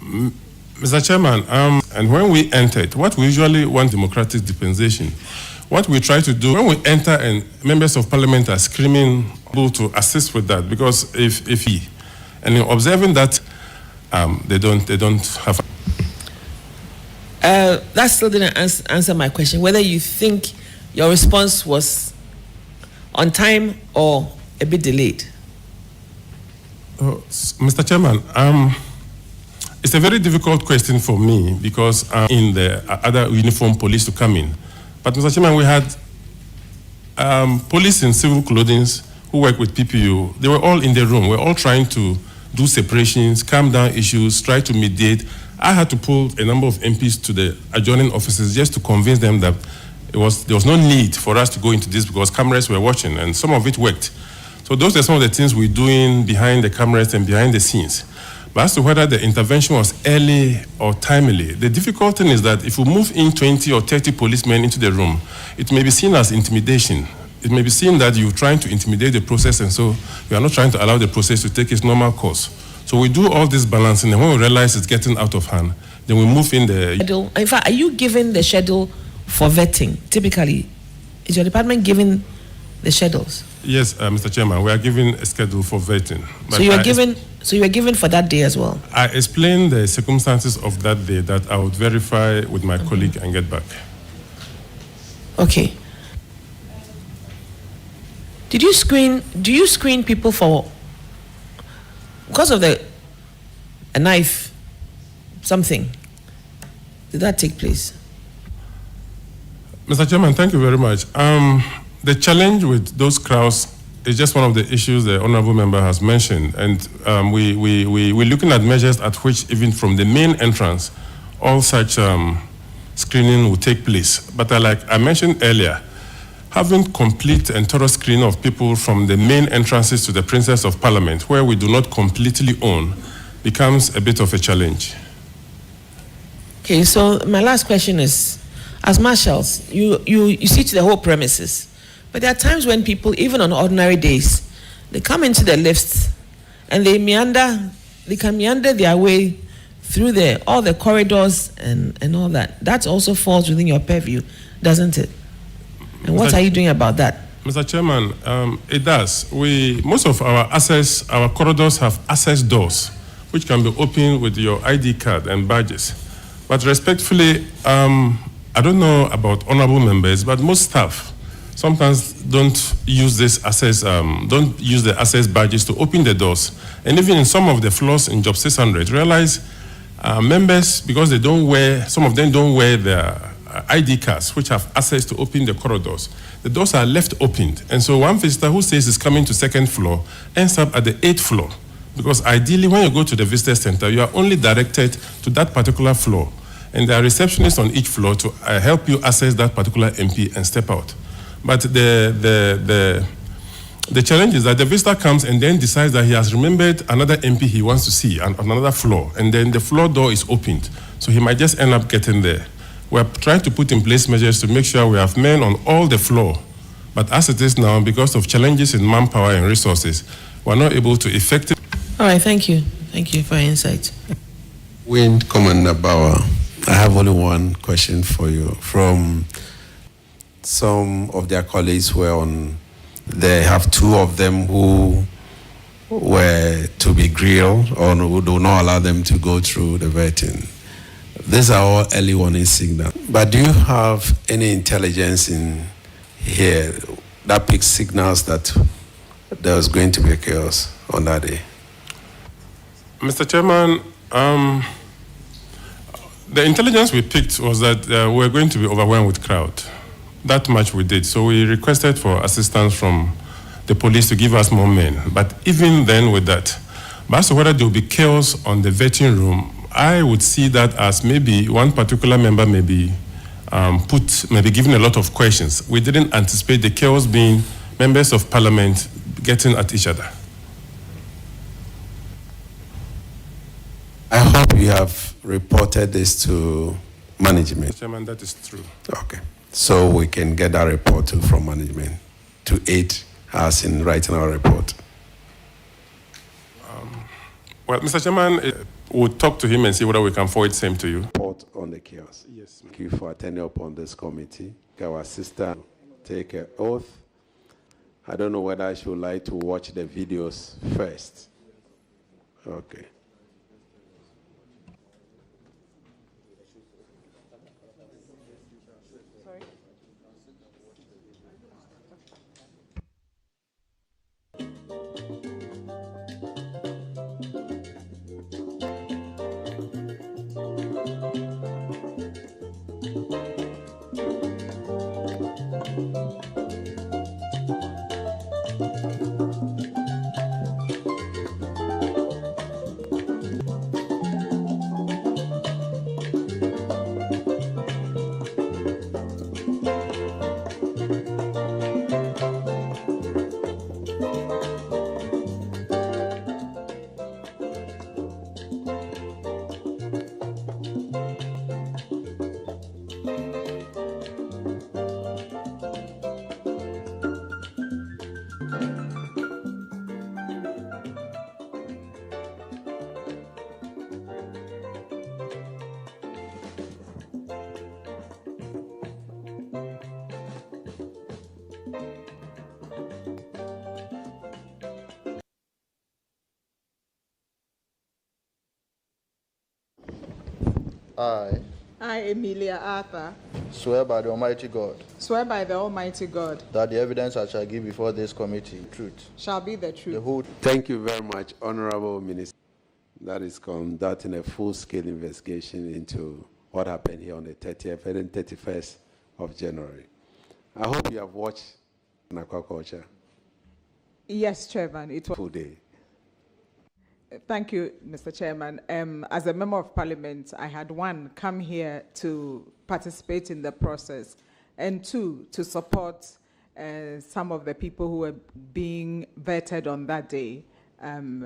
Mr. Chairman, and when we entered, what we usually want democratic dispensation, what we try to do when we enter and members of parliament are screaming to assist with that, because if he, and in observing that, they don't have. That still didn't answer my question, whether you think your response was on time or a bit delayed. Mr. Chairman, it's a very difficult question for me because in the other uniformed police to come in. But Mr. Chairman, we had police in civil clothing who work with PPU. They were all in the room. We're all trying to do separations, calm down issues, try to mediate. I had to pull a number of MPs to the adjoining offices just to convince them that there was no need for us to go into this because cameras were watching, and some of it worked. So those are some of the things we're doing behind the cameras and behind the scenes. But as to whether the intervention was early or timely, the difficult thing is that if we move in 20 or 30 policemen into the room, it may be seen as intimidation. It may be seen that you're trying to intimidate the process, and so you are not trying to allow the process to take its normal course. So we do all this balancing, and when we realize it's getting out of hand, then we move in the schedule. In fact, are you given the schedule for vetting? Typically, is your department given the schedules? Yes, Mr. Chairman, we are given a schedule for vetting. But So you are given for that day as well? I explained the circumstances of that day that I would verify with my colleague and get back. Okay. Do you screen people for, because of a knife, something? Did that take place? Mr. Chairman, thank you very much. The challenge with those crowds is just one of the issues the honorable member has mentioned, and we're looking at measures at which, even from the main entrance, all such screening will take place. But like I mentioned earlier, having complete and thorough screening of people from the main entrances to the Princess of Parliament, where we do not completely own, becomes a bit of a challenge. Okay, so my last question is, as marshals, you see to the whole premises, but there are times when people, even on ordinary days, they come into the lifts and they can meander their way through all the corridors and all that. That also falls within your purview, doesn't it? And what are you doing about that? Mr. Chairman, it does. Most of our corridors have access doors, which can be opened with your ID card and badges. But respectfully, I don't know about honorable members, but most staff sometimes don't use the access badges to open the doors. And even in some of the floors in Job 600, realize members, because some of them don't wear their ID cards, which have access to open the corridors. The doors are left opened. And so one visitor who says is coming to second floor ends up at the 8th floor. Because ideally, when you go to the visitor center, you are only directed to that particular floor. And there are receptionists on each floor to help you access that particular MP and step out. But the challenge is that the visitor comes and then decides that he has remembered another MP he wants to see on another floor. And then the floor door is opened. So he might just end up getting there. We're trying to put in place measures to make sure we have men on all the floor. But as it is now, because of challenges in manpower and resources, we're not able to effectively. All right, thank you. Thank you for your insight. Wind Commander Bauer, I have only one question for you. From some of their colleagues who were on, they have two of them who were to be grilled or who do not allow them to go through the vetting. These are all early warning signals. But do you have any intelligence in here that picks signals that there was going to be chaos on that day? Mr. Chairman, the intelligence we picked was that we were going to be overwhelmed with crowd. That much we did. So we requested for assistance from the police to give us more men. But even then with that, but as to whether there will be chaos on the vetting room, I would see that as maybe one particular member may be given a lot of questions. We didn't anticipate the chaos being members of parliament getting at each other. I hope you have reported this to management. Mr. Chairman, that is true. Okay. So we can get that report from management to aid us in writing our report. Well, Mr. Chairman, we'll talk to him and see whether we can forward same to you. Report on the chaos. Yes. Thank you for attending upon this committee. Our sister take an oath. I don't know whether she would like to watch the videos first. Okay. I I, Emilia Arthur, swear by the Almighty God swear by the Almighty God that the evidence I shall give before this committee, truth, shall be the truth. the whole. Thank you very much, Honorable Minister. That is conducting a full-scale investigation into what happened here on the 30th and 31st of January. I hope you have watched aquaculture. Yes, Chairman. It was Full day. Thank you, Mr. Chairman. As a member of Parliament, I had one, come here to participate in the process, and two, to support some of the people who were being vetted on that day,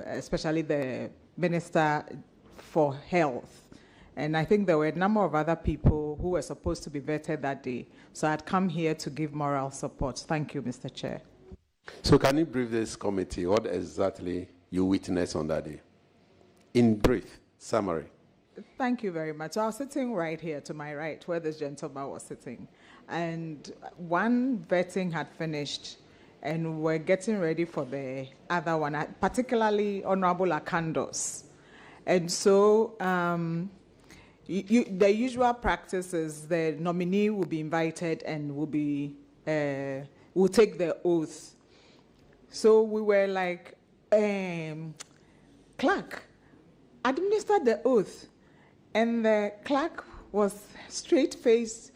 especially the Minister for Health. And I think there were a number of other people who were supposed to be vetted that day. So I'd come here to give moral support. Thank you, Mr. Chair. So can you brief this committee what exactly you witnessed on that day? In brief, summary. Thank you very much. So I was sitting right here to my right, where this gentleman was sitting. And one vetting had finished, and we're getting ready for the other one, particularly Honorable Akandos. And so the usual practice is the nominee will be invited and will take the oath. So we were like, clerk, administer the oath. And the clerk was straight-faced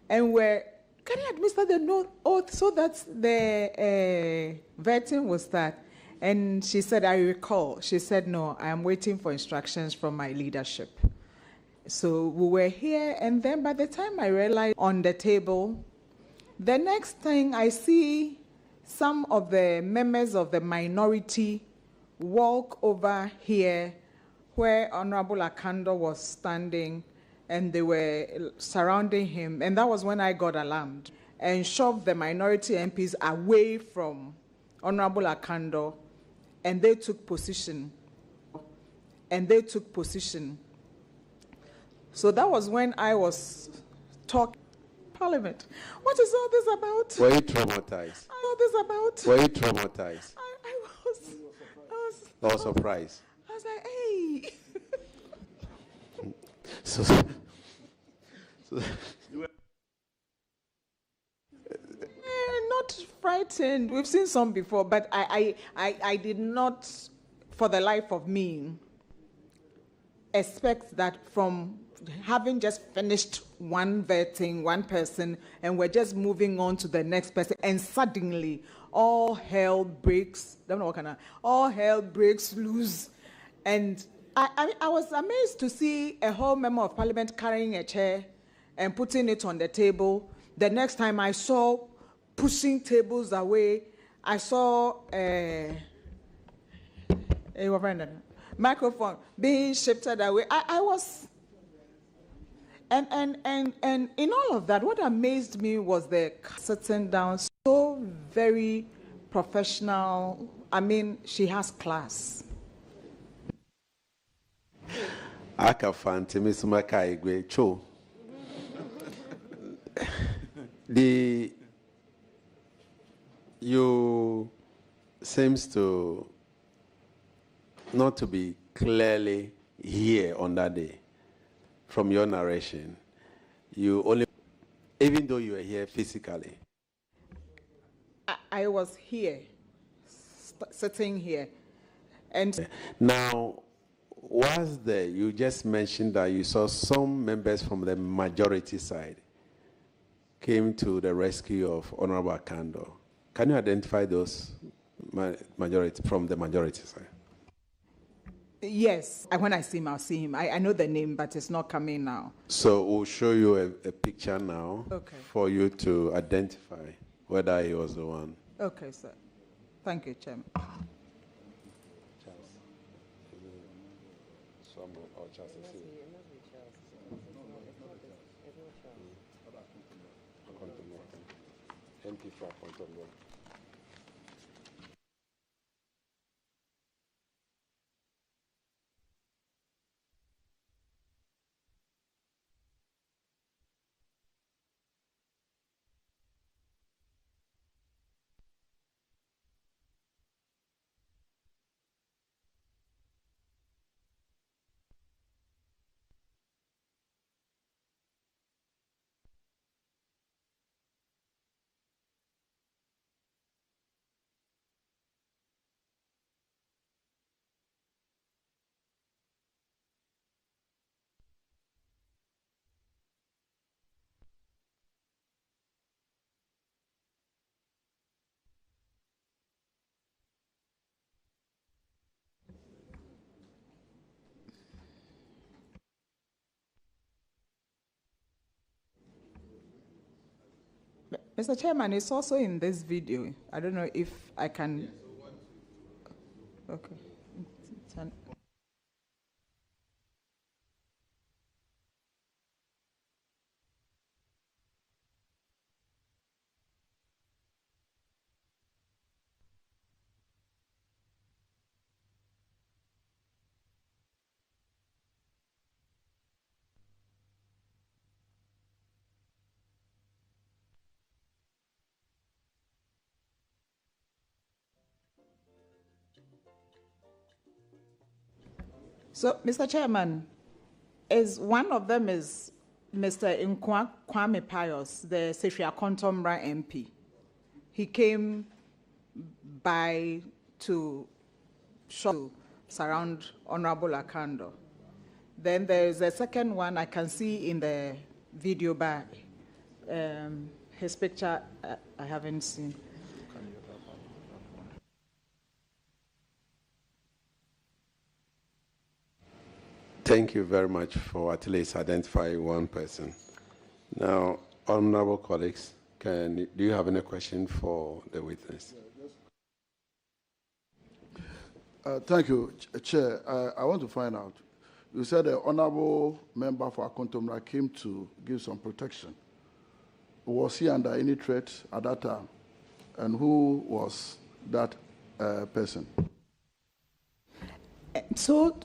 and can you administer the oath so that the vetting will start? And she said, I recall. She said, no, I am waiting for instructions from my leadership. So we were here, and then by the time I realized on the table, the next thing I see some of the members of the minority walk over here where Honorable Akando was standing, and they were surrounding him. And that was when I got alarmed and shoved the minority MPs away from Honorable Akando, and they took position. So that was when I was talking. Parliament. What is all this about? Were you traumatized? All this about? Were you traumatized? I was. Or surprised? I was like, hey. Not frightened. We've seen some before, but I did not, for the life of me, expect that from having just finished one vetting, one person, and we're just moving on to the next person, and suddenly all hell breaks. All hell breaks loose, and I was amazed to see a whole member of Parliament carrying a chair and putting it on the table. The next time I saw pushing tables away, I saw a microphone being shifted away. I was, and in all of that, what amazed me was the sitting down, so very professional. I mean, she has class. You seems to not to be clearly here on that day from your narration. You only, even though you were here physically. I was here, sitting here. And now, was there, you just mentioned that you saw some members from the majority side came to the rescue of Honorable Akando. Can you identify those majority from the majority side? Yes. When I see him, I'll see him. I know the name, but it's not coming now. So we'll show you a picture now for you to identify whether he was the one. Okay, sir. Thank you, Chairman. MP for appointment. Mr. Chairman, it's also in this video. I don't know if I can. Okay. So, Mr. Chairman, one of them is Mr. Kwame Pius, the Sefia Kontomra MP. He came by to surround Honorable Akando. Then there's a second one I can see in the video back. His picture I haven't seen. Thank you very much for at least identifying one person. Now, honorable colleagues, do you have any question for the witness? Thank you, Chair. I want to find out. You said the honorable member for Akontomra came to give some protection. Was he under any threat at that time? And who was that person? So,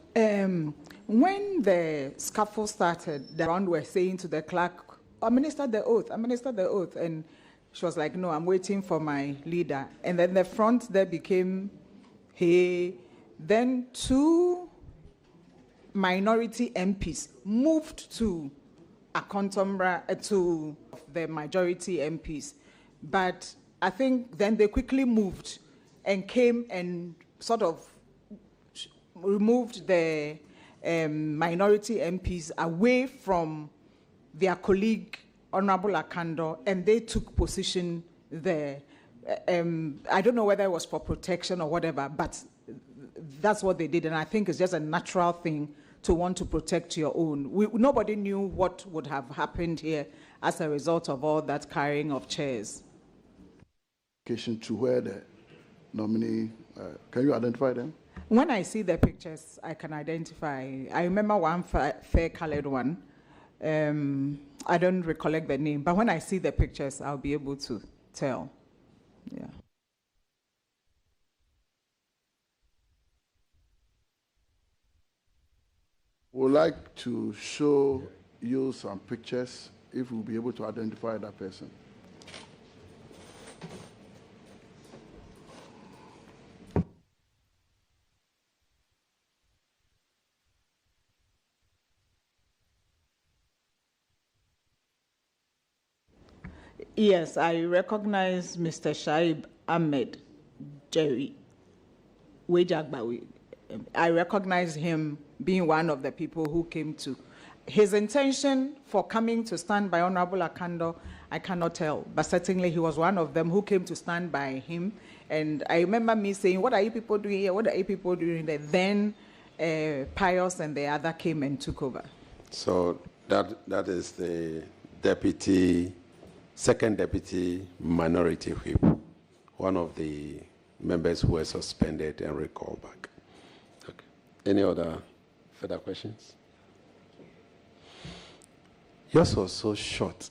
when the scuffle started, the round were saying to the clerk, administer the oath, administer the oath. And she was like, no, I'm waiting for my leader. And then the front there became, hey. Then two minority MPs moved to Akontomra, to the majority MPs. But I think then they quickly moved and came and sort of removed the minority MPs away from their colleague, Honorable Akando, and they took position there. I don't know whether it was for protection or whatever, but that's what they did, and I think it's just a natural thing to want to protect your own. Nobody knew what would have happened here as a result of all that carrying of chairs. To where the nominee, can you identify them? When I see the pictures, I can identify. I remember one fair-colored one. I don't recollect the name, but when I see the pictures, I'll be able to tell. Yeah. Would like to show you some pictures if we'll be able to identify that person. Yes, I recognize Mr. Shaib Ahmed Jerry Wejagbawi. I recognize him being one of the people who came to. His intention for coming to stand by Honorable Akando, I cannot tell, but certainly he was one of them who came to stand by him. And I remember me saying, what are you people doing here? What are you people doing there? Then Pius and the other came and took over. So that is the second deputy minority whip, one of the members who were suspended and recalled back. Okay. Any other further questions? Yours was so short.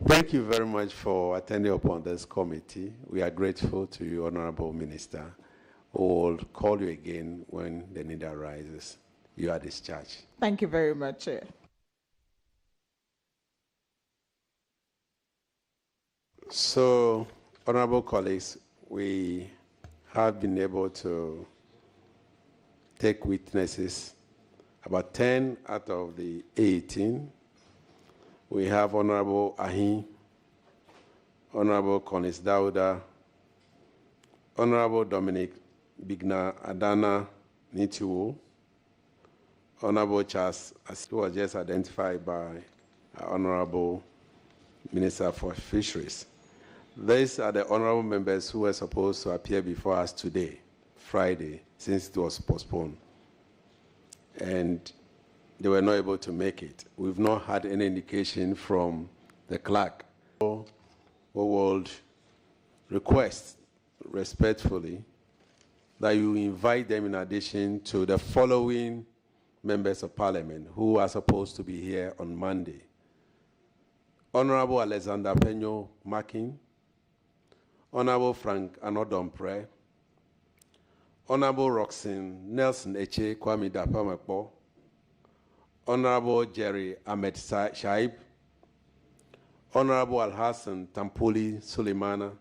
Thank you very much for attending upon this committee. We are grateful to you, Honorable Minister. We will call you again when the need arises. You are discharged. Thank you very much, Chair. So, honorable colleagues, we have been able to take witnesses, about 10 out of the 18. We have Honorable Ahin, Honorable Konis Dauda, Honorable Dominic Bigna Adana Nitiwo, Honorable Charles, as he was just identified by Honorable Minister for Fisheries. These are the honorable members who were supposed to appear before us today, Friday, since it was postponed. And they were not able to make it. We've not had any indication from the clerk. We would request respectfully that you invite them in addition to the following members of parliament who are supposed to be here on Monday. Honorable Alexander Peño Makin, Honorable Frank Anodompre, Honorable Roxanne Nelson Eche Kwame Dapamakbo, Honorable Jerry Ahmed Shaib, Honorable Al-Hassan Tampuli Suleimana,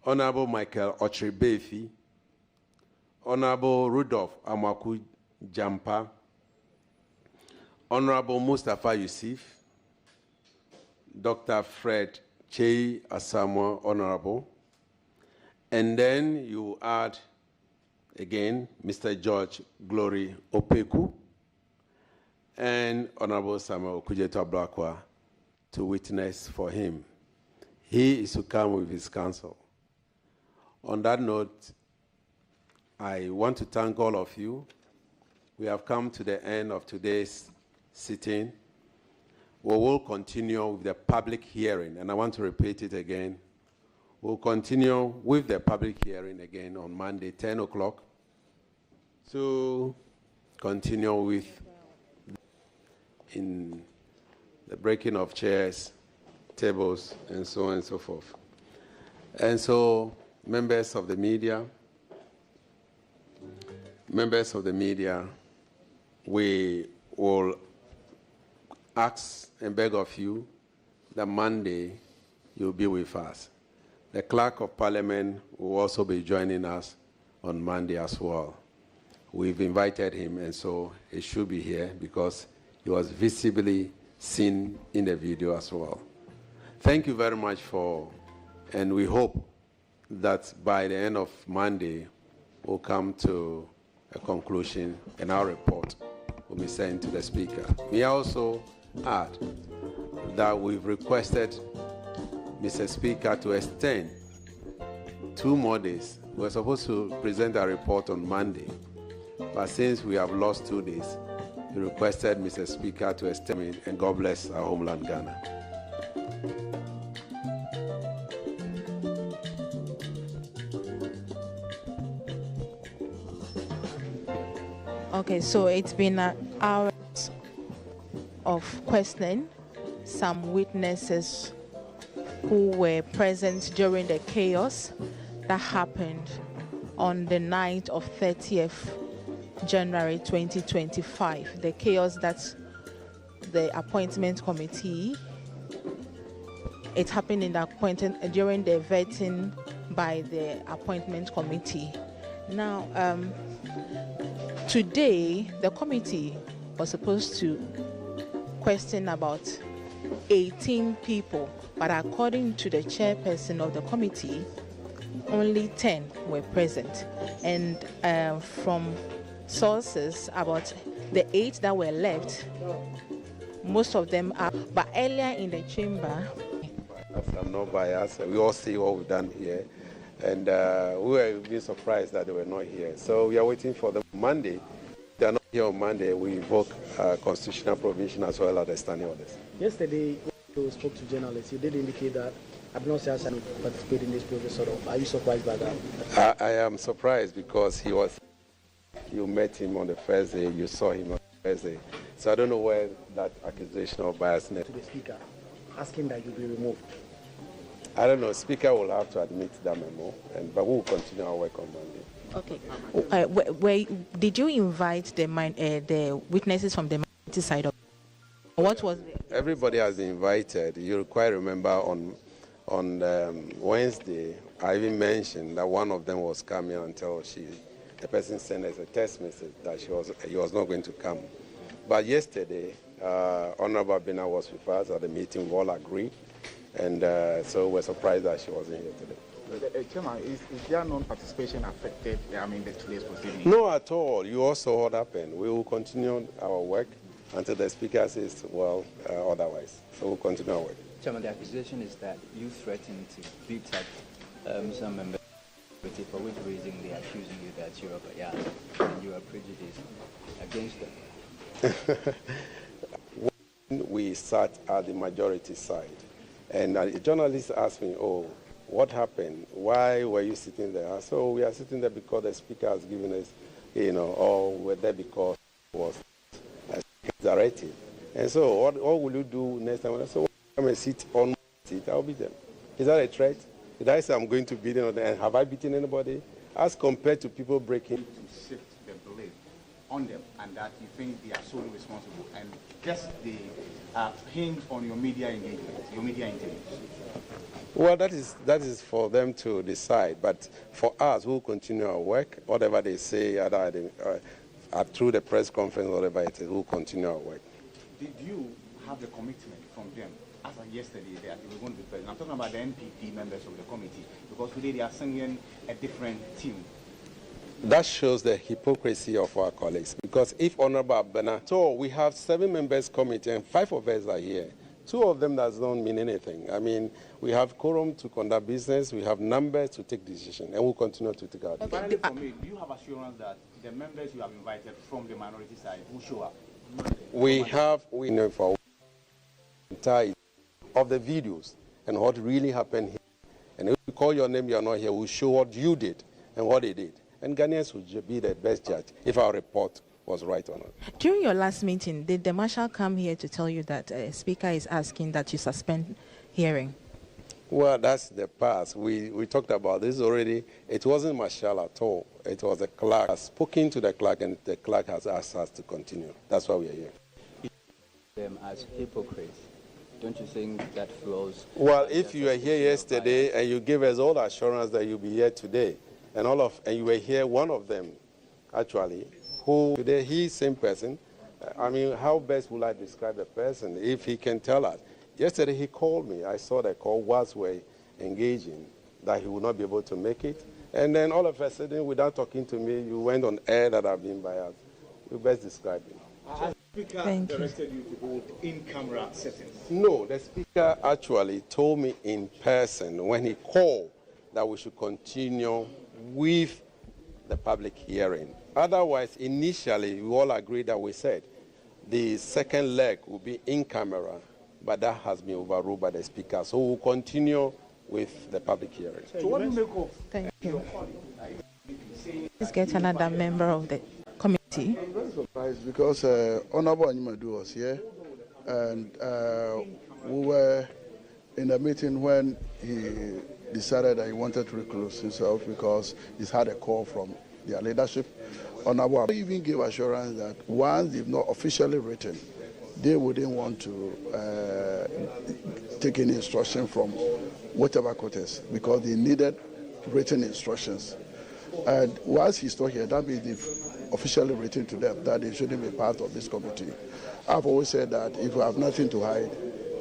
Honorable Michael Ochribefi, Honorable Rudolph Amaku Jampa, Honorable Mustafa Yusuf, Dr. Fred Chei Asamoah, Honorable, and then you add again Mr. George Glory Opeku and Honorable Samuel Kujeto Blakwa to witness for him. He is to come with his counsel. On that note, I want to thank all of you. We have come to the end of today's sitting. We will continue with the public hearing, and I want to repeat it again. We'll continue with the public hearing again on Monday, 10 o'clock, to continue with in the breaking of chairs, tables, and so on and so forth. And so, members of the media, we will ask and beg of you that Monday you'll be with us. The Clerk of Parliament will also be joining us on Monday as well. We've invited him, and so he should be here because he was visibly seen in the video as well. Thank you very much and we hope that by the end of Monday, we'll come to a conclusion and our report will be sent to the Speaker. We also add that we've requested Mr. Speaker to extend 2 more days. We're supposed to present our report on Monday, but since we have lost 2 days, we requested Mr. Speaker to extend it, and God bless our homeland, Ghana. Okay, so it's been hours of questioning some witnesses who were present during the chaos that happened on the night of 30th January 2025. The chaos that the appointment committee, it happened in the during the vetting by the appointment committee. Now, today, the committee was supposed to question about 18 people, but according to the chairperson of the committee, only 10 were present. And from sources, about the 8 that were left, most of them are, but earlier in the chamber. I'm not biased. We all see what we've done here. And we were being surprised that they were not here. So we are waiting for them Monday. If they are not here on Monday, we invoke constitutional provision as well as the standing orders. Yesterday, when you spoke to journalists, you did indicate that Administering has participated in this process. Sort of. Are you surprised by that? I am surprised because you met him on the first day, you saw him on the first day. So I don't know where that accusation of biasness. To the Speaker, asking that you be removed. I don't know. Speaker will have to admit that memo, but we will continue our work on Monday. Okay. Did you invite the witnesses from the minority side of? What was it? Everybody has been invited. You quite remember on Wednesday, I even mentioned that one of them was coming until the person sent us a text message that he was not going to come. But yesterday, Honorable Bina was with us at the meeting. We all agreed. And so we're surprised that she wasn't here today. Chairman, is their non-participation affected, the today's proceedings? No, at all. You also what happened. We will continue our work until the Speaker says, otherwise. So we'll continue our work. Chairman, the accusation is that you threatened to beat up some members, for which reason they are accusing you that you are biased and you are prejudiced against them. When we sat at the majority side, and a journalist asked me, "Oh, what happened? Why were you sitting there?" I said, "Oh, we are sitting there because the speaker has given us, or we're there because it was a directive." And so, what will you do next time? I said, "Well, come and sit on my seat. I'll beat them." Is that a threat? Did I say I'm going to beat them? And have I beaten anybody? As compared to people breaking. To shift the blame on them, and that you think they are solely responsible, and just the hinge on your media engagement, your media interviews. Well, that is for them to decide. But for us, we'll continue our work. Whatever they say, through the press conference, whatever it is, we'll continue our work. Did you have the commitment from them, as of yesterday, that they were going to be present? I'm talking about the NPP members of the committee, because today they are singing a different tune. That shows the hypocrisy of our colleagues. Because if Honorable Abena, so we have 7 members committee and 5 of us are here. 2 of them does not mean anything. I mean, we have quorum to conduct business, we have numbers to take decisions, and we'll continue to take our decisions. Finally, for me, do you have assurance that the members you have invited from the minority side will show up? We know for entire of the videos and what really happened here. And if we call your name, you are not here, we'll show what you did and what they did. And Ghanaians will be the best judge if our report was right or not. During your last meeting, did the marshal come here to tell you that a speaker is asking that you suspend hearing? Well, that's the past. We talked about this already. It wasn't marshal at all. It was the clerk. I spoken to the clerk, and the clerk has asked us to continue. That's why we are here. Them as hypocrites. Don't you think that flows? Well, if you were here yesterday and you gave us all the assurance that you'll be here today, and you were here, one of them, actually, who today he's same person. I mean, how best will I describe the person if he can tell us? Yesterday he called me. I saw the call whilst we're engaging that he would not be able to make it, and then all of a sudden, without talking to me, you went on air that I've been biased. You best describe it. The speaker directed you to hold in-camera settings. No, the speaker actually told me in person when he called that we should continue with the public hearing. Otherwise, initially, we all agreed that we said the second leg will be in camera, but that has been overruled by the speaker. So we'll continue with the public hearing. So what do you make of? Thank you. Let's get another member of the committee. I'm very surprised because Honorable Anyimadu was here, and we were in a meeting when he decided that he wanted to recluse himself because he's had a call from their leadership. Honorable even gave assurance that once they've not officially written, they wouldn't want to take any instruction from whatever quarters because they needed written instructions. And once he's not here, that means they've officially written to them that they shouldn't be part of this committee. I've always said that if you have nothing to hide,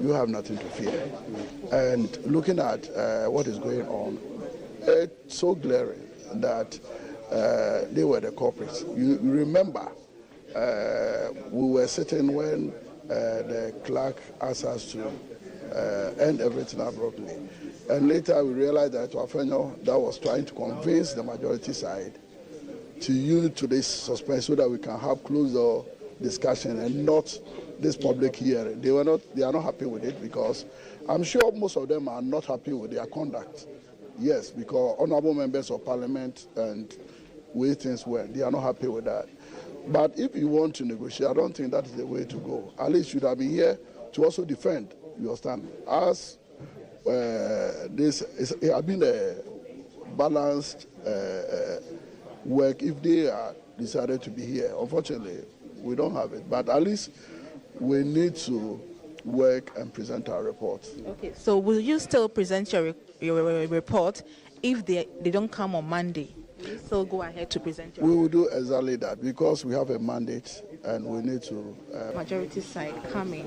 you have nothing to fear. And looking at what is going on, it's so glaring that they were the culprits. You remember, we were sitting when the clerk asked us to end everything abruptly. And later we realized that Wafenyo that was trying to convince the majority side to use today's suspense so that we can have closer discussion and not this public hearing. They are not happy with it because I'm sure most of them are not happy with their conduct. Yes, because honorable members of parliament and way things went, they are not happy with that. But if you want to negotiate, I don't think that is the way to go. At least you should have been here to also defend your stand. As this has been a balanced work. If they are decided to be here, unfortunately, we don't have it. But at least we need to work and present our report. Okay, so will you still present your report if they don't come on Monday? Will you still go ahead to present your report? We will do exactly that because we have a mandate and we need to... Majority side coming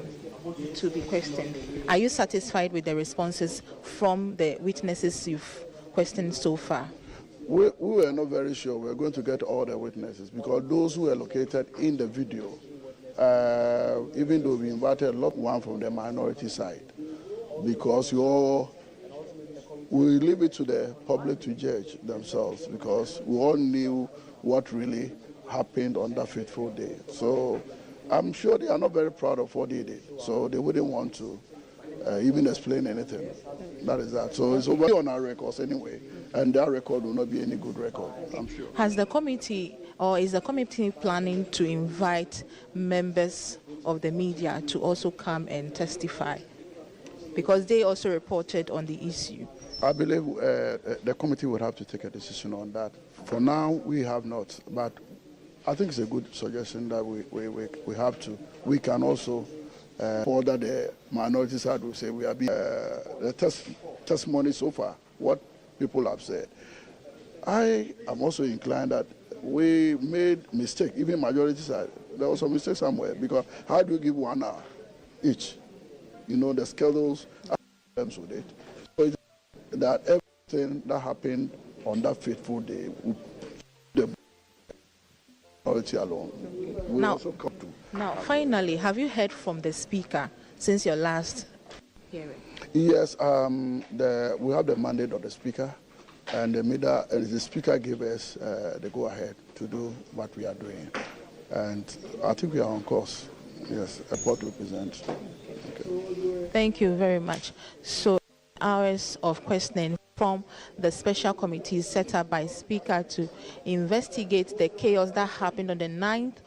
to be questioned. Are you satisfied with the responses from the witnesses you've questioned so far? We were not very sure we were going to get all the witnesses because those who were located in the video, even though we invited a lot one from the minority side, because we leave it to the public to judge themselves because we all knew what really happened on that fateful day. So I'm sure they are not very proud of what they did, so they wouldn't want to even explain anything. That is that. So it's over on our records anyway, and that record will not be any good record, I'm sure. Has the committee, or is the committee planning to invite members of the media to also come and testify? Because they also reported on the issue. I believe the committee would have to take a decision on that. For now, we have not, but I think it's a good suggestion that we have to. We can also further the minority side will say we are being the testimony so far, what people have said. I am also inclined that we made mistake, even majority side. There was a mistake somewhere, because how do you give 1 hour each? You know, the schedules problems with it. So it's that everything that happened on that fateful day, the minority alone, will also come to. Now, finally, have you heard from the speaker since your last hearing? Yes, we have the mandate of the speaker, and the speaker gave us the go-ahead to do what we are doing. And I think we are on course. Yes, a report to present. Okay. Thank you very much. So, hours of questioning from the special committee set up by Speaker to investigate the chaos that happened on the 9th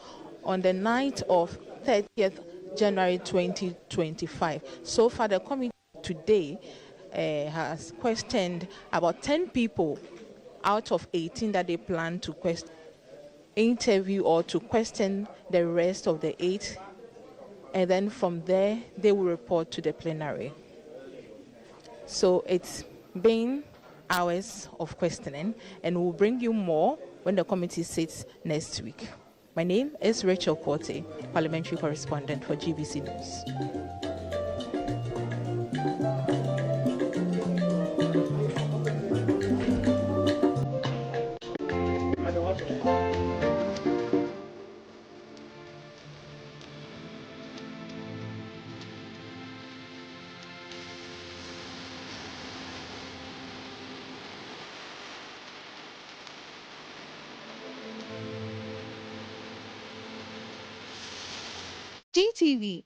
of 30th January 2025. So far, the committee today has questioned about 10 people out of 18 that they plan to interview or to question the rest of the 8, and then from there they will report to the plenary. So it's been hours of questioning, and we'll bring you more when the committee sits next week. My name is Rachel Korte, parliamentary correspondent for GBC News. GTV,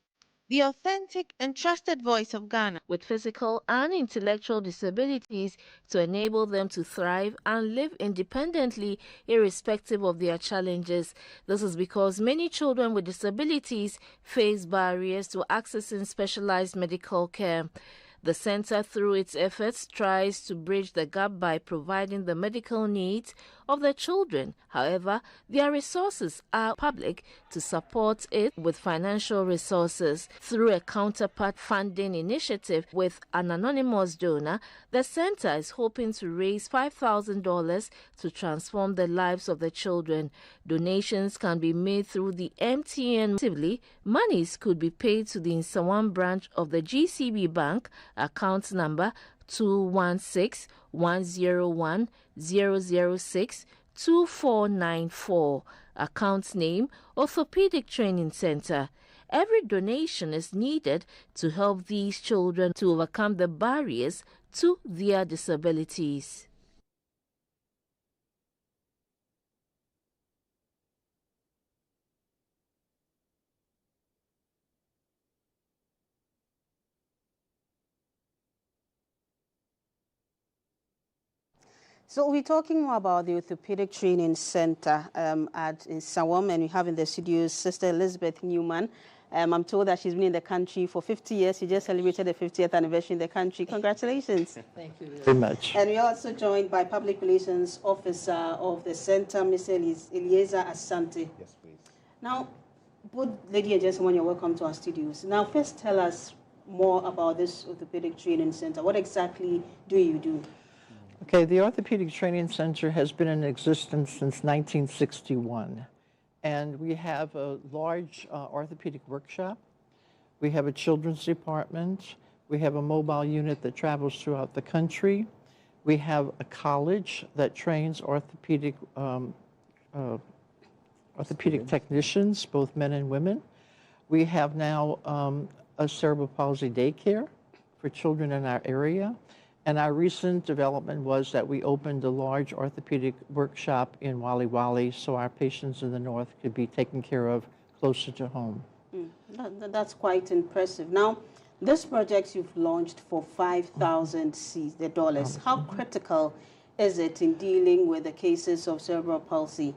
the authentic and trusted voice of Ghana, with physical and intellectual disabilities to enable them to thrive and live independently irrespective of their challenges. This is because many children with disabilities face barriers to accessing specialized medical care. The center, through its efforts, tries to bridge the gap by providing the medical needs of the children. However, their resources are public to support it with financial resources. Through a counterpart funding initiative with an anonymous donor, the center is hoping to raise $5,000 to transform the lives of the children. Donations can be made through the MTN. Monies could be paid to the Nsawam branch of the GCB Bank, account number 216-101-006-2494, account name Orthopedic Training Center. Every donation is needed to help these children to overcome the barriers to their disabilities. So we're talking more about the Orthopedic Training Center in Nsawam, and we have in the studio Sister Elizabeth Newman. I'm told that she's been in the country for 50 years. She just celebrated the 50th anniversary in the country. Congratulations. Thank you very much. And we're also joined by Public Relations Officer of the Center, Mr. Eliezer Asante. Yes, please. Now, both lady and gentlemen, you're welcome to our studios. Now, first tell us more about this Orthopedic Training Center. What exactly do you do? Okay, the Orthopedic Training Center has been in existence since 1961, and we have a large orthopedic workshop. We have a children's department. We have a mobile unit that travels throughout the country. We have a college that trains orthopedic technicians, both men and women. We have now a cerebral palsy daycare for children in our area. And our recent development was that we opened a large orthopedic workshop in Wali Wali so our patients in the north could be taken care of closer to home. That's quite impressive. Now, this project you've launched for $5,000. How critical is it in dealing with the cases of cerebral palsy?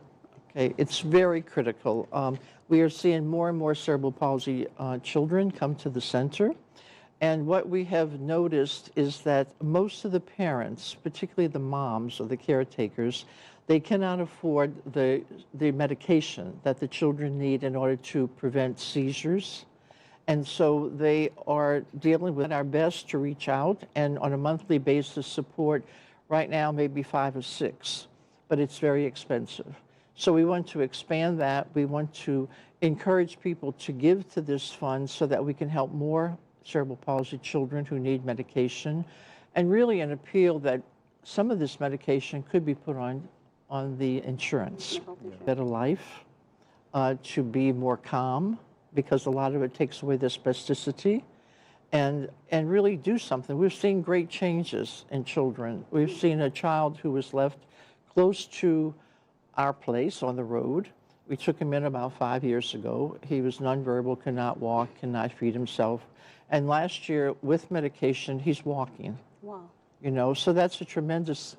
Okay, it's very critical. We are seeing more and more cerebral palsy children come to the center. And what we have noticed is that most of the parents, particularly the moms or the caretakers, they cannot afford the medication that the children need in order to prevent seizures. And so they are dealing with our best to reach out and on a monthly basis support right now maybe 5 or 6, but it's very expensive. So we want to expand that. We want to encourage people to give to this fund so that we can help more cerebral palsy children who need medication, and really an appeal that some of this medication could be put on the insurance. Better life, to be more calm, because a lot of it takes away the spasticity, and really do something. We've seen great changes in children. We've seen a child who was left close to our place on the road. We took him in about 5 years ago. He was nonverbal, could not walk, cannot feed himself. And last year, with medication, he's walking. Wow. You know, so that's a tremendous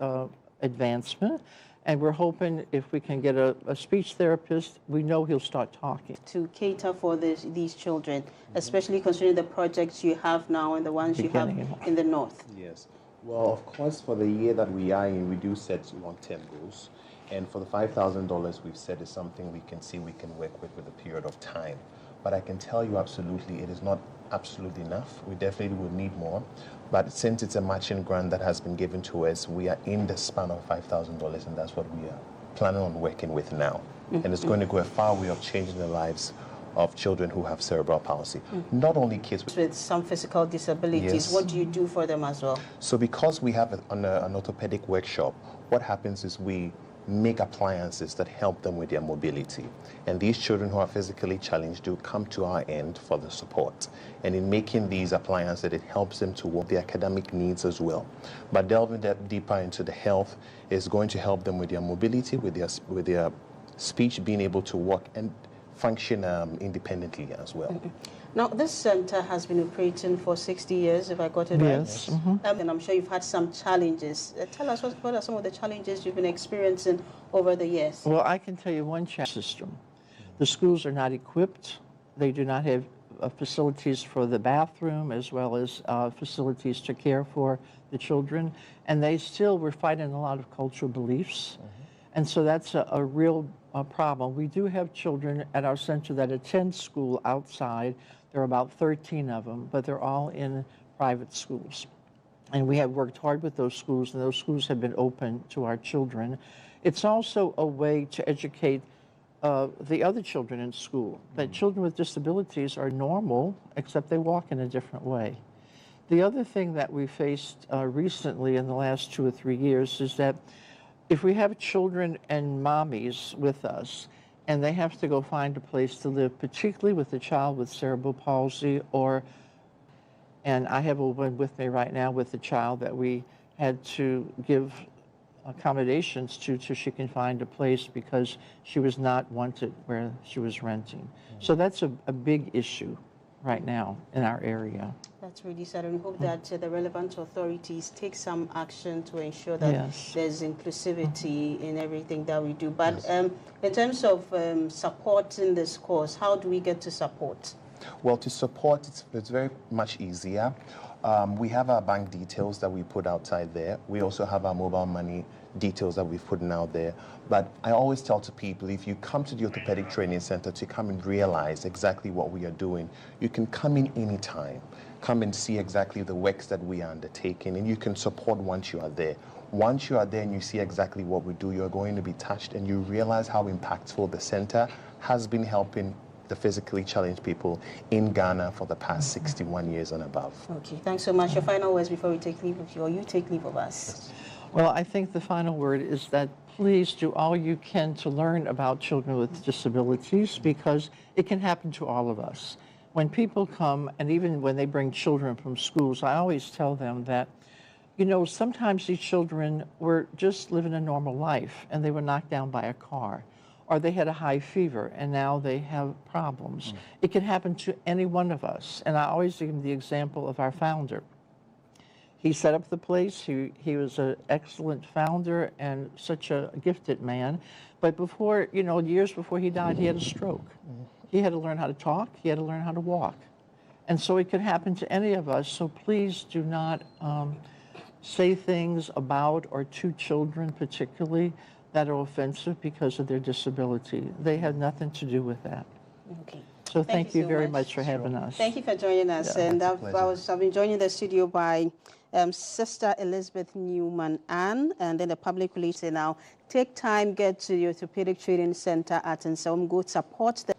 advancement. And we're hoping if we can get a speech therapist, we know he'll start talking. To cater for these children, especially considering the projects you have now and the ones you have in the north. Yes. Well, of course, for the year that we are in, we do set long-term goals. And for the $5,000 we've said is something we can see we can work with a period of time. But I can tell you absolutely it is not absolutely enough. We definitely would need more. But since it's a matching grant that has been given to us, we are in the span of $5,000, and that's what we are planning on working with now. And it's going to go a far way of changing the lives of children who have cerebral palsy. Not only kids with some physical disabilities. Yes. What do you do for them as well? So because we have an orthopedic workshop, what happens is we make appliances that help them with their mobility. And these children who are physically challenged do come to our end for the support. And in making these appliances, it helps them to work their academic needs as well. But delving that deeper into the health is going to help them with their mobility, with their speech, being able to walk and function independently as well. Now, this center has been operating for 60 years, if I got it right. Yes. And I'm sure you've had some challenges. Tell us what are some of the challenges you've been experiencing over the years? Well, I can tell you one system. The schools are not equipped. They do not have facilities for the bathroom as well as facilities to care for the children. And we're fighting a lot of cultural beliefs. And so that's a real problem. We do have children at our center that attend school outside. There are about 13 of them, but they're all in private schools. And we have worked hard with those schools, and those schools have been open to our children. It's also a way to educate the other children in school, that children with disabilities are normal, except they walk in a different way. The other thing that we faced recently in the last 2 or 3 years is that if we have children and mommies with us, and they have to go find a place to live, particularly with a child with cerebral palsy, and I have a woman with me right now with a child that we had to give accommodations to so she can find a place because she was not wanted where she was renting. So that's a big issue right now in our area. That's really sad, and we hope that the relevant authorities take some action to ensure that there's inclusivity in everything that we do. But in terms of supporting this cause, how do we get to support? Well, to support, it's very much easier. We have our bank details that we put outside there. We also have our mobile money details that we've put out there. But I always tell to people, if you come to the Orthopedic Training Center to come and realize exactly what we are doing, you can come in anytime. Come and see exactly the works that we are undertaking, and you can support once you are there. Once you are there and you see exactly what we do, you're going to be touched, and you realize how impactful the center has been helping the physically challenged people in Ghana for the past 61 years and above. Okay, thanks so much. Your final words before we take leave of you, or you take leave of us. Well, I think the final word is that please do all you can to learn about children with disabilities, because it can happen to all of us. When people come, and even when they bring children from schools, I always tell them that, you know, sometimes these children were just living a normal life and they were knocked down by a car. or they had a high fever and now they have problems. It can happen to any one of us. And I always give the example of our founder. He set up the place. He was an excellent founder and such a gifted man. But before, years before he died, he had a stroke. He had to learn how to talk. He had to learn how to walk. And so it could happen to any of us. So please do not say things about or to children particularly that are offensive because of their disability. They have nothing to do with that. Okay. So thank you so very much for having us. Thank you for joining us. Yeah, and I've been joined in the studio by Sister Elizabeth Newman-Ann, and then the public relations. Now, take time, get to the Orthopedic Training Center at Nsawam, go support them.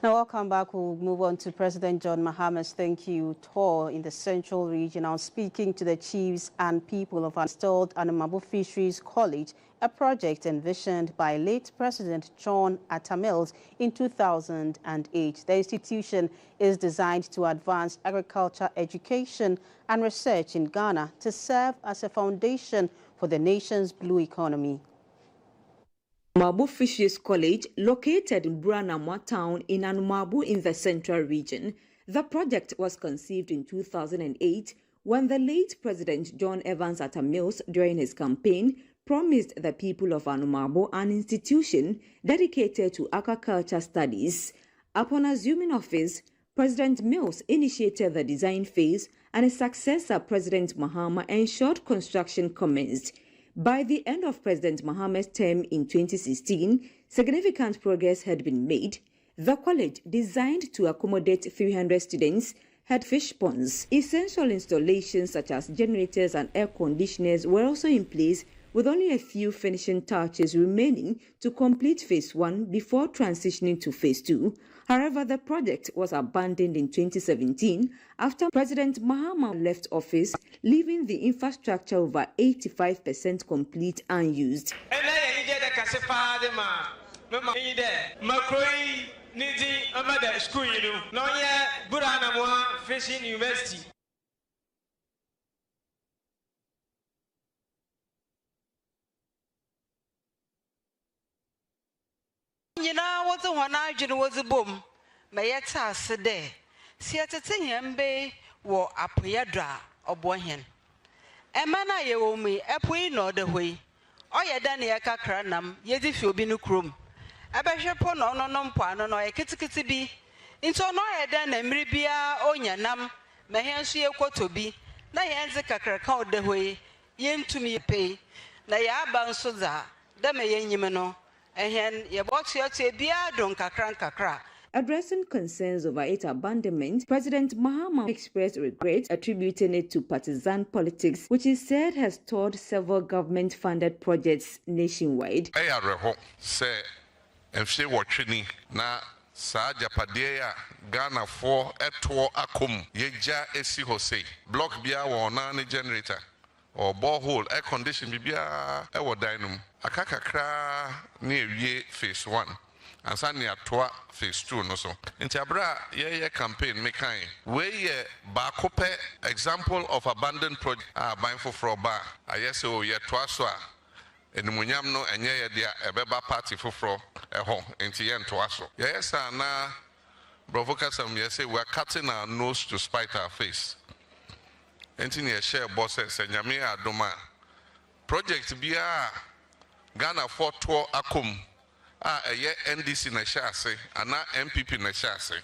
Now, welcome back. We'll move on to President John Mahama's thank you tour in the Central Region. Now, speaking to the chiefs and people of installed Anumabo Fisheries College, a project envisioned by late President John Atta Mills in 2008. The institution is designed to advance agriculture education and research in Ghana to serve as a foundation for the nation's blue economy. Anumabo Fisheries College, located in Buranamwa town in Anumabo in the Central Region. The project was conceived in 2008 when the late President John Evans Atta Mills, during his campaign, promised the people of Anumabo an institution dedicated to agriculture studies. Upon assuming office, President Mills initiated the design phase and his successor, President Mahama, ensured construction commenced. By the end of President Mahama's term in 2016, significant progress had been made. The college, designed to accommodate 300 students, had fish ponds. Essential installations such as generators and air conditioners were also in place, with only a few finishing touches remaining to complete Phase 1 before transitioning to Phase 2. However, the project was abandoned in 2017 after President Mahama left office, leaving the infrastructure over 85% complete and unused. Was the one I was a boom. Mayetta said there. See at a thing him bay war a puyadra or boyhen. A man I owe me a pui no the way. Oh, ya Daniaka cranum, yet if you be no crum. A bishop on no pano or a kitty be. Into no I done a miribia or yanam, my hands see a quoto be. Na hands a cacra the way, yen to me pay. Na ya bounce so that, the may yimano. Addressing concerns over its abandonment, President Mahama expressed regret, attributing it to partisan politics, which he said has stalled several government-funded projects nationwide. Sa japadea Ghana for eto akum yeja esi hose block bia wo na ne generator or borehole air condition bibia e wo dinum akakakra na ewie Phase 1 ansa ne atoa Phase 2 no so nti abra ye campaign mekan we ye ba kope example of abandoned project ban for ba ayese o ye toa so a enimunyam no enye ye dia ebeba party foforo eho nti ye ntoa so yes na provocasm ye say we are cutting our nose to spite our face enti ne share bosses enyame adoma project bia Ghana for tour akum eye NDC na shase ana MPP na shase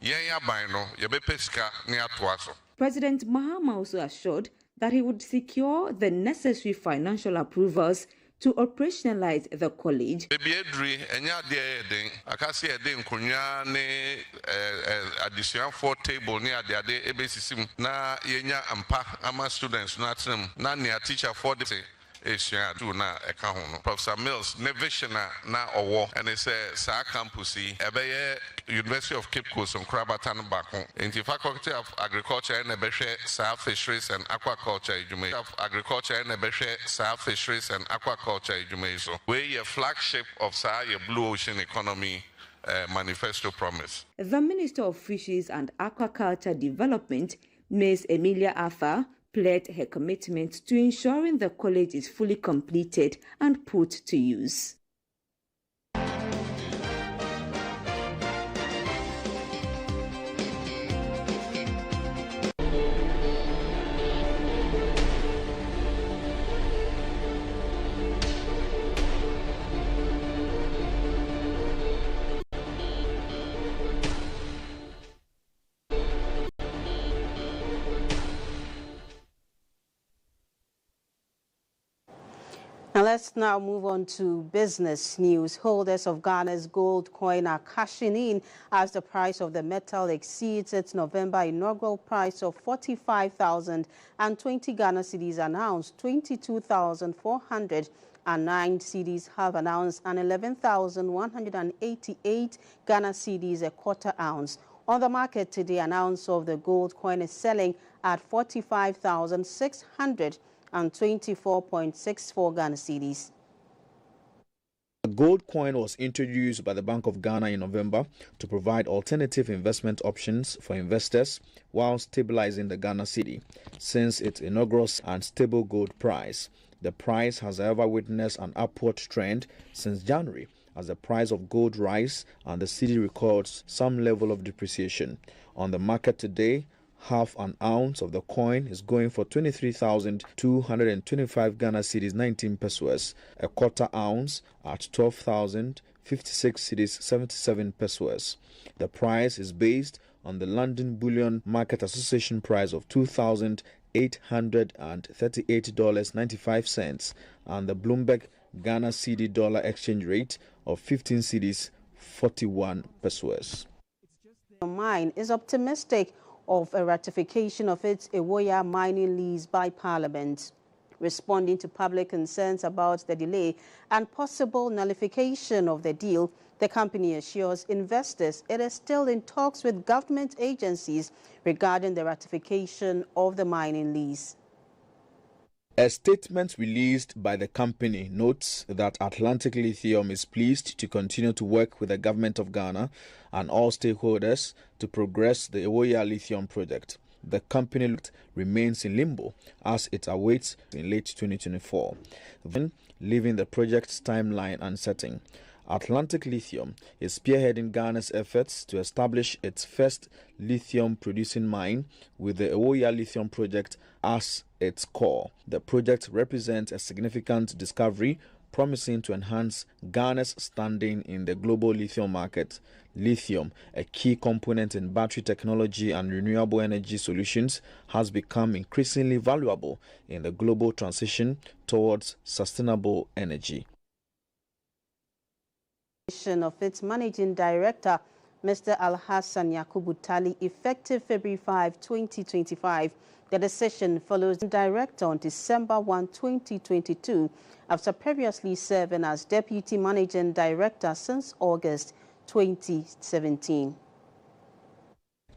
yen ya ban no ye be pesika ne atoa so. President Mahama also assured that he would secure the necessary financial approvals to operationalize the college. Ebiedri enya de eden akase eden konya ne addition for table ne ade ebesisim na yenya ampa ama students na atrem na ne teacher for the Asia do na eka ho no. Professor Mills ne vision na owo and it says sa campus ebeye University of Cape Coast on Krabatan Bako. In the Faculty of Agriculture and Ebeshe Sa Fisheries and Aquaculture Jume of Agriculture and Ebeshe Sa Fisheries and Aquaculture Jumeso. Where your flagship of Sa your blue ocean economy manifesto promise. The Minister of Fisheries and Aquaculture Development, Ms. Emilia Afa, pledged her commitment to ensuring the college is fully completed and put to use. Now let's now move on to business news. Holders of Ghana's gold coin are cashing in as the price of the metal exceeds its November inaugural price of 45,020 Ghana cedis announced. 22,409 cedis have announced and 11,188 Ghana cedis a quarter ounce. On the market today, an ounce of the gold coin is selling at 45,600 and 24.64 Ghana cedis. The gold coin was introduced by the Bank of Ghana in November to provide alternative investment options for investors while stabilizing the Ghana cedi. Since its inaugural and stable gold price, the price has however witnessed an upward trend since January as the price of gold rises and the cedi records some level of depreciation. On the market today, half an ounce of the coin is going for 23,225 Ghana cedis 19 pesos. A quarter ounce at 12,056 cedis 77 pesos. The price is based on the London Bullion Market Association price of $2,838.95 and the Bloomberg Ghana cedi dollar exchange rate of 15 cedis 41 pesos. The mine is optimistic of a ratification of its Ewoya mining lease by Parliament. Responding to public concerns about the delay and possible nullification of the deal, the company assures investors it is still in talks with government agencies regarding the ratification of the mining lease. A statement released by the company notes that Atlantic Lithium is pleased to continue to work with the government of Ghana and all stakeholders to progress the Ewoya lithium project. The company remains in limbo as it awaits in late 2024, then leaving the project's timeline uncertain. Atlantic Lithium is spearheading Ghana's efforts to establish its first lithium-producing mine with the Ewoya lithium project as its core. The project represents a significant discovery promising to enhance Ghana's standing in the global lithium market. Lithium, a key component in battery technology and renewable energy solutions, has become increasingly valuable in the global transition towards sustainable energy. Of its managing director, Mr. Al-Hassan Yakubu Tali, effective February 5, 2025. The decision follows the director on December 1, 2022, after previously serving as deputy managing director since August 2017.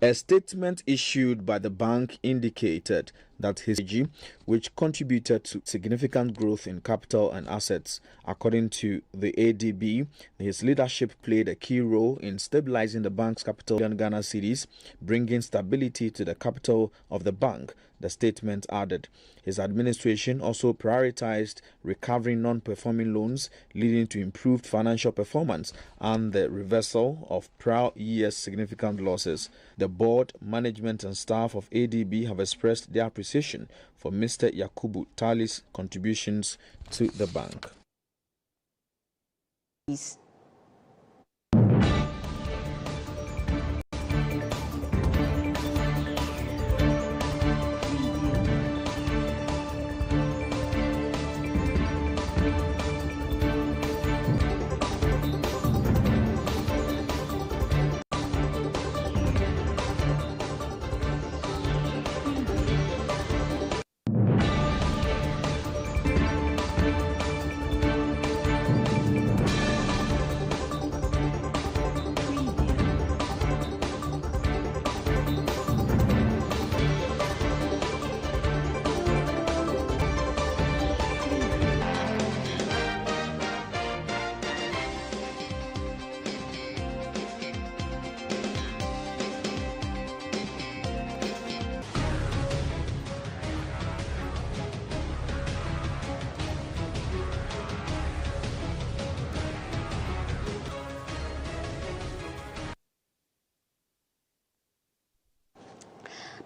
A statement issued by the bank indicated that his strategy, which contributed to significant growth in capital and assets. According to the ADB, his leadership played a key role in stabilizing the bank's capital in Ghana cedis, bringing stability to the capital of the bank. The statement added, his administration also prioritized recovering non-performing loans, leading to improved financial performance and the reversal of prior year's significant losses. The board, management and staff of ADB have expressed their appreciation for Mr. Yakubu Tali's contributions to the bank.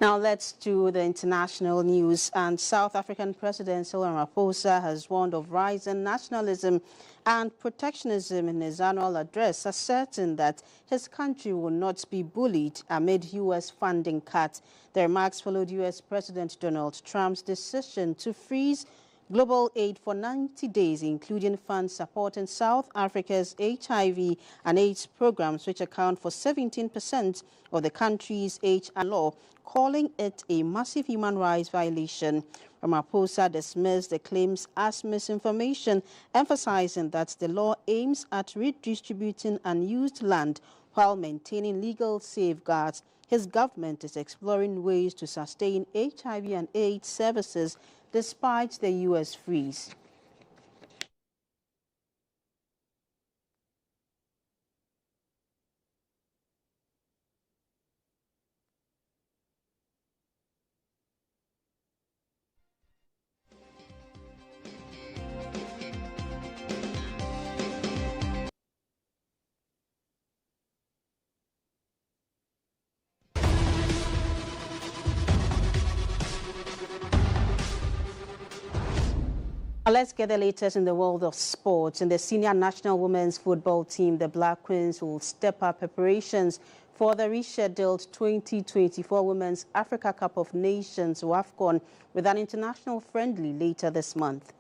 Now let's do the international news. And South African President Cyril Ramaphosa has warned of rising nationalism and protectionism in his annual address, asserting that his country will not be bullied amid U.S. funding cuts. The remarks followed U.S. President Donald Trump's decision to freeze global aid for 90 days, including funds supporting South Africa's HIV and AIDS programs, which account for 17% of the country's HIV law, calling it a massive human rights violation. Ramaphosa dismissed the claims as misinformation, emphasizing that the law aims at redistributing unused land while maintaining legal safeguards. His government is exploring ways to sustain HIV and AIDS services despite the U.S. freeze. Let's get the latest in the world of sports. In the senior national women's football team, the Black Queens will step up preparations for the rescheduled 2024 Women's Africa Cup of Nations, WAFCON, with an international friendly later this month.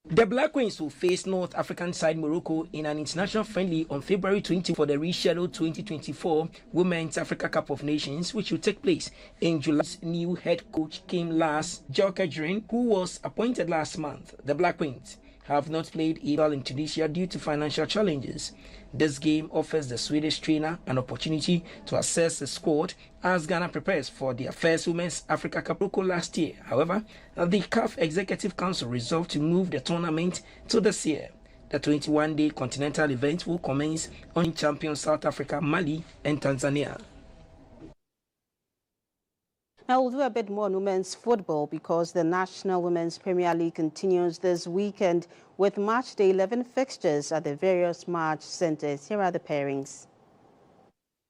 The Black Queens will face North African side Morocco in an international friendly on February 20 for the rescheduled 2024 Women's Africa Cup of Nations, which will take place in July. New head coach came last, Jokedrin, who was appointed last month. The Black Queens have not played either in Tunisia due to financial challenges. This game offers the Swedish trainer an opportunity to assess the squad as Ghana prepares for their first Women's Africa Cup last year. However, the CAF Executive Council resolved to move the tournament to this year. The 21-day continental event will commence on champions South Africa, Mali, and Tanzania. Now we'll do a bit more on women's football because the National Women's Premier League continues this weekend with match day 11 fixtures at the various match centres. Here are the pairings.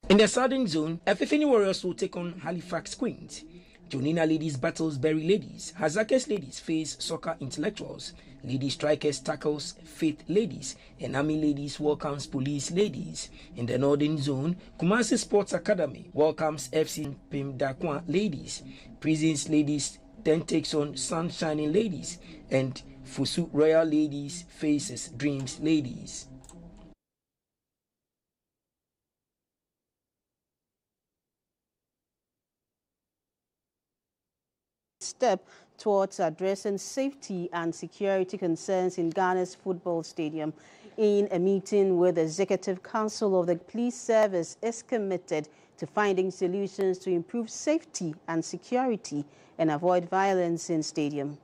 In the Southern Zone, Efifini Warriors will take on Halifax Queens. Jonina Ladies battles Berry Ladies. Hazakes Ladies face Soccer Intellectuals. Lady Strikers tackles Faith Ladies. And Army Ladies welcomes Police Ladies. In the Northern Zone, Kumasi Sports Academy welcomes FC Pimdakwa Ladies. Prisons Ladies then takes on Sunshining Ladies. And Fusu Royal Ladies faces Dreams Ladies. Step towards addressing safety and security concerns in Ghana's football stadium. In a meeting with the Executive Council of the Police Service is committed to finding solutions to improve safety and security and avoid violence in stadium.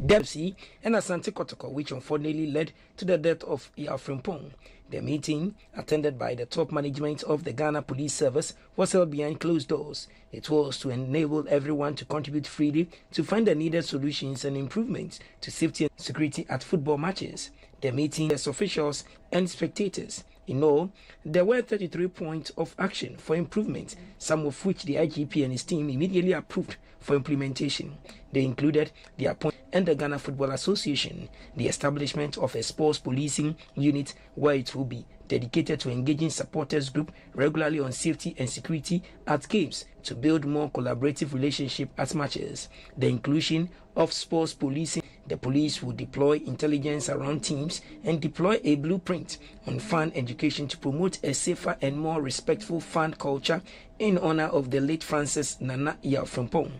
Dempsey and Asante Kotoko, which unfortunately led to the death of Iya Frimpong. The meeting, attended by the top management of the Ghana Police Service, was held behind closed doors. It was to enable everyone to contribute freely to find the needed solutions and improvements to safety and security at football matches. The meeting has officials and spectators. In all, there were 33 points of action for improvement, some of which the IGP and his team immediately approved for implementation. They included the appointment and the Ghana Football Association, the establishment of a sports policing unit where it will be dedicated to engaging supporters group regularly on safety and security at games to build more collaborative relationship at matches. The inclusion of sports policing, the police will deploy intelligence around teams and deploy a blueprint on fan education to promote a safer and more respectful fan culture in honor of the late Francis Nana Iya Frimpong.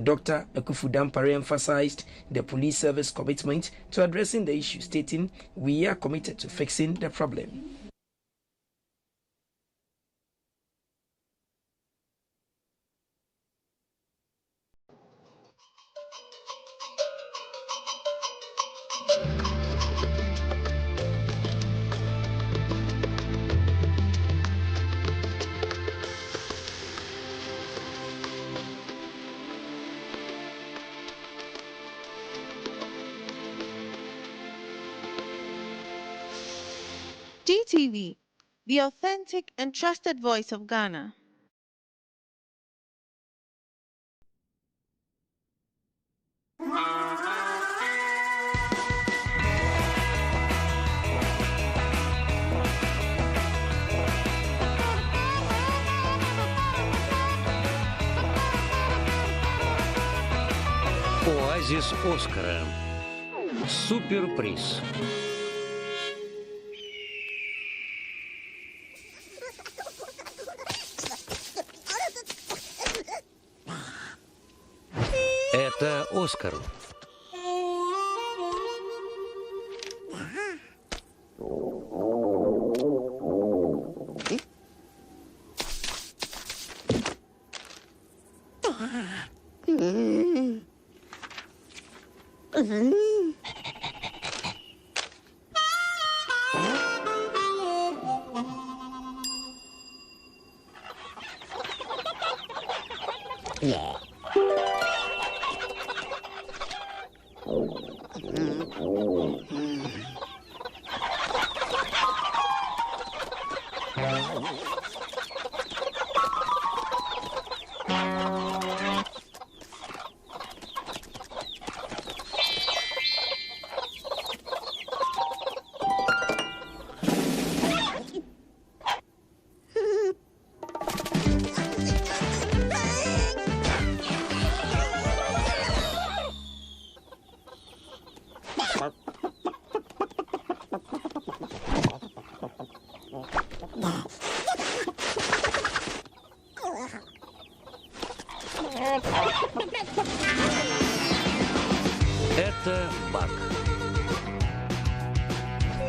Dr. Akufu Dampare emphasized the police service commitment to addressing the issue, stating, "We are committed to fixing the problem." GTV, the authentic and trusted voice of Ghana. Оазис Оскара. Суперприз. Это Оскар. Это Бак.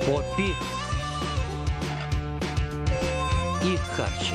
Поппи и Харчи.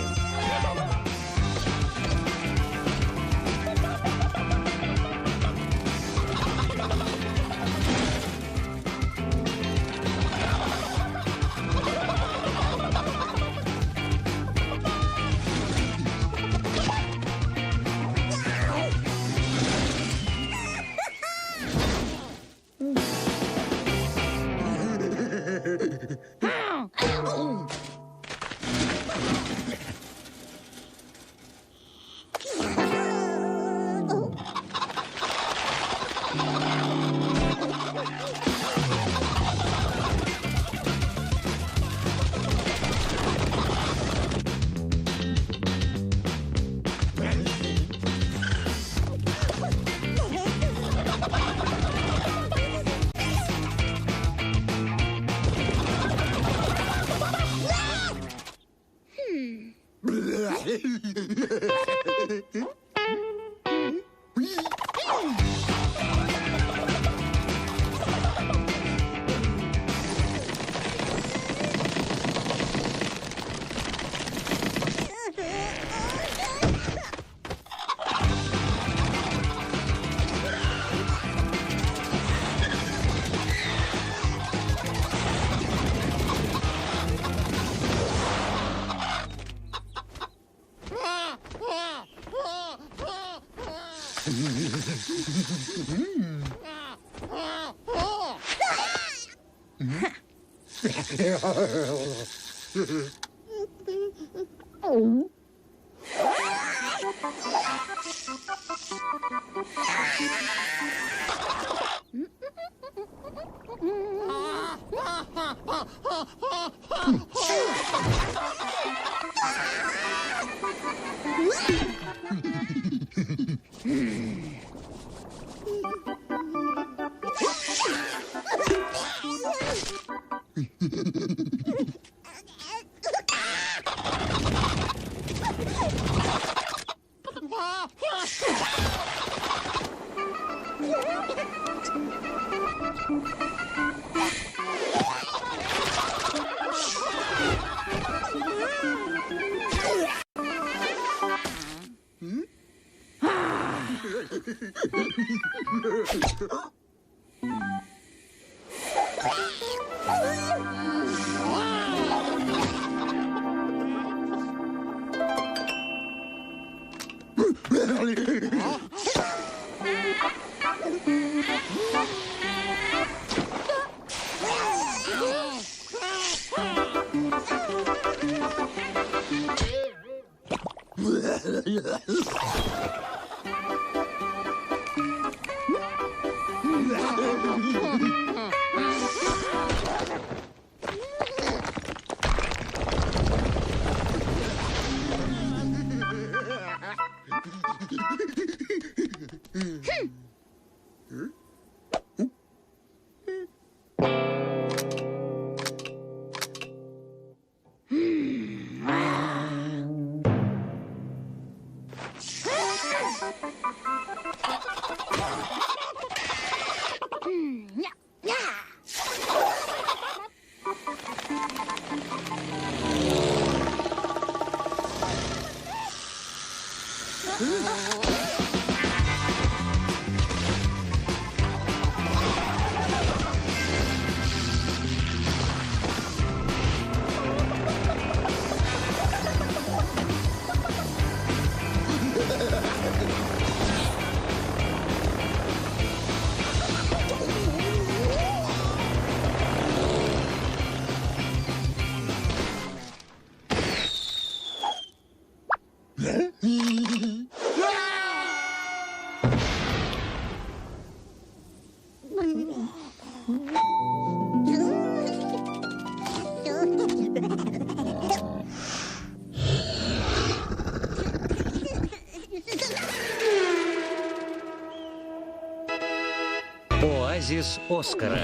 Оазис Оскара.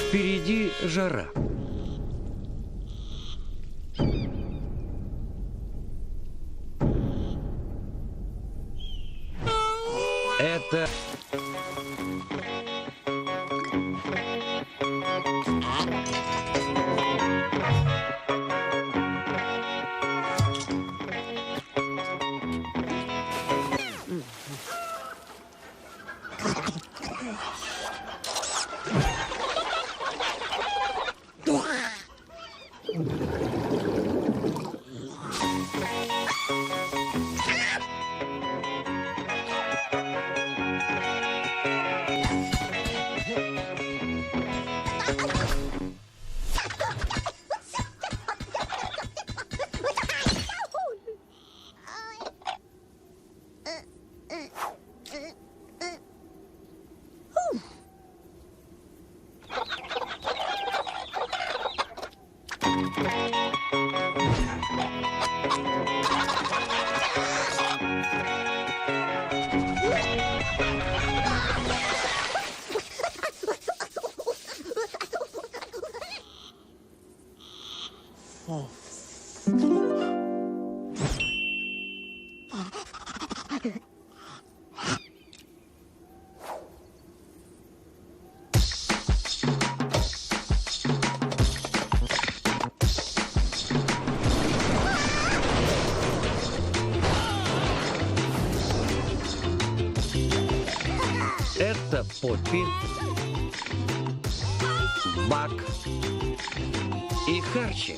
Впереди жара. Это... Это Поппи, Бак и Харчи.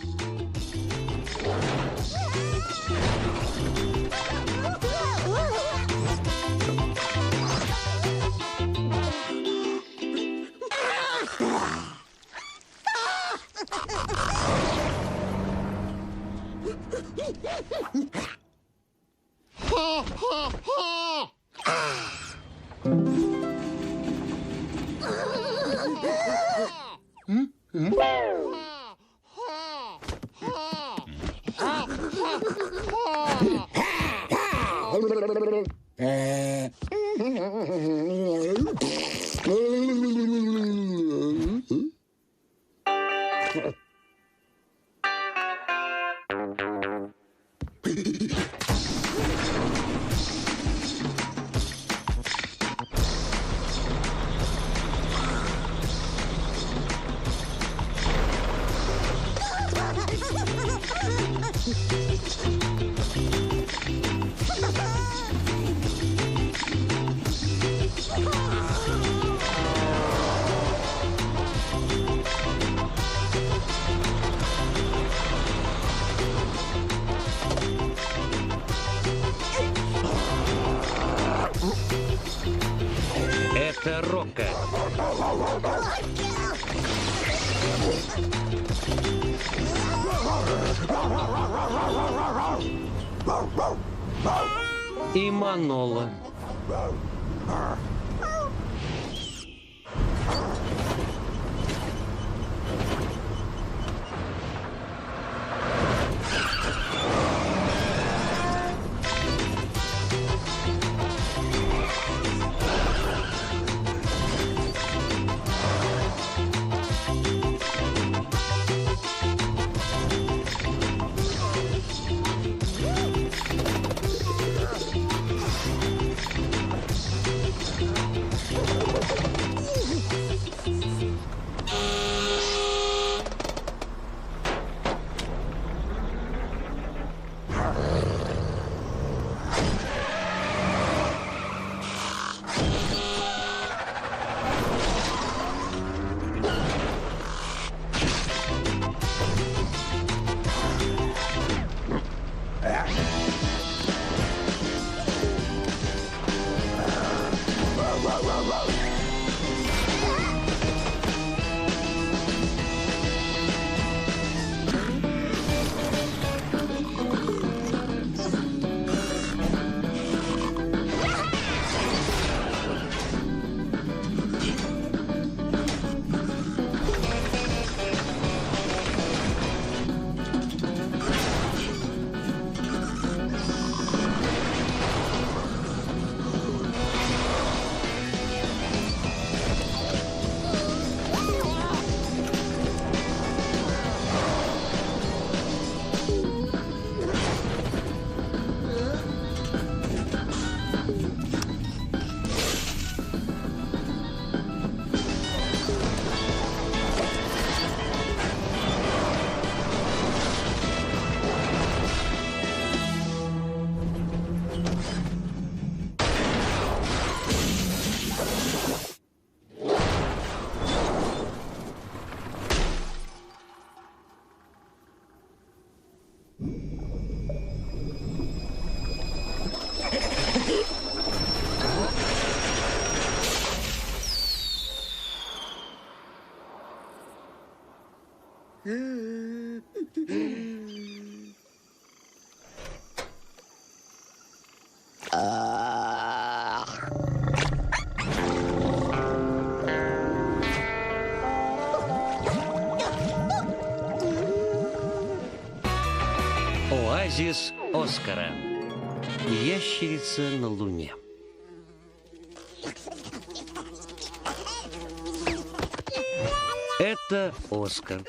Это Рокко. и Манола. Оазис Оскара. Ящерица на Луне. Это Оскар.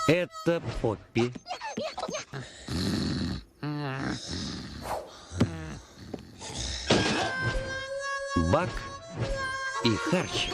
Это Поппи. Бак и Харчик.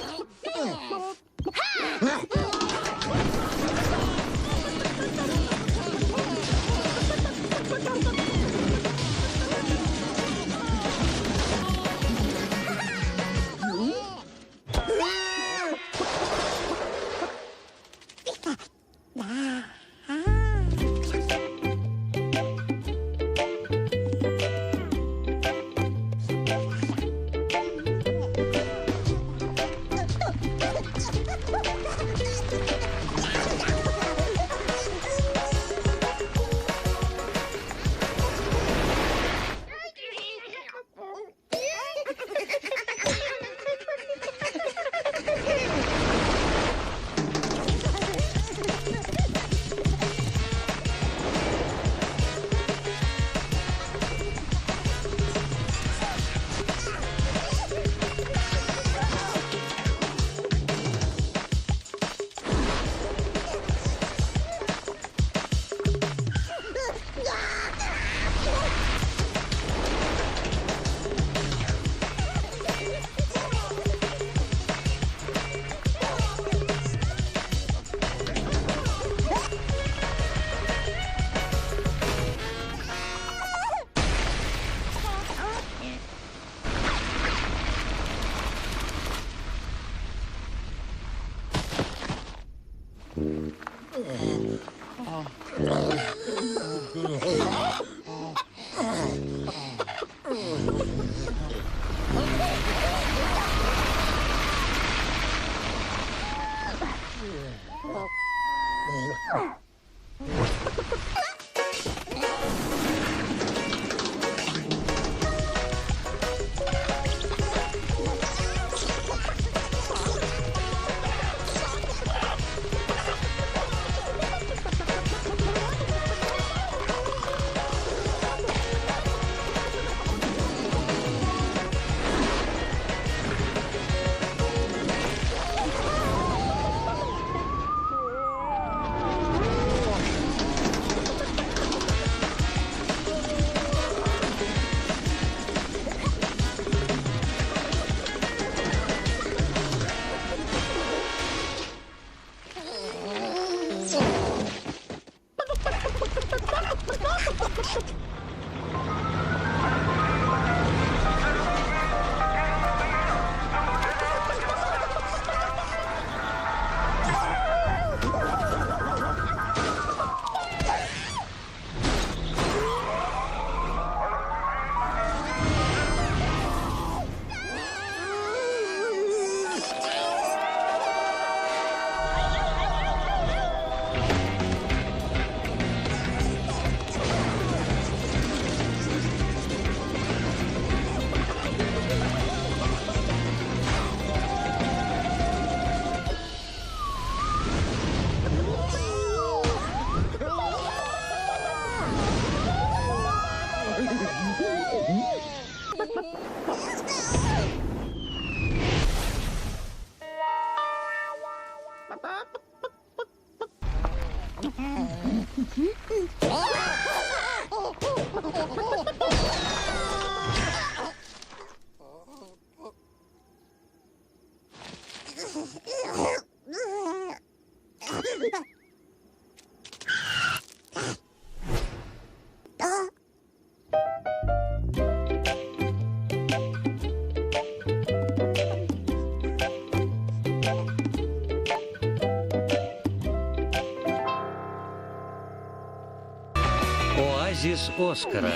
Оазис Оскара.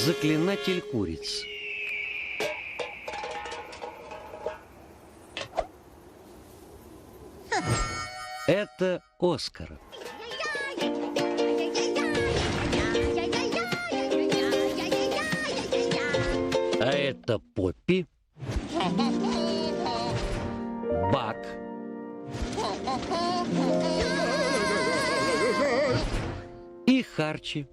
Заклинатель куриц. Это Оскар. А это Поппи, Бак и Харчи.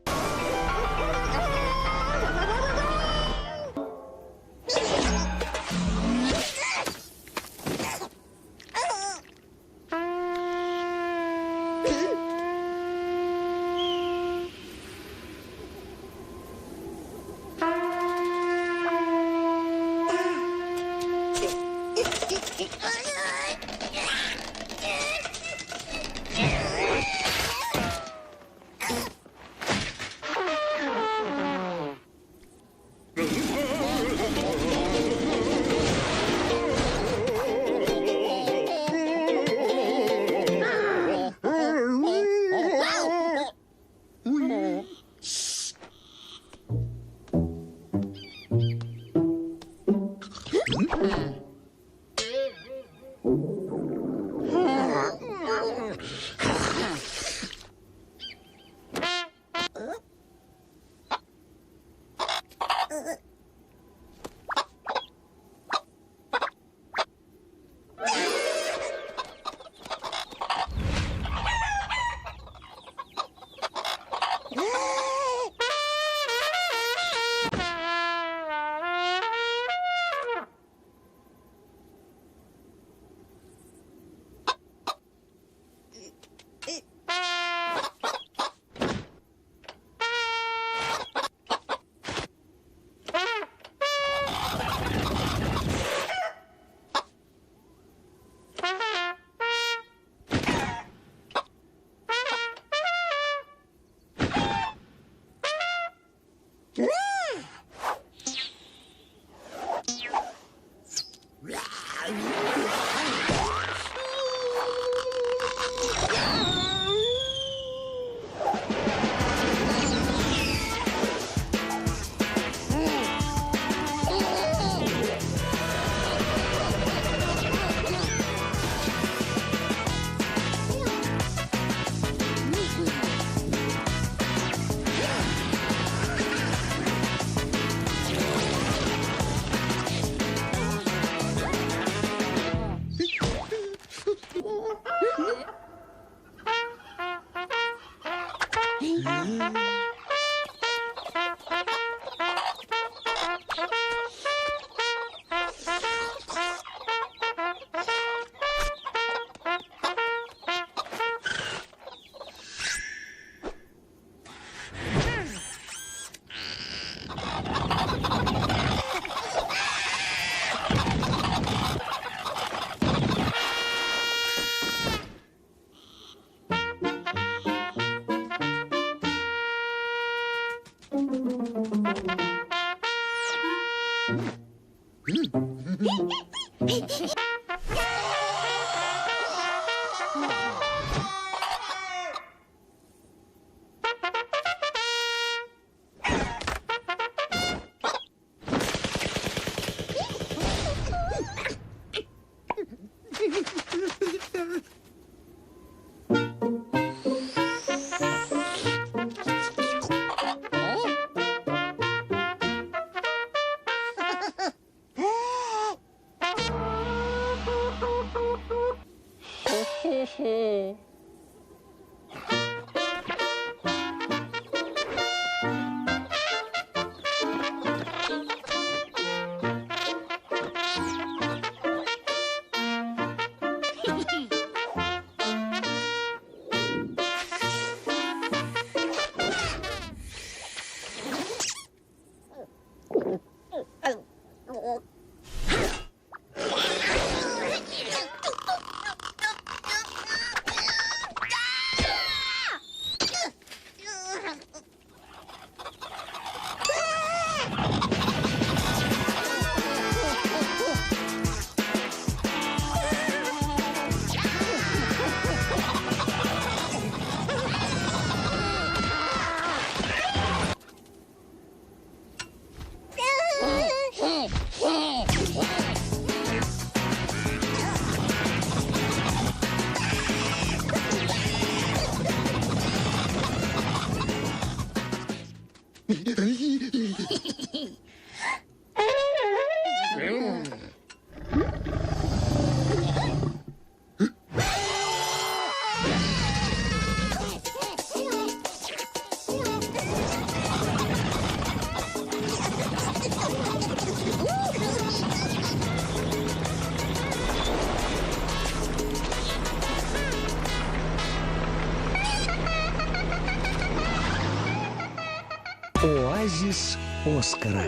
Оазис Оскара.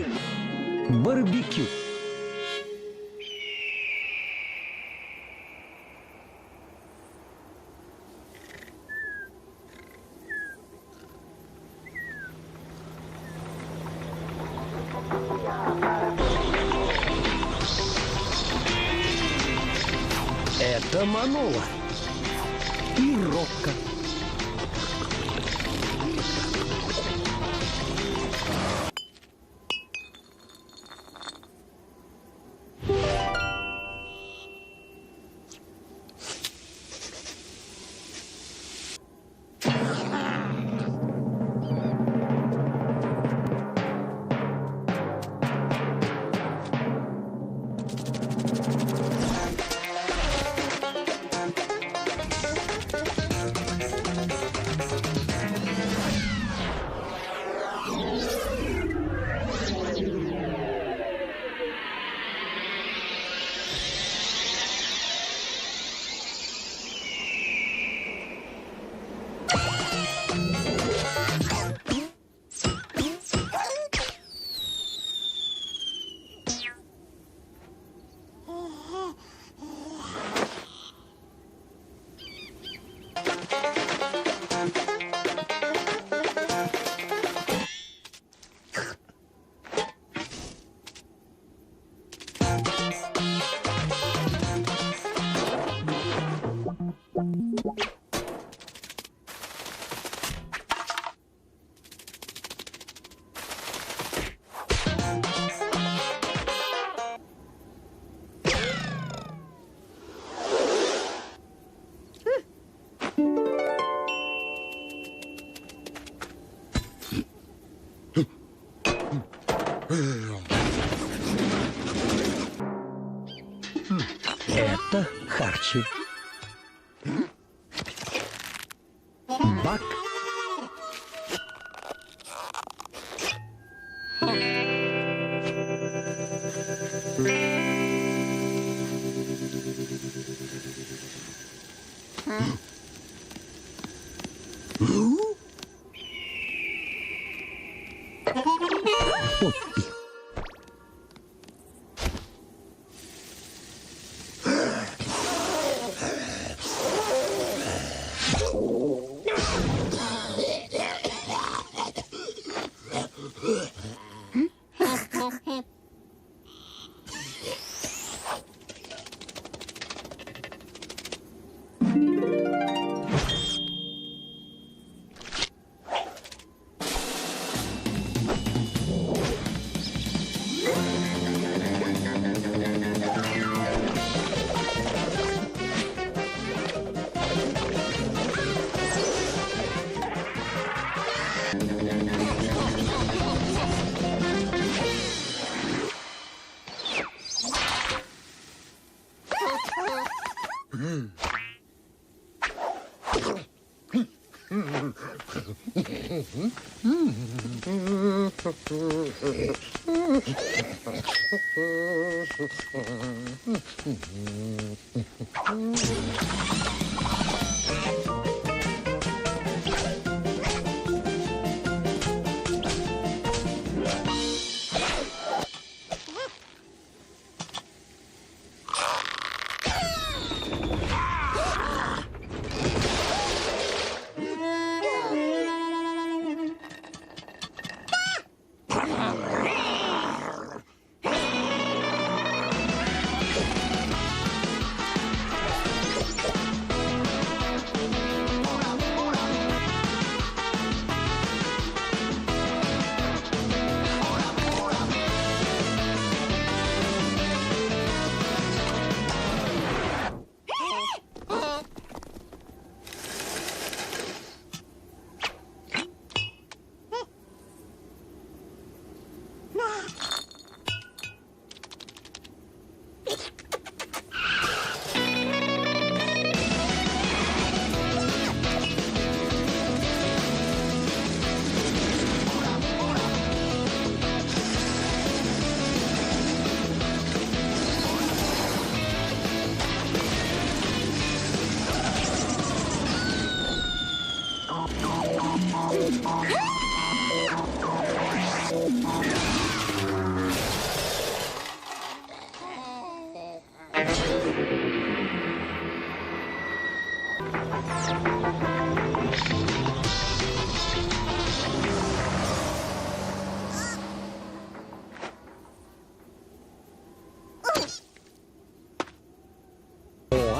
Барбекю. Это Манола и Рокко. Это харчи. Бак Поппи.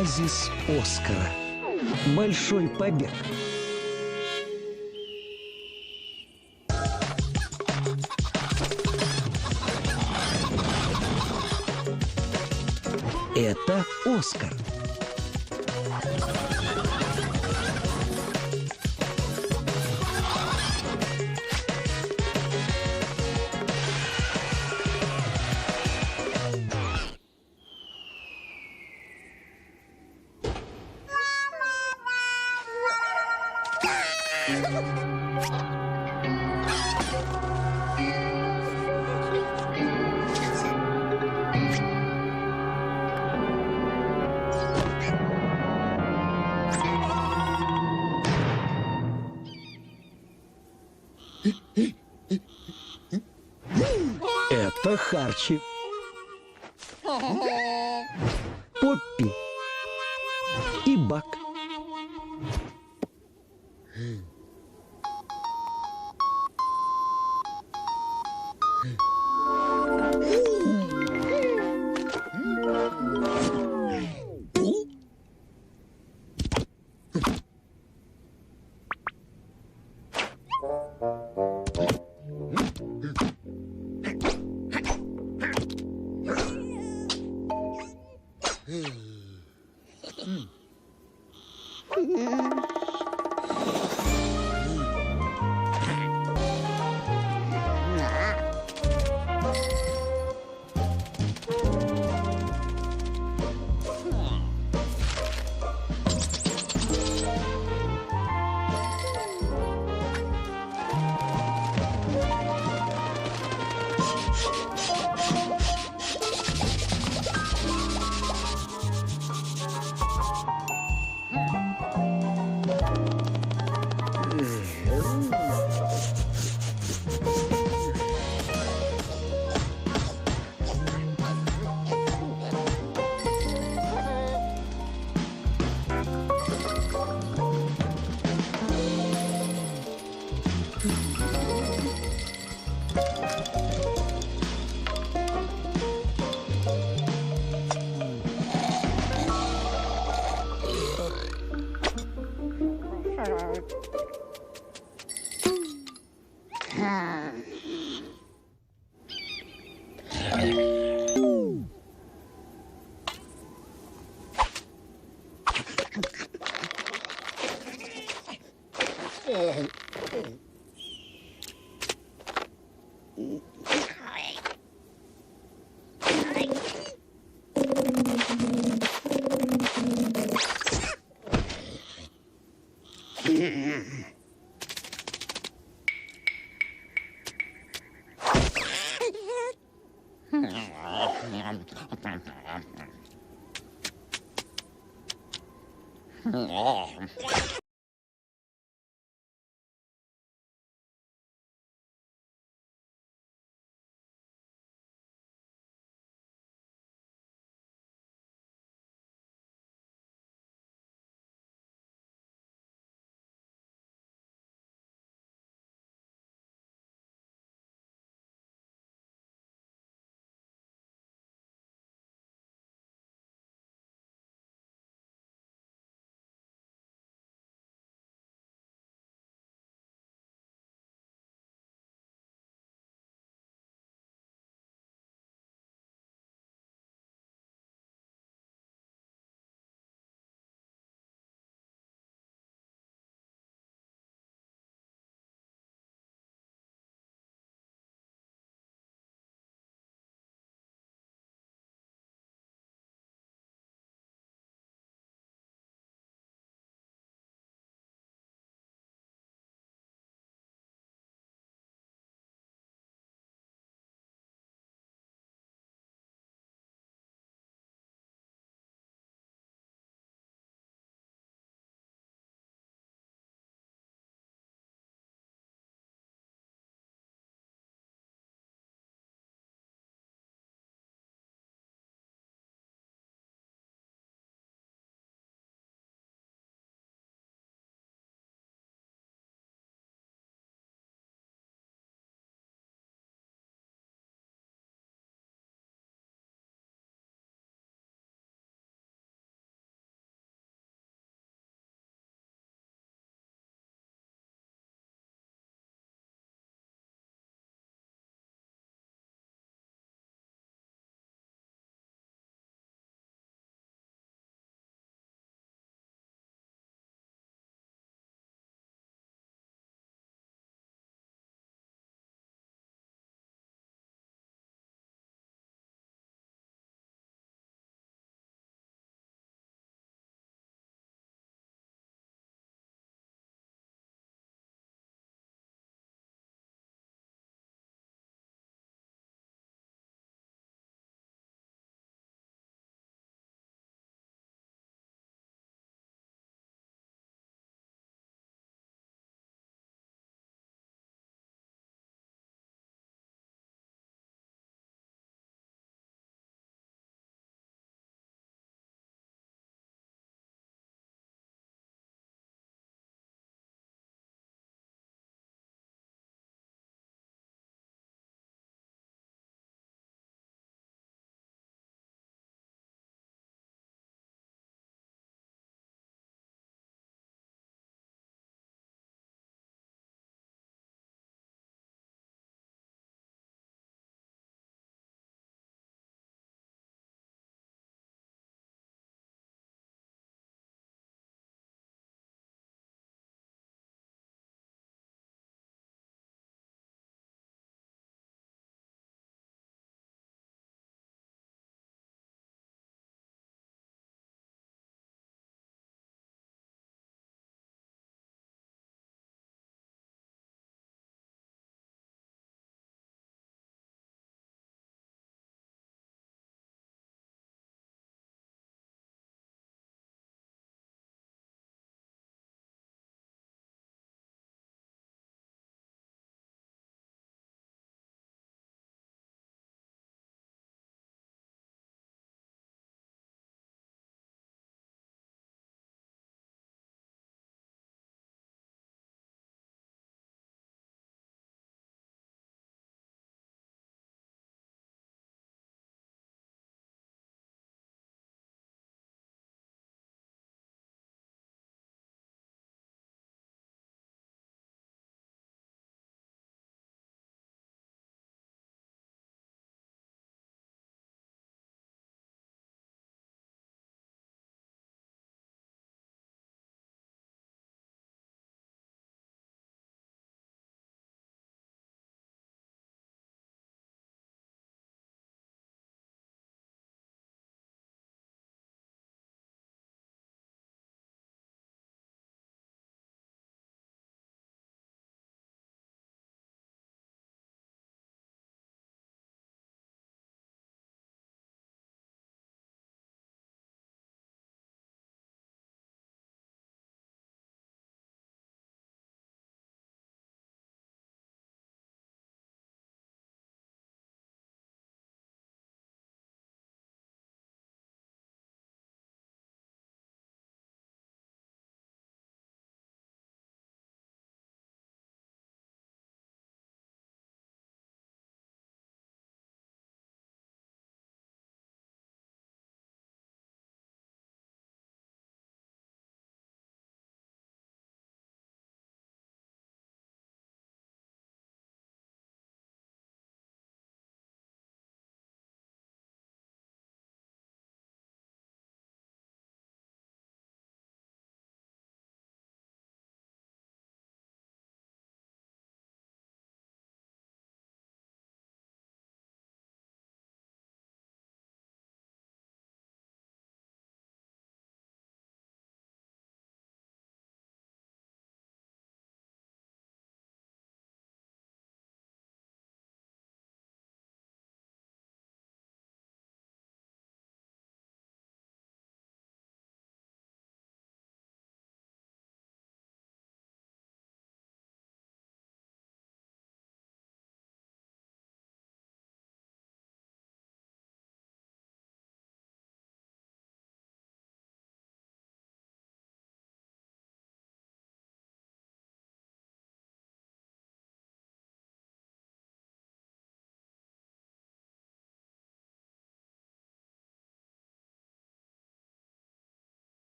Оазис Оскара. Большой побег. Это Оскар. Это Харчи. Поппи. И Бак.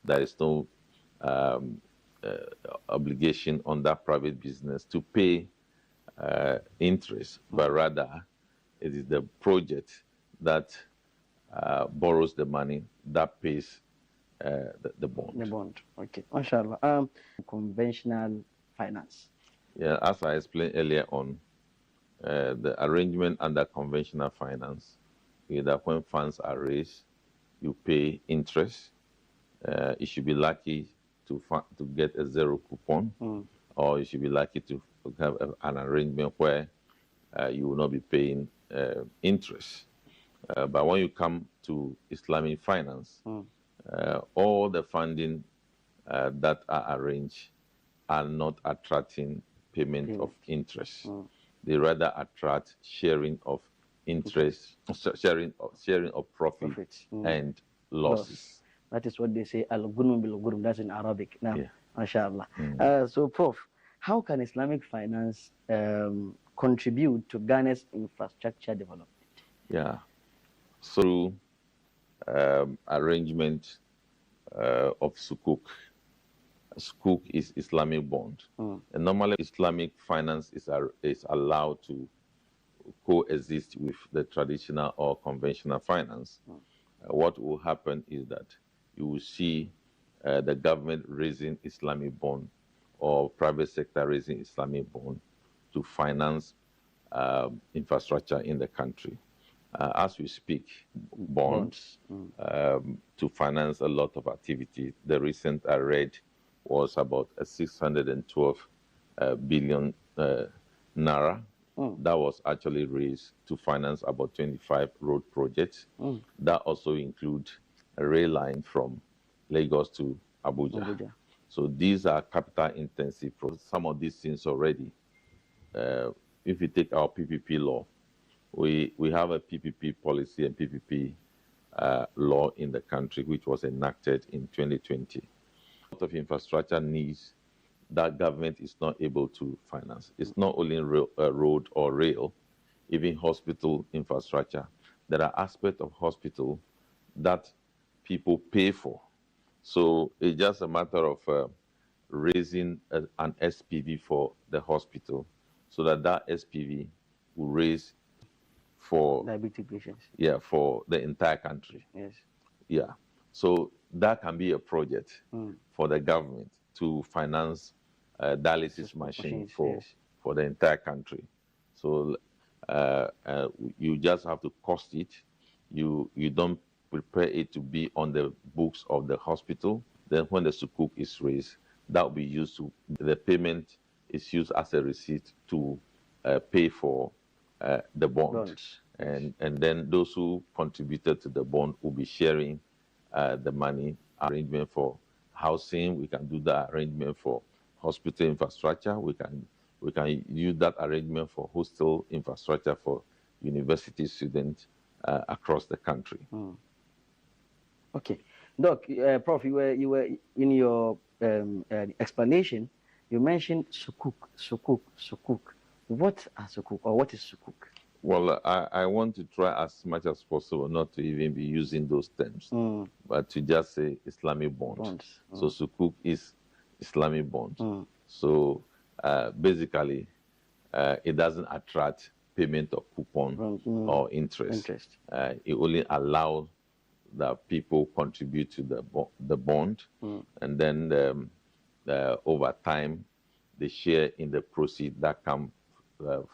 there is no obligation on that private business to pay interest, but rather it is the project that borrows the money that pays the bond. The bond, okay. Mashallah. Conventional finance. Yeah, as I explained earlier on, the arrangement under conventional finance is that when funds are raised, you pay interest. You should be lucky to get a zero coupon, or you should be lucky to have an arrangement where you will not be paying interest. But when you come to Islamic finance, all the funding that are arranged are not attracting payment of interest. They rather attract sharing of interest, sharing of profit and losses. That is what they say, al-gunum bil-gunum, that's in Arabic. Now, Yeah. mashallah. So, Prof, how can Islamic finance contribute to Ghana's infrastructure development? Yeah. So, arrangement of sukuk. Sukuk is Islamic bond. And normally Islamic finance is allowed to coexist with the traditional or conventional finance. What will happen is that you will see the government raising Islamic bond or private sector raising Islamic bond to finance infrastructure in the country. As we speak, bonds to finance a lot of activity. The recent I read was about 612 billion naira. That was actually raised to finance about 25 road projects. That also include a rail line from Lagos to Abuja. So these are capital intensive for some of these things already. If you take our PPP law, we have a PPP policy and PPP law in the country, which was enacted in 2020. A lot of infrastructure needs that government is not able to finance. It's not only road or rail, even hospital infrastructure. There are aspects of hospital that people pay for. So it's just a matter of raising an SPV for the hospital so that SPV will raise for diabetic patients. Yeah, for the entire country. Yes. Yeah. So that can be a project for the government to finance dialysis machine for the entire country. So you just have to cost it. You don't prepare it to be on the books of the hospital. Then when the sukuk is raised, that will be used to, the payment is used as a receipt to pay for the bond. And then those who contributed to the bond will be sharing the money. Arrangement for housing, we can do that arrangement for hospital infrastructure. We can use that arrangement for hostel infrastructure for university students across the country. Okay, Doc, Prof, you were in your explanation. You mentioned sukuk. What are sukuk, or what is sukuk? Well, I want to try as much as possible not to even be using those terms, but to just say Islamic bond. So sukuk is Islamic bond. So basically, it doesn't attract payment of coupon or interest. It only allows that people contribute to the bond, and then over time, they share in the proceeds that come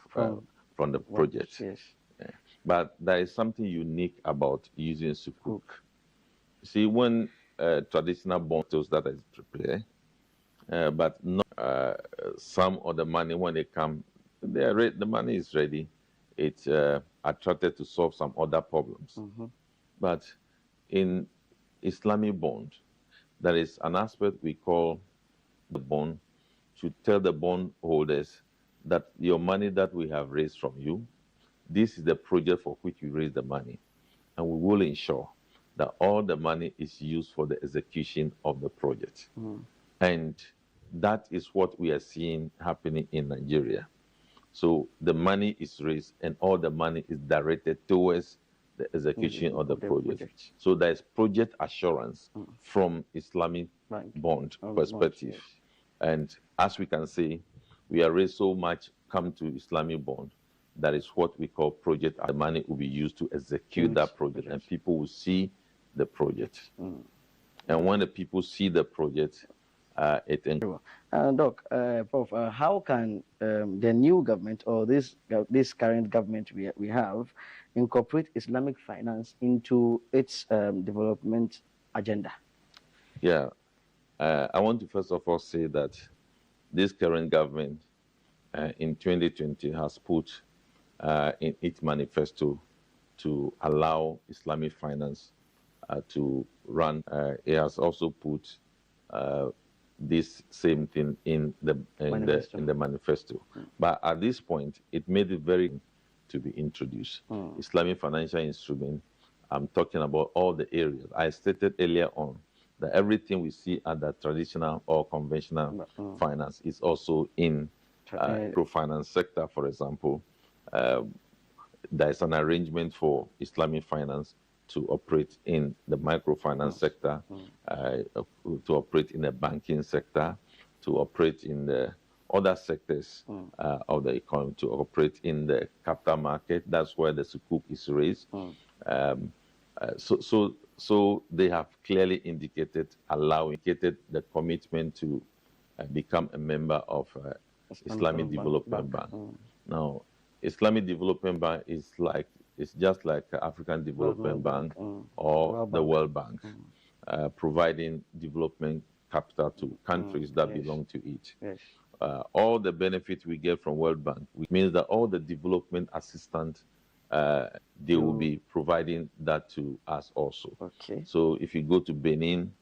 from the project. Yes. Yeah. But there is something unique about using sukuk. See, when traditional bonds that is prepared, but not some of the money when they come, the money is ready. It's attracted to solve some other problems. But in Islamic bond, there is an aspect we call the bond to tell the bond holders that your money that we have raised from you, this is the project for which we raise the money. And we will ensure that all the money is used for the execution of the project. And that is what we are seeing happening in Nigeria. So the money is raised and all the money is directed towards the execution of the project. So there is project assurance from Islamic bond perspective. Yes. And as we can see, we are raised so much come to Islamic bond. That is what we call project. The money will be used to execute that project, and people will see the project. And when the people see the project, it Doc, Prof, how can the new government or this current government we have incorporate Islamic finance into its development agenda? Yeah, I want to first of all say that this current government in 2020 has put in its manifesto to allow Islamic finance to run. It has also put this same thing in the manifesto. But at this point, it made it very to be introduced. Islamic financial instrument. I'm talking about all the areas. I stated earlier on that everything we see at the traditional or conventional finance is also in pro-finance sector. For example, there is an arrangement for Islamic finance to operate in the microfinance sector, to operate in the banking sector, to operate in the other sectors of the economy, to operate in the capital market. That's where the sukuk is raised. So they have clearly indicated the commitment to become a member of Islamic Development Bank. Now, Islamic Development Bank is just like African Development Bank or the World Bank, providing development capital to countries that belong to it. All the benefits we get from World Bank, which means that all the development assistance, they will be providing that to us also. So if you go to Benin,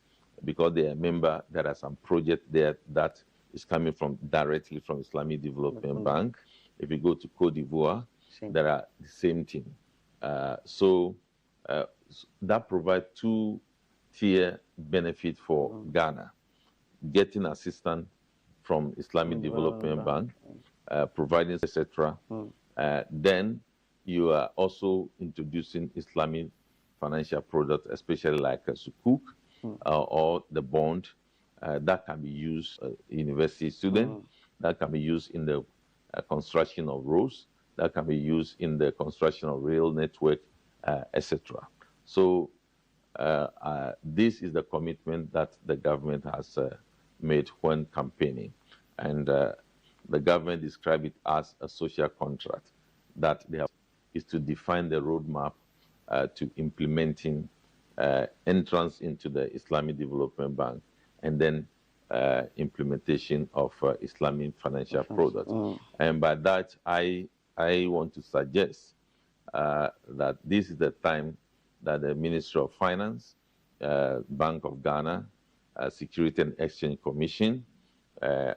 because they are a member, there are some projects there that is coming directly from Islamic Development Bank. If you go to Cote d'Ivoire, there are the same thing. So that provides two-tier benefit for Ghana, getting assistance from Islamic Development Bank, providing, etc. Then you are also introducing Islamic financial products, especially like a sukuk or the bond that can be used university student, that can be used in the construction of roads, that can be used in the construction of rail network, etc. So this is the commitment that the government has made when campaigning. And the government described it as a social contract that they have is to define the roadmap to implementing entrance into the Islamic Development Bank and then implementation of Islamic financial products. And by that, I want to suggest that this is the time that the Ministry of Finance, Bank of Ghana, Security and Exchange Commission,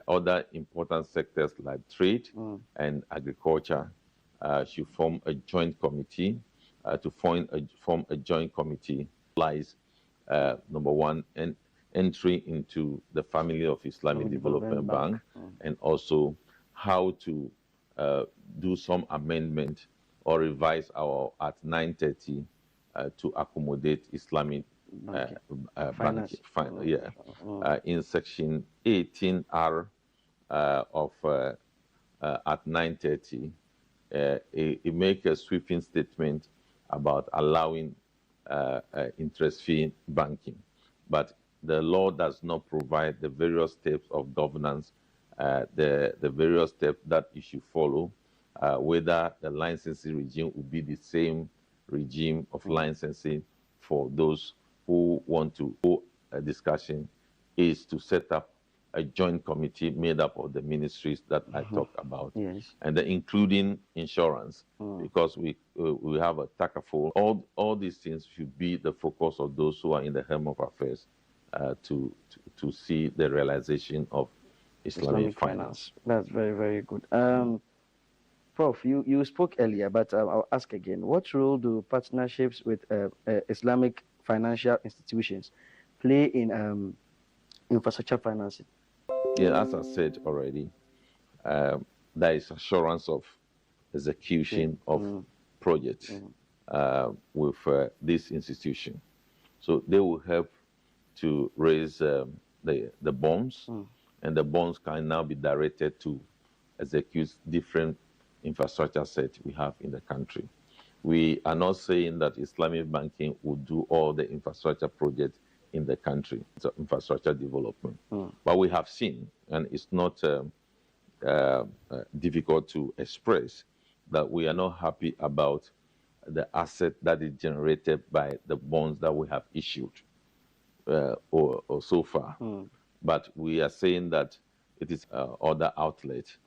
other important sectors like trade and agriculture should form a joint committee to form a joint committee. Lies number one, and entry into the family of Islamic Development Bank, and also how to do some amendment or revise our at 930 to accommodate Islamic banking. In section 18R of at 930, it makes a sweeping statement about allowing interest-free banking, but the law does not provide the various steps of governance, the various steps that you should follow, whether the licensing regime will be the same regime of licensing for those who want to hold a discussion, is to set up a joint committee made up of the ministries that I talked about, and then including insurance, because we have a takaful. All these things should be the focus of those who are in the helm of affairs to see the realization of Islamic finance. That's very, very good. Prof, you spoke earlier, but I'll ask again. What role do partnerships with Islamic financial institutions play in infrastructure financing? Yeah, as I said already, there is assurance of execution of projects. with this institution. So they will help to raise the bonds, and the bonds can now be directed to execute different infrastructure sets we have in the country. We are not saying that Islamic banking will do all the infrastructure projects in the country, so infrastructure development. But we have seen, and it's not difficult to express, that we are not happy about the asset that is generated by the bonds that we have issued or so far. But we are saying that it is other outlets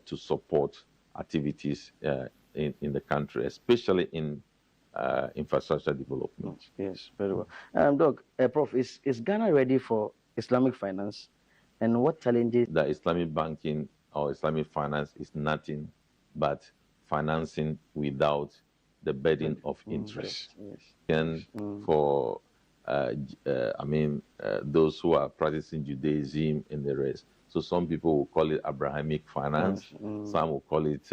to support activities in the country, especially in infrastructure development. Yes, very well. Doc, Prof, is Ghana ready for Islamic finance? And what challenges? The Islamic banking or Islamic finance is nothing but financing without the burden of interest. Yes. And for, those who are practicing Judaism and the rest. So some people will call it Abrahamic finance, some will call it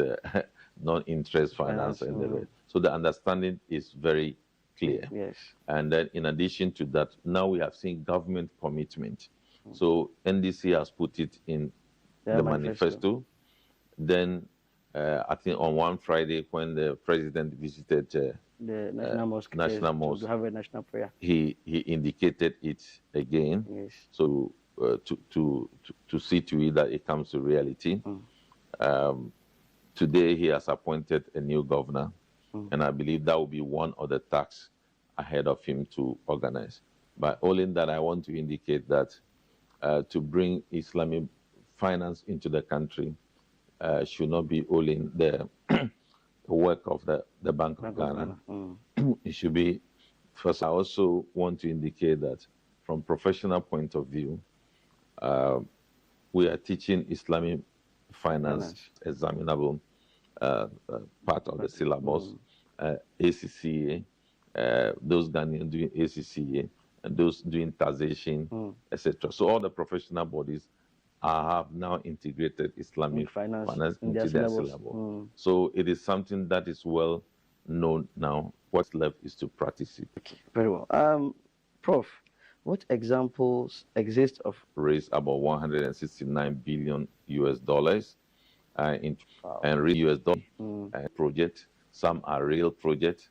non-interest finance and the rest. So the understanding is very clear. Yes. And then in addition to that, now we have seen government commitment. So NDC has put it in the manifesto. Then I think on one Friday when the president visited the National Mosque, to have a national prayer, he indicated it again. Yes. So to see to it that it comes to reality. Today he has appointed a new governor, and I believe that will be one of the tasks ahead of him to organize. But all in that, I want to indicate that to bring Islamic finance into the country should not be only the work of the Bank of Ghana. It should be, first, I also want to indicate that from professional point of view, we are teaching Islamic finance examinable part of the syllabus, ACCA, those Ghanaians doing ACCA, and those doing taxation, etc. So all the professional bodies have now integrated Islamic finance into their syllabus. So it is something that is well known now. What's left is to practice it. Okay, very well. Prof, what examples exist of raised about $169 billion and real US dollar projects? Some are real projects,